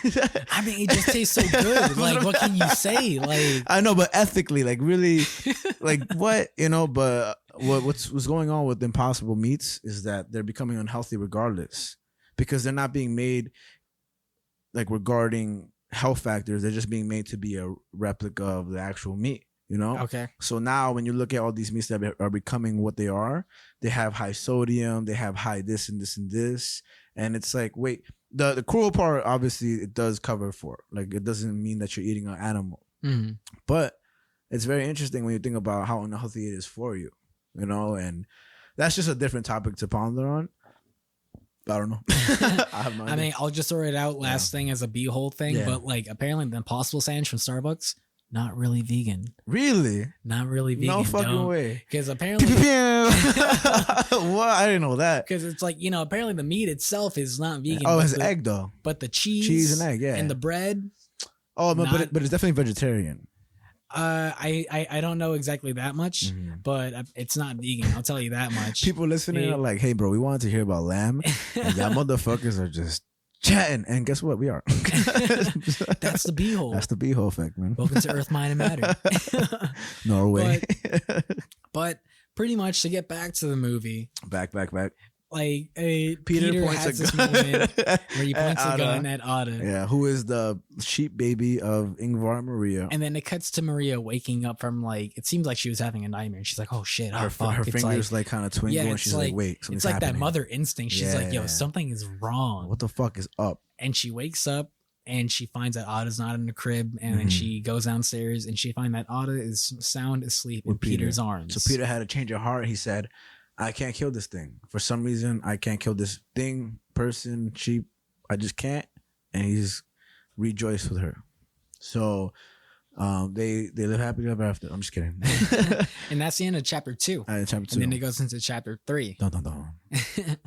I mean, it just tastes so good. Like what can you say? Like I know, but ethically, like really, like what? But what's going on with Impossible meats is that they're becoming unhealthy regardless, because they're not being made like regarding health factors. They're just being made to be a replica of the actual meat. Okay. So now when you look at all these meats that are becoming what they are, they have high sodium, they have high this and this and this. And it's like, wait, the cruel part, obviously it does cover for, like, it doesn't mean that you're eating an animal. Mm-hmm. But it's very interesting when you think about how unhealthy it is for you, and that's just a different topic to ponder on. I don't know. I have no idea. I mean, I'll just throw it out last thing as a beehole thing, but like apparently the Impossible sandwich from Starbucks, not really vegan. Really? Not really vegan. No fucking way. Because apparently... What? I didn't know that. Because it's like, apparently the meat itself is not vegan. Oh, it's egg though. But the cheese and egg, and the bread... Oh, but it's definitely vegetarian. I don't know exactly that much, but it's not vegan. I'll tell you that much. People listening are like, hey, bro, we wanted to hear about lamb. And y'all motherfuckers are just... chatting, and guess what? We are. That's the beehole. That's the beehole effect, man. Welcome to Earth, Mind, and Matter. Norway. But pretty much to get back to the movie. Back. like Peter points has a this gun moment where he points a Ada. gun at Ada. Yeah, who is the sheep baby of Ingvar and Maria. And then it cuts to Maria waking up from like, it seems like she was having a nightmare. She's like, oh shit, oh Her fuck. It's fingers like kind of twinkle, yeah, and it's she's like, wait, something's it's like happening. that mother instinct. She's like, yo, Yeah. something is wrong. What the fuck is up? And she wakes up and she finds that Ada's not in the crib. And then she goes downstairs and she finds that Ada is sound asleep in With Peter. Peter's arms. So Peter had a change of heart. He said, I can't kill this thing. For some reason, I can't kill this thing, person, sheep. I just can't. And he's rejoiced with her. So they live happily ever after. I'm just kidding. And that's the end of chapter 2. Chapter 2. And then it goes into chapter 3. Dun, dun, dun.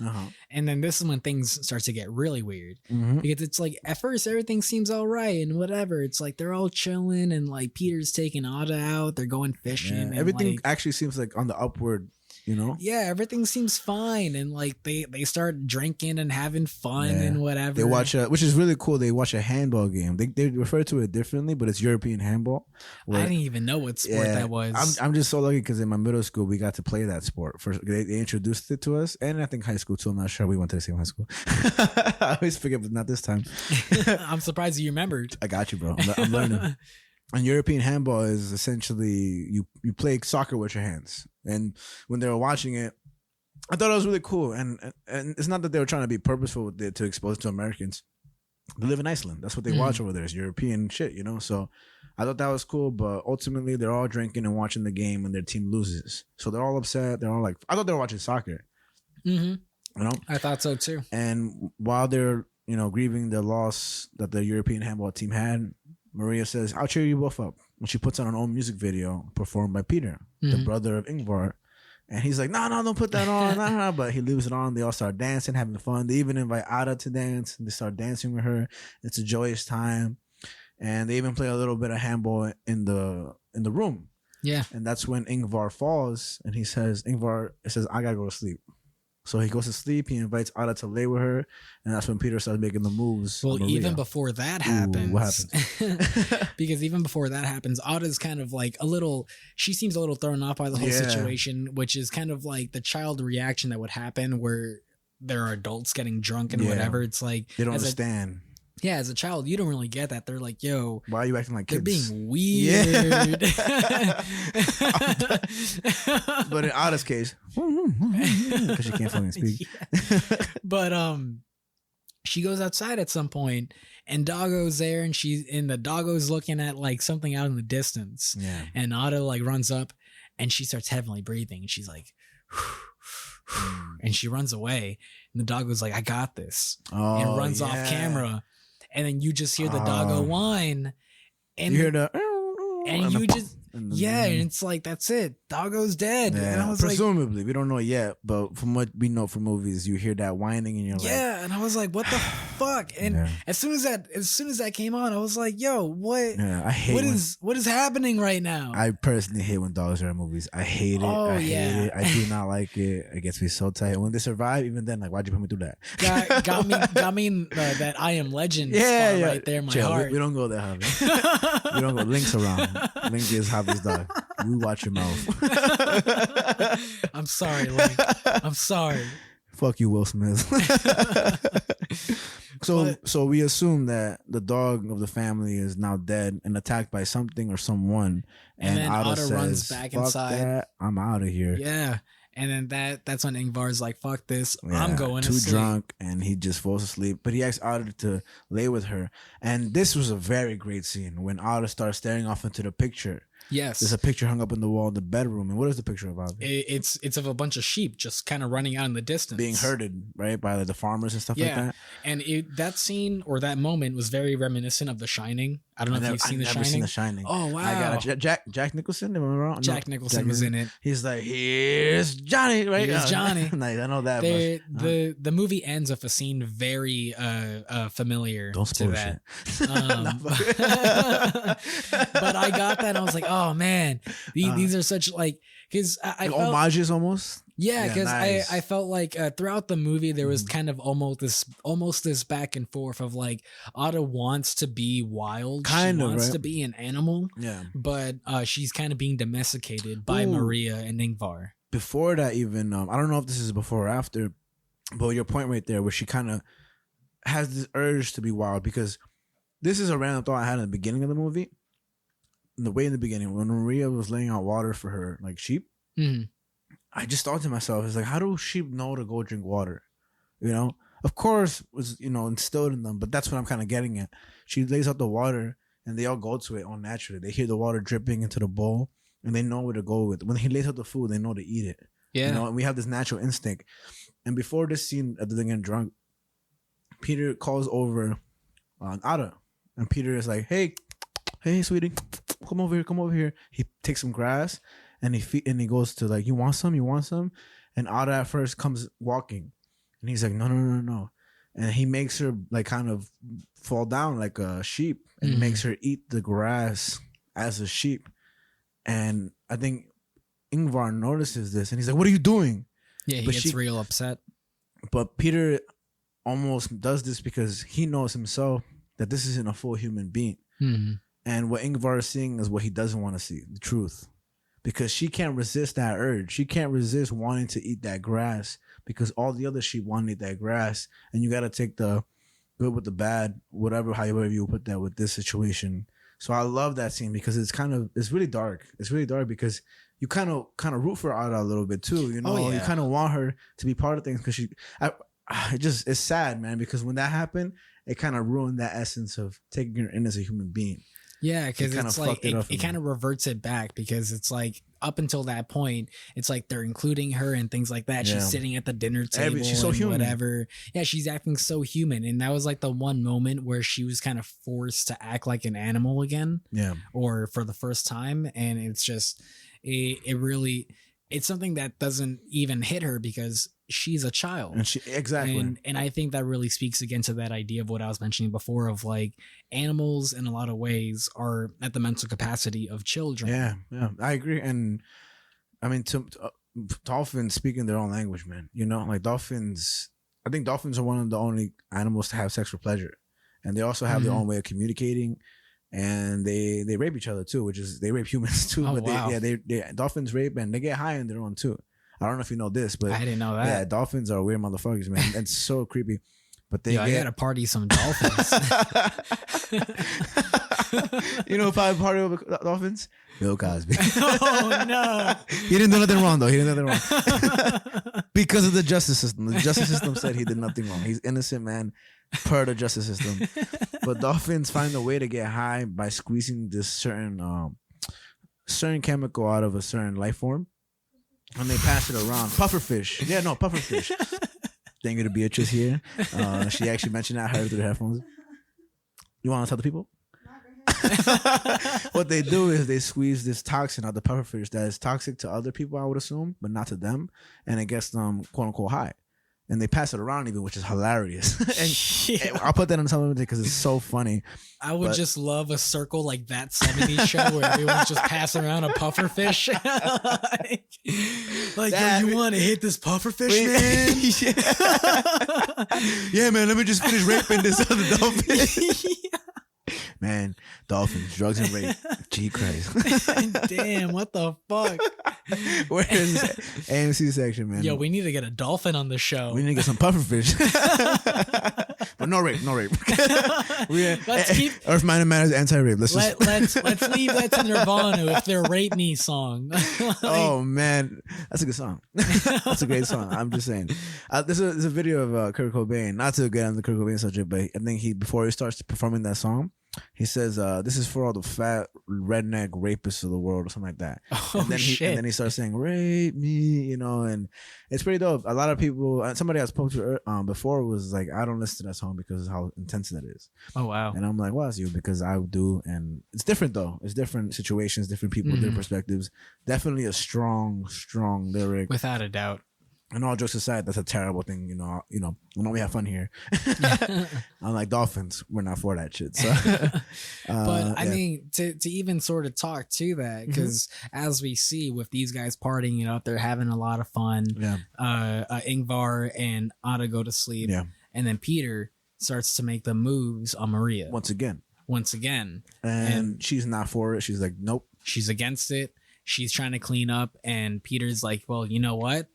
Uh-huh. And then this is when things start to get really weird. Mm-hmm. Because it's like, at first, everything seems all right and whatever. It's like they're all chilling and like Peter's taking Ada out. They're going fishing. Yeah. And Everything like, actually seems like on the upward, you know? yeah, everything seems fine. And like they start drinking and having fun and whatever. They watch which is really cool. They watch a handball game. They refer to it differently, but it's European handball. I didn't even know what sport that was. I'm just so lucky because in my middle school we got to play that sport. First, they introduced it to us, and I think high school too. I'm not sure. We went to the same high school. I always forget, but not this time. I'm surprised you remembered. I got you, bro. I'm learning. And European handball is essentially you play soccer with your hands. And when they were watching it, I thought it was really cool. And it's not that they were trying to be purposeful with it to expose it to Americans. They live in Iceland. That's what they watch over there. It's European shit, you know? So I thought that was cool. But ultimately, they're all drinking and watching the game and their team loses. So they're all upset. They're all like, I thought they were watching soccer. Mm-hmm. You know? I thought so too. And while they're, grieving the loss that the European handball team had, Maria says, I'll cheer you both up. When she puts on her own music video performed by Peter, the brother of Ingvar. And he's like, no, don't put that on. No. But he leaves it on. They all start dancing, having fun. They even invite Ada to dance. And they start dancing with her. It's a joyous time. And they even play a little bit of handball in the room. Yeah. And that's when Ingvar falls. And Ingvar says, I got to go to sleep. So he goes to sleep. He invites Ada to lay with her, and that's when Peter starts making the moves. Well, even before that happens, what happens? Because even before that happens, Ada's kind of like she seems a little thrown off by the whole situation, which is kind of like the child reaction that would happen where there are adults getting drunk and whatever. It's like they don't understand. As a child, you don't really get that. They're like, yo, why are you acting like kids? They're being weird. Yeah. But in Ada's case, because she can't fucking speak. Yeah. But she goes outside at some point and Doggo's there and the Doggo's looking at like something out in the distance. Yeah. And Ada like runs up and she starts heavily breathing and she's like, and she runs away and the Doggo's like, I got this. And runs off camera. And then you just hear the Doggo whine, and you hear the, and you just and it's like that's it. Doggo's dead. Yeah, and I was presumably we don't know yet, but from what we know from movies, you hear that whining and you're like, and I was like, what the fuck? And as soon as that came on, I was like, yo, what? Yeah, I hate what is happening right now? I personally hate when dogs are in movies. I hate it. I hate it. I do not like it. It gets me so tight. When they survive, even then, like, why'd you put me through that? got me in that I Am Legend spot right there in my heart. We don't go there, Javi. We don't go. Link's around. Link is Javi's dog. You watch your mouth. I'm sorry, Link. I'm sorry. Fuck you, Will Smith. So we assume that the dog of the family is now dead and attacked by something or someone. And then Ada says, runs back fuck inside. That, I'm out of here. Yeah. And then that's when Ingvar's like, fuck this. I'm going to sleep. Too drunk, and he just falls asleep. But he asks Ada to lay with her. And this was a very great scene when Ada starts staring off into the picture. Yes. There's a picture hung up in the wall in the bedroom. And what is the picture about? It's of a bunch of sheep just kind of running out in the distance. Being herded, right? By the farmers and stuff like that. And that scene or that moment was very reminiscent of The Shining. I don't know if you've seen The Shining. I've never seen The Shining. Oh, wow. I got it. Jack Nicholson, am I wrong? Jack Nicholson was in it. He's like, here's Johnny, right? Here's Johnny. Nice, I know that much. The movie ends with a scene very familiar Don't spoil to that. Shit. But I got that and I was like, oh man, these are such like, because I felt, homages almost. Yeah, because nice. I felt like throughout the movie there was kind of almost this back and forth of like Ada wants to be wild, she wants to be an animal, but she's kind of being domesticated by Maria and Ingvar. Before that, even I don't know if this is before or after, But your point right there, where she kind of has this urge to be wild, because this is a random thought I had in the beginning of the movie. In the beginning, when Maria was laying out water for her like sheep, I just thought to myself, it's like, how do sheep know to go drink water? You know, of course, was instilled in them, but that's what I'm kind of getting at. She lays out the water, and they all go to it all naturally. They hear the water dripping into the bowl, and they know where to go with it. When he lays out the food, they know to eat it. Yeah, and we have this natural instinct. And before this scene, at the getting drunk, Peter calls over Ada, and Peter is like, "Hey, sweetie, come over here." He takes some grass, and he goes to like, "You want some? And Ada at first comes walking, and he's like, "No," and he makes her like kind of fall down like a sheep, and makes her eat the grass as a sheep. And I think Ingvar notices this, and he's like, "What are you doing?" Yeah, he gets real upset. But Peter almost does this because he knows himself that this isn't a full human being. And what Ingvar is seeing is what he doesn't want to see, the truth. Because she can't resist that urge. She can't resist wanting to eat that grass, because all the other sheep want to eat that grass. And you got to take the good with the bad, however you put that with this situation. So I love that scene, because it's really dark. It's really dark because you kind of root for Ada a little bit too. You know, you kind of want her to be part of things, because it's sad, man, because when that happened, it kind of ruined that essence of taking her in as a human being. Yeah, because it's like it kind of reverts it back, because it's like up until that point, it's like they're including her and things like that. She's sitting at the dinner table, she's so human. Whatever. Yeah, she's acting so human, and that was like the one moment where she was kind of forced to act like an animal again. Yeah, or for the first time, and it's just it's something that doesn't even hit her because she's a child. And and I think that really speaks again to that idea of what I was mentioning before, of like animals in a lot of ways are at the mental capacity of children. Yeah, I agree. And I mean, dolphins speaking their own language, man. You know, like I think dolphins are one of the only animals to have sexual pleasure, and they also have their own way of communicating. And they rape each other too, they rape humans too. Oh, but wow. they dolphins rape, and they get high on their own too. I don't know if you know this, but I didn't know that. Yeah, dolphins are weird motherfuckers, man. It's so creepy. But I gotta party some dolphins. You know, probably party with dolphins. Bill Cosby. Oh no! He didn't do nothing wrong though. Because of the justice system. The justice system said he did nothing wrong. He's innocent, man, per the justice system. But dolphins find a way to get high by squeezing this certain chemical out of a certain life form, and they pass it around. Pufferfish. Yeah, no, pufferfish. Thank you to Beatrice here. She actually mentioned that, heard through the headphones. You want to tell the people? What they do is they squeeze this toxin out the pufferfish that is toxic to other people, I would assume, but not to them, and it gets them quote unquote high. And they pass it around even, which is hilarious. And I'll put that on something because it's so funny. I would just love a circle like that 70s show where everyone's just passing around a pufferfish. like yo, you want to hit this pufferfish, man? Yeah, man, let me just finish raping this other dolphin. Man, dolphins, drugs and rape. Gee Christ. Damn, what the fuck? Where's A.M.C section, man? Yo, we need to get a dolphin on the show. We need to get some pufferfish. But no rape. Let's keep Earth Minded Matters anti-rape. Let's leave that to Nirvana with their Rape Me song. Oh man, that's a good song. That's a great song. I'm just saying. There's a video of Kurt Cobain. Not to get on the Kurt Cobain subject, but I think before he starts performing that song, he says, "This is for all the fat redneck rapists of the world," or something like that. Oh, and then he starts saying, "Rape me," and it's pretty dope. A lot of people, somebody I spoke to before was like, "I don't listen to that song because of how intense that is." Oh wow! And I'm like, "Well, that's you," because I do, and it's different though. It's different situations, different people, different perspectives. Definitely a strong lyric, without a doubt. And all jokes aside, that's a terrible thing, you know. We have fun here. Unlike dolphins, we're not for that shit. So, but I mean, to even sort of talk to that, because as we see with these guys partying, they're having a lot of fun. Yeah. Ingvar and Ada go to sleep. Yeah. And then Peter starts to make the moves on Maria once again, and she's not for it. She's like, nope. She's against it. She's trying to clean up, and Peter's like, well, you know what?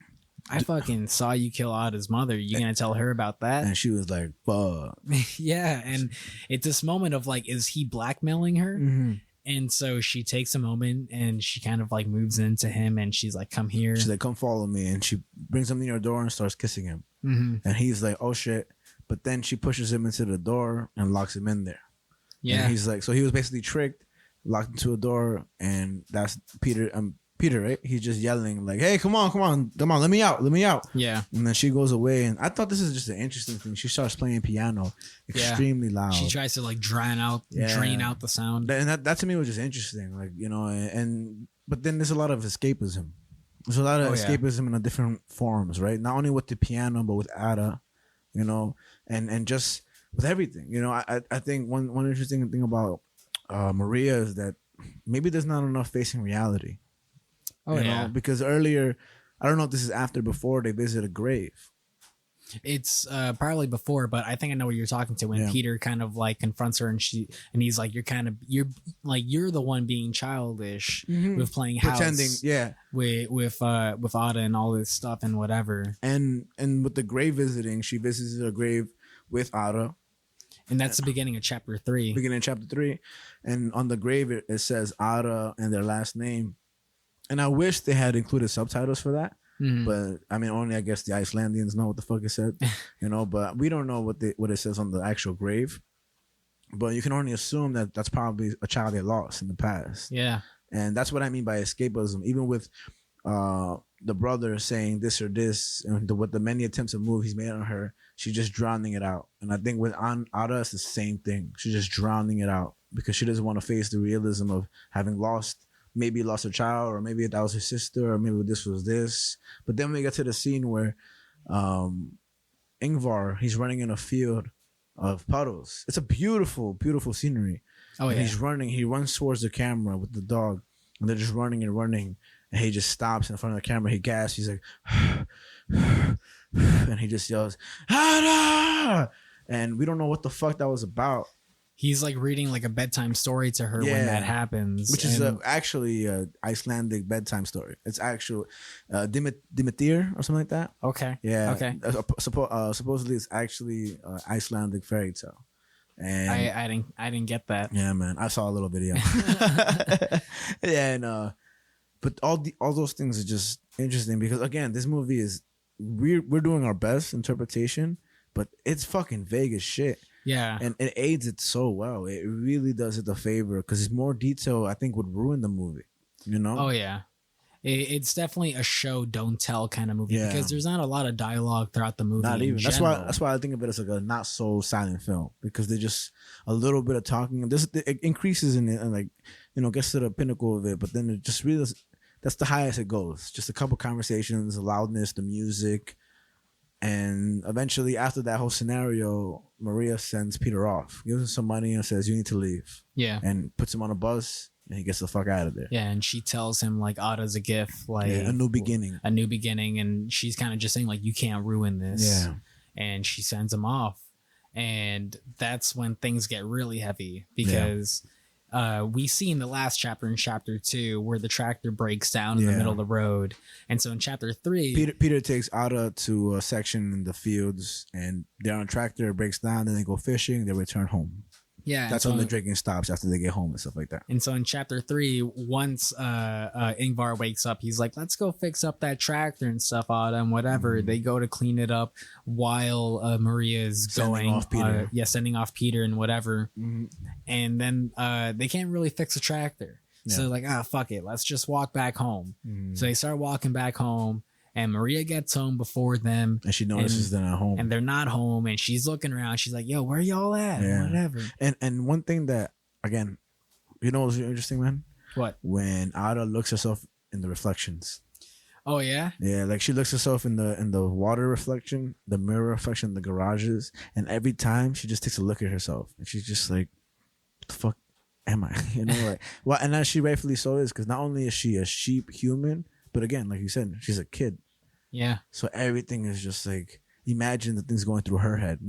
I fucking saw you kill Ada's mother. You gonna tell her about that? And she was like, fuck. Yeah, and it's this moment of like, is he blackmailing her? Mm-hmm. And so she takes a moment and she kind of like moves into him and she's like, come here. She's like, come follow me. And she brings him near her door and starts kissing him. Mm-hmm. And he's like, oh shit. But then she pushes him into the door and locks him in there. Yeah. And he's like, so he was basically tricked, locked into a door. And that's Peter, right? He's just yelling like, hey, come on, let me out. Yeah. And then she goes away. And I thought this is just an interesting thing. She starts playing piano extremely loud. She tries to like drain out the sound. And that to me was just interesting. Like, you know, but then there's a lot of escapism. There's a lot of escapism in the different forms, right? Not only with the piano, but with Ada, you know, and just with everything. You know, I think one interesting thing about Maria is that maybe there's not enough facing reality. Oh, you know? Because earlier, I don't know if this is after or before, they visit a grave. It's probably before, but I think I know what you're talking to when Peter kind of like confronts her and he's like, you're the one being childish with playing house, pretending, with Ada and all this stuff and whatever. And with the grave visiting, she visits a grave with Ada. And that's the beginning of chapter 3. Beginning of chapter 3. And on the grave, it says Ada and their last name. And I wish they had included subtitles for that. Mm-hmm. But I mean, only I guess the Icelandians know what the fuck it said, you know. But we don't know what it says on the actual grave. But you can only assume that that's probably a child they lost in the past. Yeah, and that's what I mean by escapism. Even with the brother saying this or this, and with the many attempts of move he's made on her, she's just drowning it out. And I think with Ada, it's the same thing. She's just drowning it out because she doesn't want to face the realism of having maybe lost a child, or maybe that was her sister, or maybe this was this. But then we get to the scene where Ingvar, he's running in a field of puddles. It's a beautiful, beautiful scenery. Oh, and he's running. He runs towards the camera with the dog, and they're just running and running. And he just stops in front of the camera. He gasps. He's like, and he just yells, Ada! And we don't know what the fuck that was about. He's like reading like a bedtime story to her when that happens. Which is actually an Icelandic bedtime story. It's actual Dimitir or something like that. Okay. Yeah. Okay. Supposedly it's actually Icelandic fairy tale. And I didn't get that. Yeah, man. I saw a little video. Yeah, and but all those things are just interesting because again, this movie is we're doing our best interpretation, but it's fucking vague as shit. Yeah. And it aids it so well. It really does it a favor because it's more detail, I think, would ruin the movie. You know? Oh, yeah. It's definitely a show, don't tell kind of movie because there's not a lot of dialogue throughout the movie. Not even. That's why I think of it as like a not so silent film because they're just a little bit of talking. It increases in it and like, you know, gets to the pinnacle of it, but then it just really that's the highest it goes. Just a couple conversations, the loudness, the music. And eventually, after that whole scenario, Maria sends Peter off, gives him some money, and says, "You need to leave." Yeah, and puts him on a bus, and he gets the fuck out of there. Yeah, and she tells him like Ada's a gift, like a new beginning, and she's kind of just saying like, "You can't ruin this." Yeah, and she sends him off, and that's when things get really heavy because. We see in the last chapter in chapter 2 where the tractor breaks down in the middle of the road. And so in chapter 3, Peter takes Ada to a section in the fields and they're on a tractor, it breaks down, then they go fishing, they return home. Yeah. That's when the drinking stops after they get home and stuff like that. And so in chapter 3, once Ingvar wakes up, he's like, let's go fix up that tractor and stuff, Ada, and whatever. Mm-hmm. They go to clean it up while Maria's sending off Peter and whatever. Mm-hmm. And then they can't really fix a tractor. Yeah. So they're like, fuck it. Let's just walk back home. Mm-hmm. So they start walking back home. And Maria gets home before them. And she notices they're not home. And they're not home. And she's looking around. She's like, yo, where y'all at? Yeah. Whatever. And one thing that, again, you know what's interesting, man? What? When Ada looks herself in the reflections. Oh, yeah? Yeah, like she looks herself in the water reflection, the mirror reflection, the garages. And every time she just takes a look at herself. And she's just like, what the fuck am I? You know, like, well, and as she rightfully so is, because not only is she a sheep human, but again, like you said, she's a kid. Yeah. So everything is just like, imagine the things going through her head.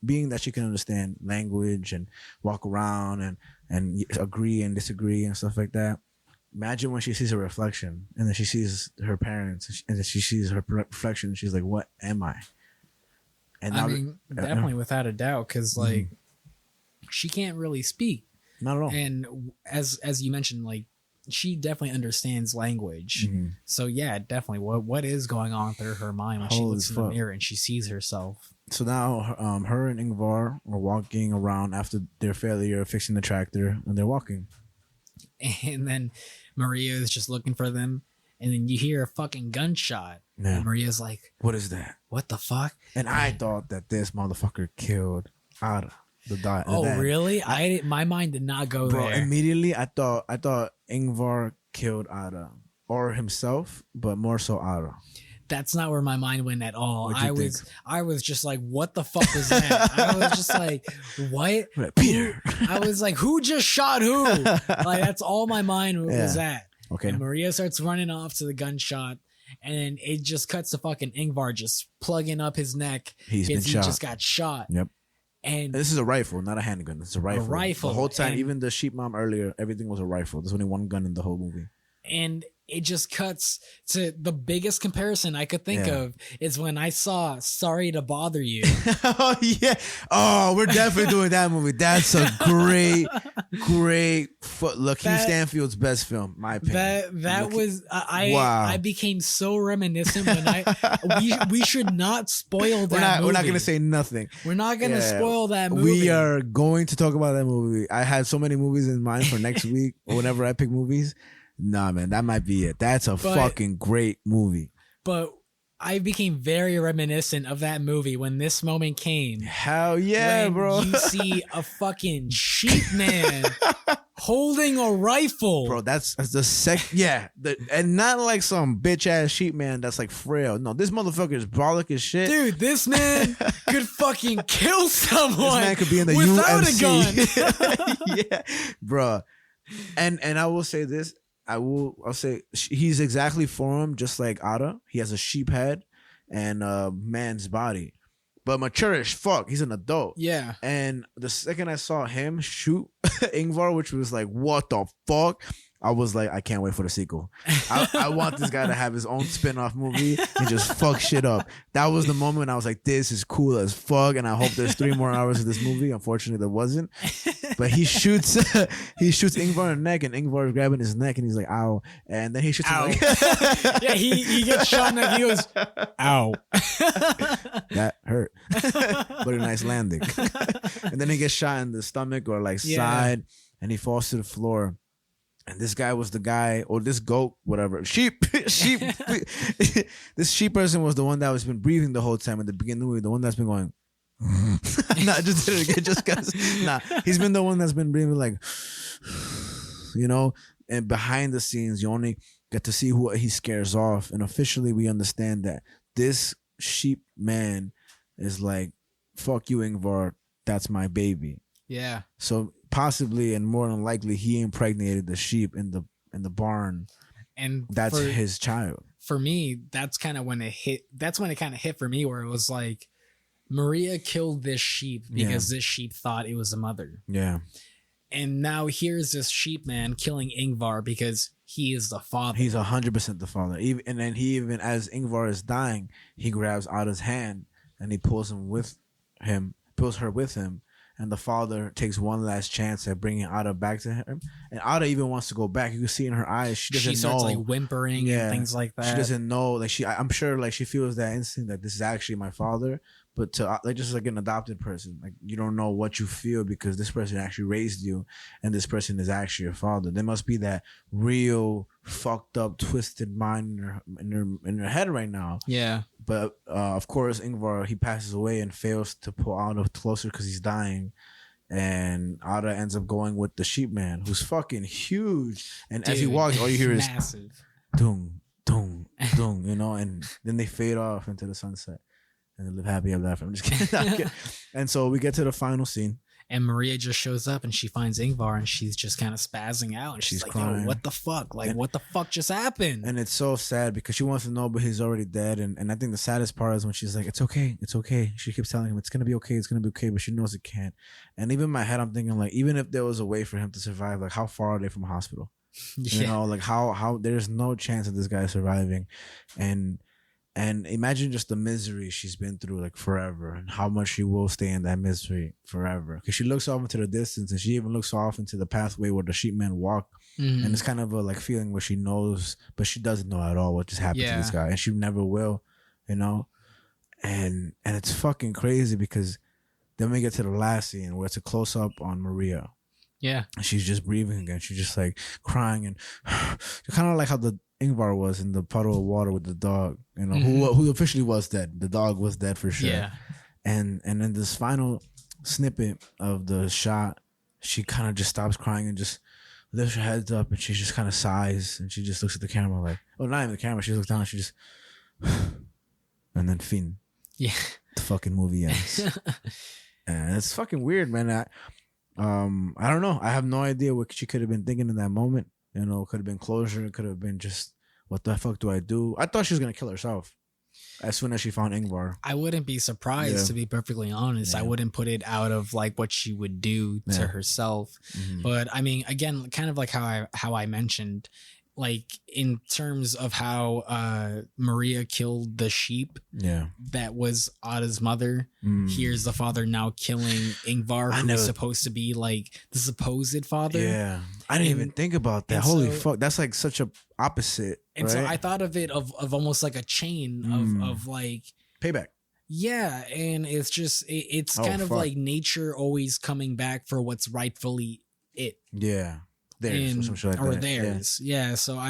Being that she can understand language and walk around and agree and disagree and stuff like that. imagine when she sees her reflection, and then she sees her parents, and then she sees her reflection, and she's like, "What am I?" And I mean, definitely without a doubt, because like she can't really speak. Not at all. And as you mentioned, like she definitely understands language. So yeah, definitely. What is going on through her mind when she looks in the mirror and she sees herself? So now, her and Ingvar are walking around after their failure of fixing the tractor, and they're walking. And then Maria is just looking for them, and then you hear a fucking gunshot. Yeah. And Maria's like, "What is that? What the fuck?" And I thought that this motherfucker killed Ara. Oh, really? My mind did not go bro, there. Immediately, I thought Ingvar killed Ara or himself, but more so Ara. That's not where my mind went at all. I was just like, what the fuck was that? I was just like, what? Peter. I was like, who just shot who? Like, that's all my mind was at. Okay. And Maria starts running off to the gunshot, and then it just cuts to fucking Ingvar just plugging up his neck. He just got shot. Yep. And this is a rifle, not a handgun. It's a rifle. A rifle. The whole time, even the sheep mom earlier, everything was a rifle. There's only one gun in the whole movie. And it just cuts to the biggest comparison I could think of is when I saw Sorry to Bother You. Oh, yeah. Oh, we're definitely doing that movie. That's a great Lakeith Stanfield's best film, my opinion. I became so reminiscent when we should not spoil that movie. We're not going to say nothing. We're not going to spoil that movie. We are going to talk about that movie. I had so many movies in mind for next week or whenever I pick movies. Nah, man, that might be it. That's a fucking great movie. But I became very reminiscent of that movie when this moment came. Hell yeah, bro. You see a fucking sheep man holding a rifle. Bro, that's the and not like some bitch ass sheep man that's like frail. No, this motherfucker is brolic as shit. Dude, this man could fucking kill someone. This man could be in the without UFC. A gun. Yeah, bro. And I will say this. I'll say he's exactly formed just like Ada. He has a sheep head and a man's body, but mature as fuck. He's an adult. Yeah. And the second I saw him shoot Ingvar, which was like, what the fuck? I was like, I can't wait for the sequel. I want this guy to have his own spin-off movie and just fuck shit up. That was the moment I was like, this is cool as fuck, and I hope there's 3 more hours of this movie. Unfortunately, there wasn't. But he shoots Ingvar in the neck, and Ingvar is grabbing his neck, and he's like, ow. And then he shoots him like, yeah, he gets shot in the neck. He goes, ow. That hurt. But in Icelandic. And then he gets shot in the stomach or like side, and he falls to the floor. And this guy was the guy, or this goat, whatever, sheep. This sheep person was the one that was been breathing the whole time at the beginning of the movie, the one that's been going, not just did it again, just because. Nah, he's been the one that's been breathing like, you know. And behind the scenes, you only get to see who he scares off. And officially, we understand that this sheep man is like, fuck you, Ingvar, that's my baby. Yeah. So possibly and more than likely he impregnated the sheep in the barn, and that's his child. For me, that's kind of when it hit. That's when it kind of hit for me, where it was like, Maria killed this sheep because this sheep thought it was the mother. Yeah. And now here's this sheep man killing Ingvar because he is the father. He's 100% the father. And then he even, as Ingvar is dying, he grabs Ada's hand and he pulls her with him. And the father takes one last chance at bringing Ada back to him. And Ada even wants to go back. You can see in her eyes, she starts like whimpering and things like that. She doesn't know. Like I'm sure like she feels that instinct that this is actually my father. But to like just like an adopted person, like you don't know what you feel because this person actually raised you, and this person is actually your father. There must be that real fucked up, twisted mind in her head right now. Yeah. But of course, Ingvar, he passes away and fails to pull Ada closer because he's dying. And Ada ends up going with the sheep man, who's fucking huge. And as he walks, all you hear is massive. Doom, doom, doom, you know, and then they fade off into the sunset. And they live happy ever after. I'm just kidding. And so we get to the final scene. And Maria just shows up and she finds Ingvar and she's just kind of spazzing out. And she's like, crying. Yo, what the fuck? Like, what the fuck just happened? And it's so sad because she wants to know, but he's already dead. And I think the saddest part is when she's like, it's okay. It's okay. She keeps telling him, it's going to be okay. It's going to be okay. But she knows it can't. And even in my head, I'm thinking, like, even if there was a way for him to survive, like, how far are they from a hospital? You know, like how there's no chance of this guy surviving, and imagine just the misery she's been through like forever, and how much she will stay in that misery forever. Because she looks off into the distance, and she even looks off into the pathway where the sheepmen walk, and it's kind of a like feeling where she knows, but she doesn't know at all what just happened to this guy, and she never will, you know. And it's fucking crazy because then we get to the last scene where it's a close up on Maria. Yeah. And she's just breathing again. She's just like crying and kind of like how the Ingvar was in the puddle of water with the dog, you know, who officially was dead. The dog was dead for sure. Yeah. And then this final snippet of the shot, she kind of just stops crying and just lifts her head up, and she just kind of sighs, and she just looks at the camera like, oh, not even the camera. She looks down and she just, and then fin. Yeah. The fucking movie ends. And it's fucking weird, man. I don't know. I have no idea what she could have been thinking in that moment. You know, it could have been closure. It could have been just, what the fuck do I do? I thought she was going to kill herself as soon as she found Ingvar. I wouldn't be surprised, to be perfectly honest. I wouldn't put it out of like what she would do to herself. But I mean, again, kind of like how I mentioned, like in terms of how Maria killed the sheep that was Ada's mother, here's the father now killing Ingvar, who's supposed to be like the supposed father. I didn't even think about that. Holy fuck, that's like such a opposite. And so I thought of it of almost like a chain of like payback. Yeah, and it's just it's kind of like nature always coming back for what's rightfully it. Yeah. Theirs, or theirs. Yeah. So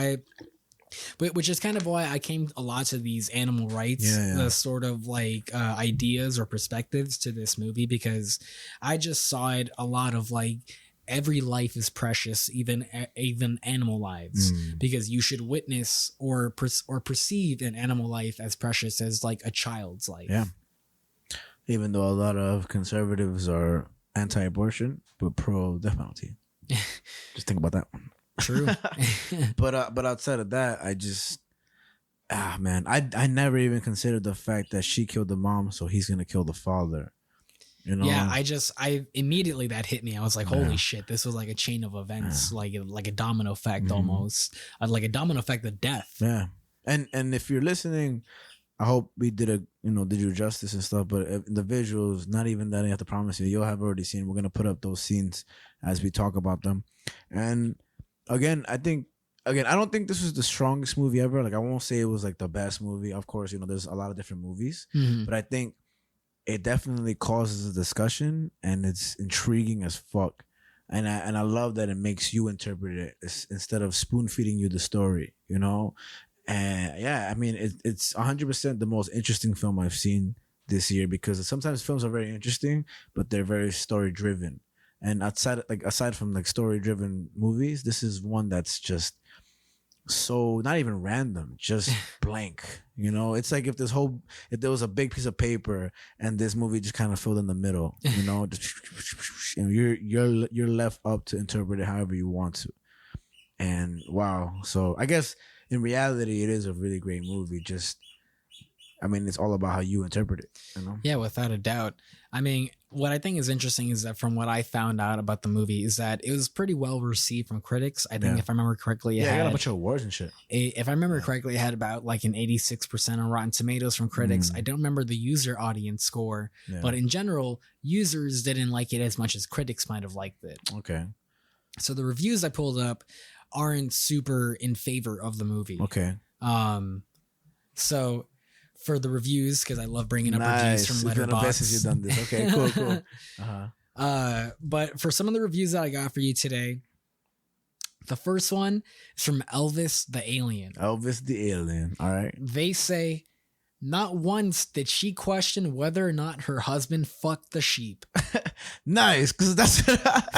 which is kind of why I came a lot to these animal rights, the sort of like ideas or perspectives to this movie, because I just saw it a lot of like every life is precious, even animal lives, because you should witness or perceive an animal life as precious as like a child's life. Yeah. Even though a lot of conservatives are anti-abortion but pro-death penalty. Just think about that one. True. but outside of that, I just man, I never even considered the fact that she killed the mom, so he's gonna kill the father. You know? Yeah, I immediately that hit me. I was like, holy shit, this was like a chain of events, like a domino effect almost. Like a domino effect of death. Yeah. And if you're listening, I hope we did you justice and stuff, but the visuals, not even that I have to promise you'll have already seen. We're going to put up those scenes as we talk about them. And again, I don't think this was the strongest movie ever. Like, I won't say it was like the best movie. Of course, there's a lot of different movies, but I think it definitely causes a discussion, and it's intriguing as fuck. And I love that it makes you interpret it instead of spoon feeding you the story, And yeah, I mean, it's 100% the most interesting film I've seen this year, because sometimes films are very interesting, but they're very story driven. And aside from like story driven movies, this is one that's just so not even random, just blank. It's like if there was a big piece of paper and this movie just kind of filled in the middle, and you're left up to interpret it however you want to. And wow, so I guess in reality, it is a really great movie. It's all about how you interpret it, Yeah, without a doubt. I mean, what I think is interesting is that from what I found out about the movie is that it was pretty well received from critics. I think if I remember correctly, it got a bunch of awards and shit. If I remember correctly, it had about like an 86% on Rotten Tomatoes from critics. I don't remember the user audience score, but in general, users didn't like it as much as critics might have liked it. Okay. So the reviews I pulled up aren't super in favor of the movie. Okay. So for the reviews, because I love bringing up reviews from Letterboxd. You've done this. Okay, cool. But for some of the reviews that I got for you today, the first one is from Elvis the Alien. Elvis the Alien. All right. They say, not once did she question whether or not her husband fucked the sheep. Nice, because that's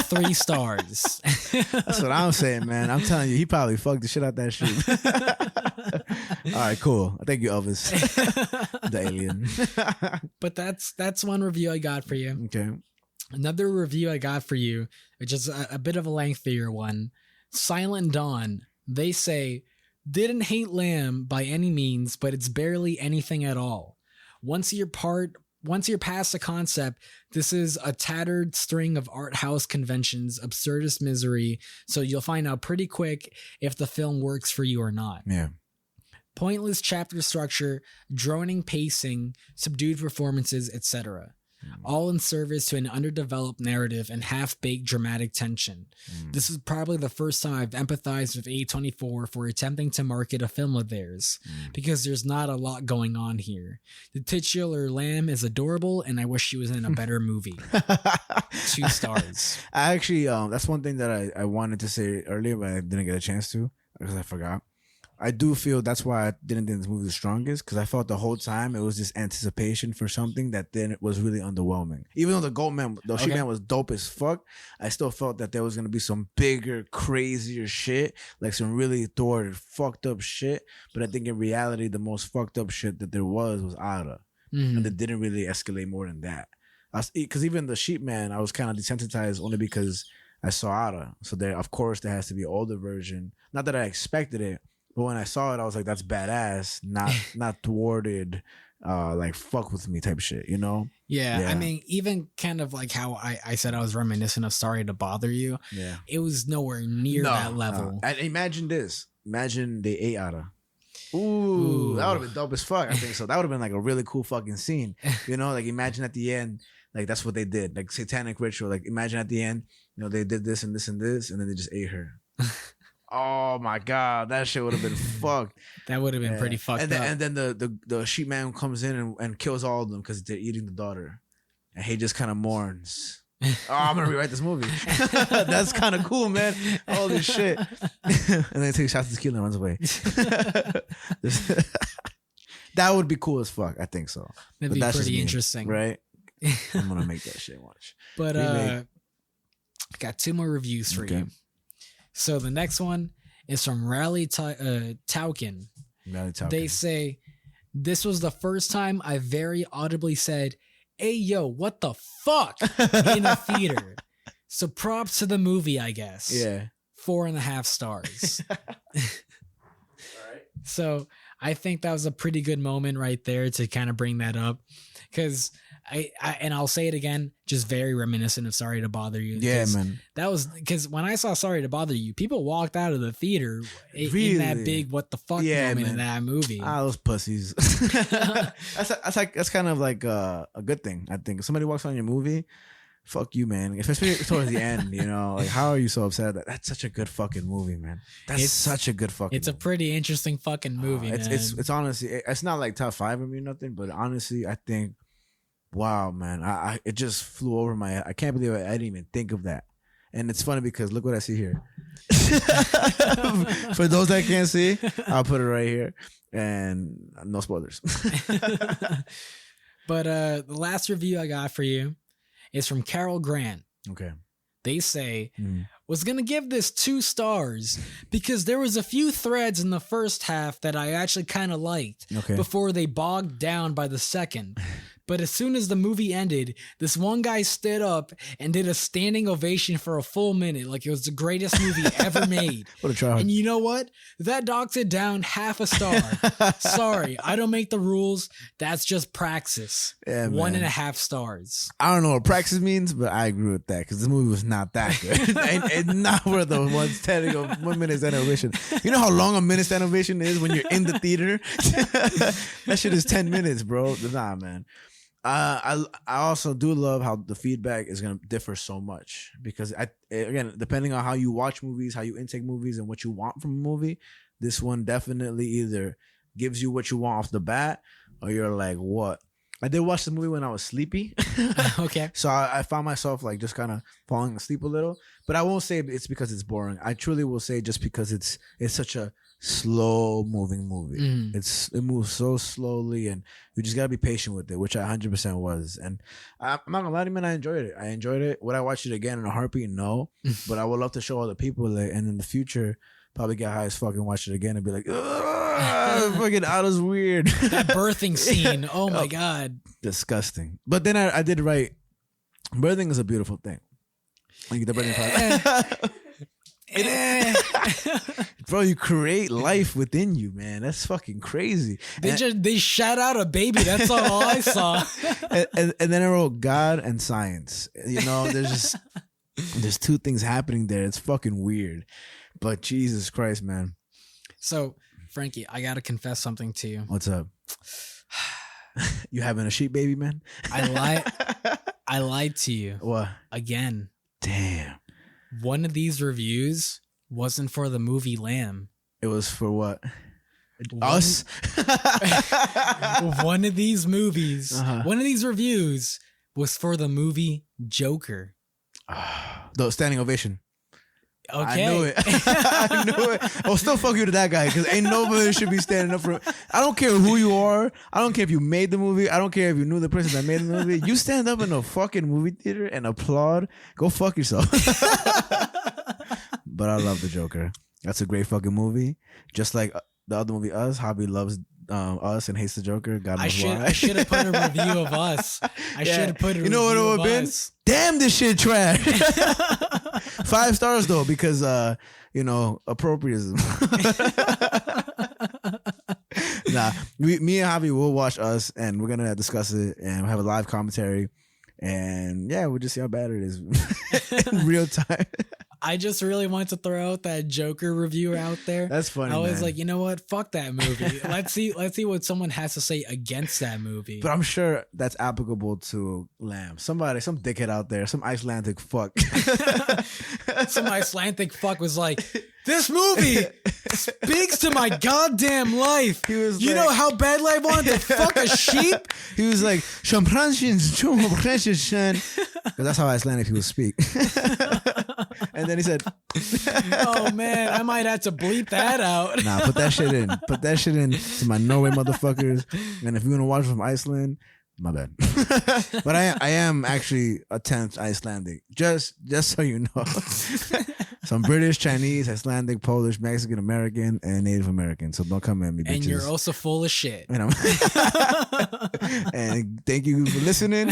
3 stars. That's what I'm saying, man. I'm telling you, he probably fucked the shit out that sheep. All right, cool. Thank you, Elvis. The Alien. But that's one review I got for you. Okay. Another review I got for you, which is a bit of a lengthier one. Silent Dawn. They say, didn't hate Lamb by any means, but it's barely anything at all. Once you're part once you're past the concept, this is a tattered string of art house conventions, absurdist misery. So you'll find out pretty quick if the film works for you or not. Yeah. Pointless chapter structure, droning pacing, subdued performances, etc. All in service to an underdeveloped narrative and half-baked dramatic tension. This is probably the first time I've empathized with A24 for attempting to market a film of theirs, because there's not a lot going on here. The titular lamb is adorable, and I wish she was in a better movie. 2 stars. I actually, that's one thing that I wanted to say earlier, but I didn't get a chance to because I forgot. I do feel that's why I didn't think this movie was the strongest, because I felt the whole time it was just anticipation for something that then it was really underwhelming. Even though the sheep man was dope as fuck, I still felt that there was going to be some bigger, crazier shit, like some really thwarted, fucked up shit. But I think in reality, the most fucked up shit that there was Ada. And it didn't really escalate more than that. Because even the sheep man, I was kind of desensitized only because I saw Ada. So there, of course, there has to be an older version. Not that I expected it, but when I saw it, I was like, that's badass, not thwarted, like fuck with me type shit, you know? Yeah. I mean, even kind of like how I said I was reminiscent of Sorry to Bother You. Yeah. It was nowhere near that level. And imagine this. Imagine they ate Ada. Ooh, that would have been dope as fuck. I think so. That would have been like a really cool fucking scene. You know, like imagine at the end, like that's what they did. Like satanic ritual. Like imagine at the end, you know, they did this and this and this, and then they just ate her. Oh my god, that shit would have been fucked. That would have been pretty fucked up. And then the sheep man comes in and kills all of them because they're eating the daughter, and he just kind of mourns. Oh, I'm gonna rewrite this movie. That's kind of cool, man. Holy shit! And then he takes shots to kill and runs away. That would be cool as fuck. I think so. That'd be pretty interesting, right? I'm gonna make that shit watch. But I got 2 more reviews for you. So the next one is from Rally Taukin. They say, this was the first time I very audibly said, hey, yo, what the fuck in a theater. So props to the movie, I guess. Yeah. 4.5 stars. All right. So I think that was a pretty good moment right there to kind of bring that up. Because and I'll say it again, just very reminiscent of Sorry to Bother You. Yeah, man. That was because when I saw Sorry to Bother You, people walked out of the theater in that big what the fuck moment in that movie. Those pussies. that's kind of like a good thing. I think if somebody walks on your movie, fuck you, man. Especially towards the end, you know, like how are you so upset? That's such a good fucking movie, man. It's such a good fucking. It's movie. A pretty interesting fucking movie. Man. It's honestly, it's not like top 5 of me or nothing, but honestly, I think. Wow, man. I it just flew over my head. I can't believe I didn't even think of that. And it's funny because look what I see here. For those that can't see, I'll put it right here. And no spoilers. But the last review I got for you is from Carol Grant. Okay. They say, was going to give this 2 stars because there was a few threads in the first half that I actually kind of liked before they bogged down by the second. But as soon as the movie ended, this one guy stood up and did a standing ovation for a full minute like it was the greatest movie ever made. What a try. And you know what? That knocks it down 1/2 star. Sorry, I don't make the rules. That's just praxis. Yeah, 1.5 stars. I don't know what praxis means, but I agree with that because the movie was not that good. It's not worth the 1 minute stand ovation. You know how long a minute stand ovation is when you're in the theater? That shit is 10 minutes, bro. Nah, man. I also do love how the feedback is going to differ so much because again, depending on how you watch movies, how you intake movies and what you want from a movie, this one definitely either gives you what you want off the bat or you're like, what? I did watch the movie when I was sleepy. Okay. So I found myself like just kind of falling asleep a little, but I won't say it's because it's boring. I truly will say just because it's such a slow moving movie. It moves so slowly and you just gotta be patient with it, which I 100% was. And I'm not gonna lie to you, man, I enjoyed it. Would I watch it again in a heartbeat? No. But I would love to show other people it, and in the future probably get high as fuck and watch it again and be like, fucking Ada's weird. That birthing scene, oh my god, disgusting. But then I did write, birthing is a beautiful thing. Like the birthing part. bro, you create life within you, man. That's fucking crazy. They shot out a baby. That's all I saw. And then I wrote God and science. You know, there's two things happening there. It's fucking weird. But Jesus Christ, man. So, Frankie, I gotta confess something to you. What's up? You having a sheep baby, man? I lied to you. What? Again. Damn. One of these reviews wasn't for the movie Lamb. It was for what? Us? One of these movies, one of these reviews was for the movie Joker. The standing ovation. Okay. I knew it. I knew it. I'll still fuck you to that guy because ain't nobody should be standing up for him. I don't care who you are. I don't care if you made the movie. I don't care if you knew the person that made the movie. You stand up in a fucking movie theater and applaud. Go fuck yourself. But I love the Joker. That's a great fucking movie. Just like the other movie, Us. Javi loves Us and hates the Joker. God knows why. I should have put a review of Us. I should have put a review of Us. You know what it would have been? Damn, this shit trash. 5 stars though, because appropriatism. Nah, me and Javi will watch Us, and we're gonna discuss it, and we'll have a live commentary, and yeah, we'll just see how bad it is in real time. I just really want to throw out that Joker review out there. That's funny. I was like, you know what? Fuck that movie. Let's see what someone has to say against that movie. But I'm sure that's applicable to Lamb. Somebody, some dickhead out there, some Icelandic fuck. Some Icelandic fuck was like, this movie speaks to my goddamn life. He was you know how badly I wanted to fuck a sheep? He was like, because that's how Icelandic people speak. And then he said, oh man, I might have to bleep that out. Nah, put that shit in. Put that shit in to my Norway motherfuckers. And if you're gonna watch from Iceland, my bad. But I am actually a 10th Icelandic. Just so you know. So I'm British, Chinese, Icelandic, Polish, Mexican, American, and Native American. So don't come at me, bitches. And you're also full of shit. And thank you for listening.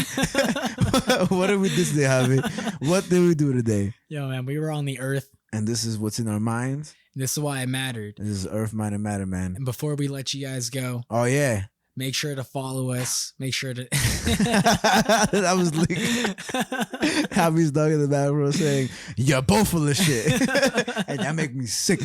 What did we do today, Javi? What did we do today? Yo, man, we were on the earth. And this is what's in our minds. This is why it mattered. This is Earth, Mind, and Matter, man. And before we let you guys go. Oh, yeah. Make sure to follow us. Make sure to. That was leaking. Javi's dog in the background saying, "You're both full of shit," and that make me sick.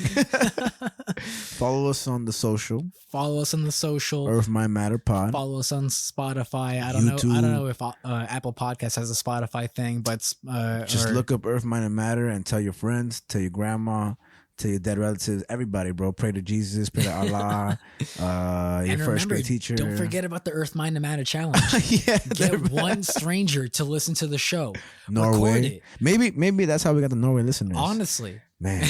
Follow us on the social. Follow us on the social. Earth, Mind, Matter Pod. Follow us on Spotify. I don't know if Apple Podcasts has a Spotify thing, but just look up Earth, Mind, and Matter and tell your friends, tell your grandma. To your dead relatives, everybody, bro. Pray to Jesus, pray to Allah, your first grade teacher. Don't forget about the Earth, Mind, and Matter challenge. Yeah, get one stranger to listen to the show. Norway. Maybe that's how we got the Norway listeners. Honestly, man,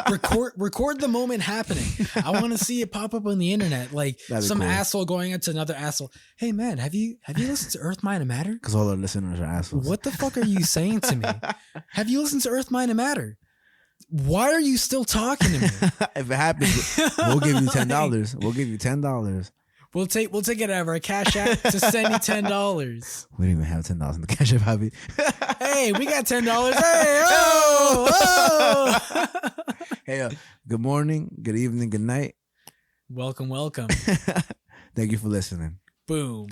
record the moment happening. I want to see it pop up on the internet, like some cool asshole going into another asshole. Hey, man, have you listened to Earth, Mind, and Matter? Because all our listeners are assholes. What the fuck are you saying to me? Have you listened to Earth, Mind, and Matter? Why are you still talking to me? If it happens, we'll give you $10. We'll give you $10. We'll take it out of our Cash App to send you $10. We don't even have $10 in the Cash App, Javi. Hey, we got $10. Hey, oh. Hey, good morning, good evening, good night. Welcome. Thank you for listening. Boom.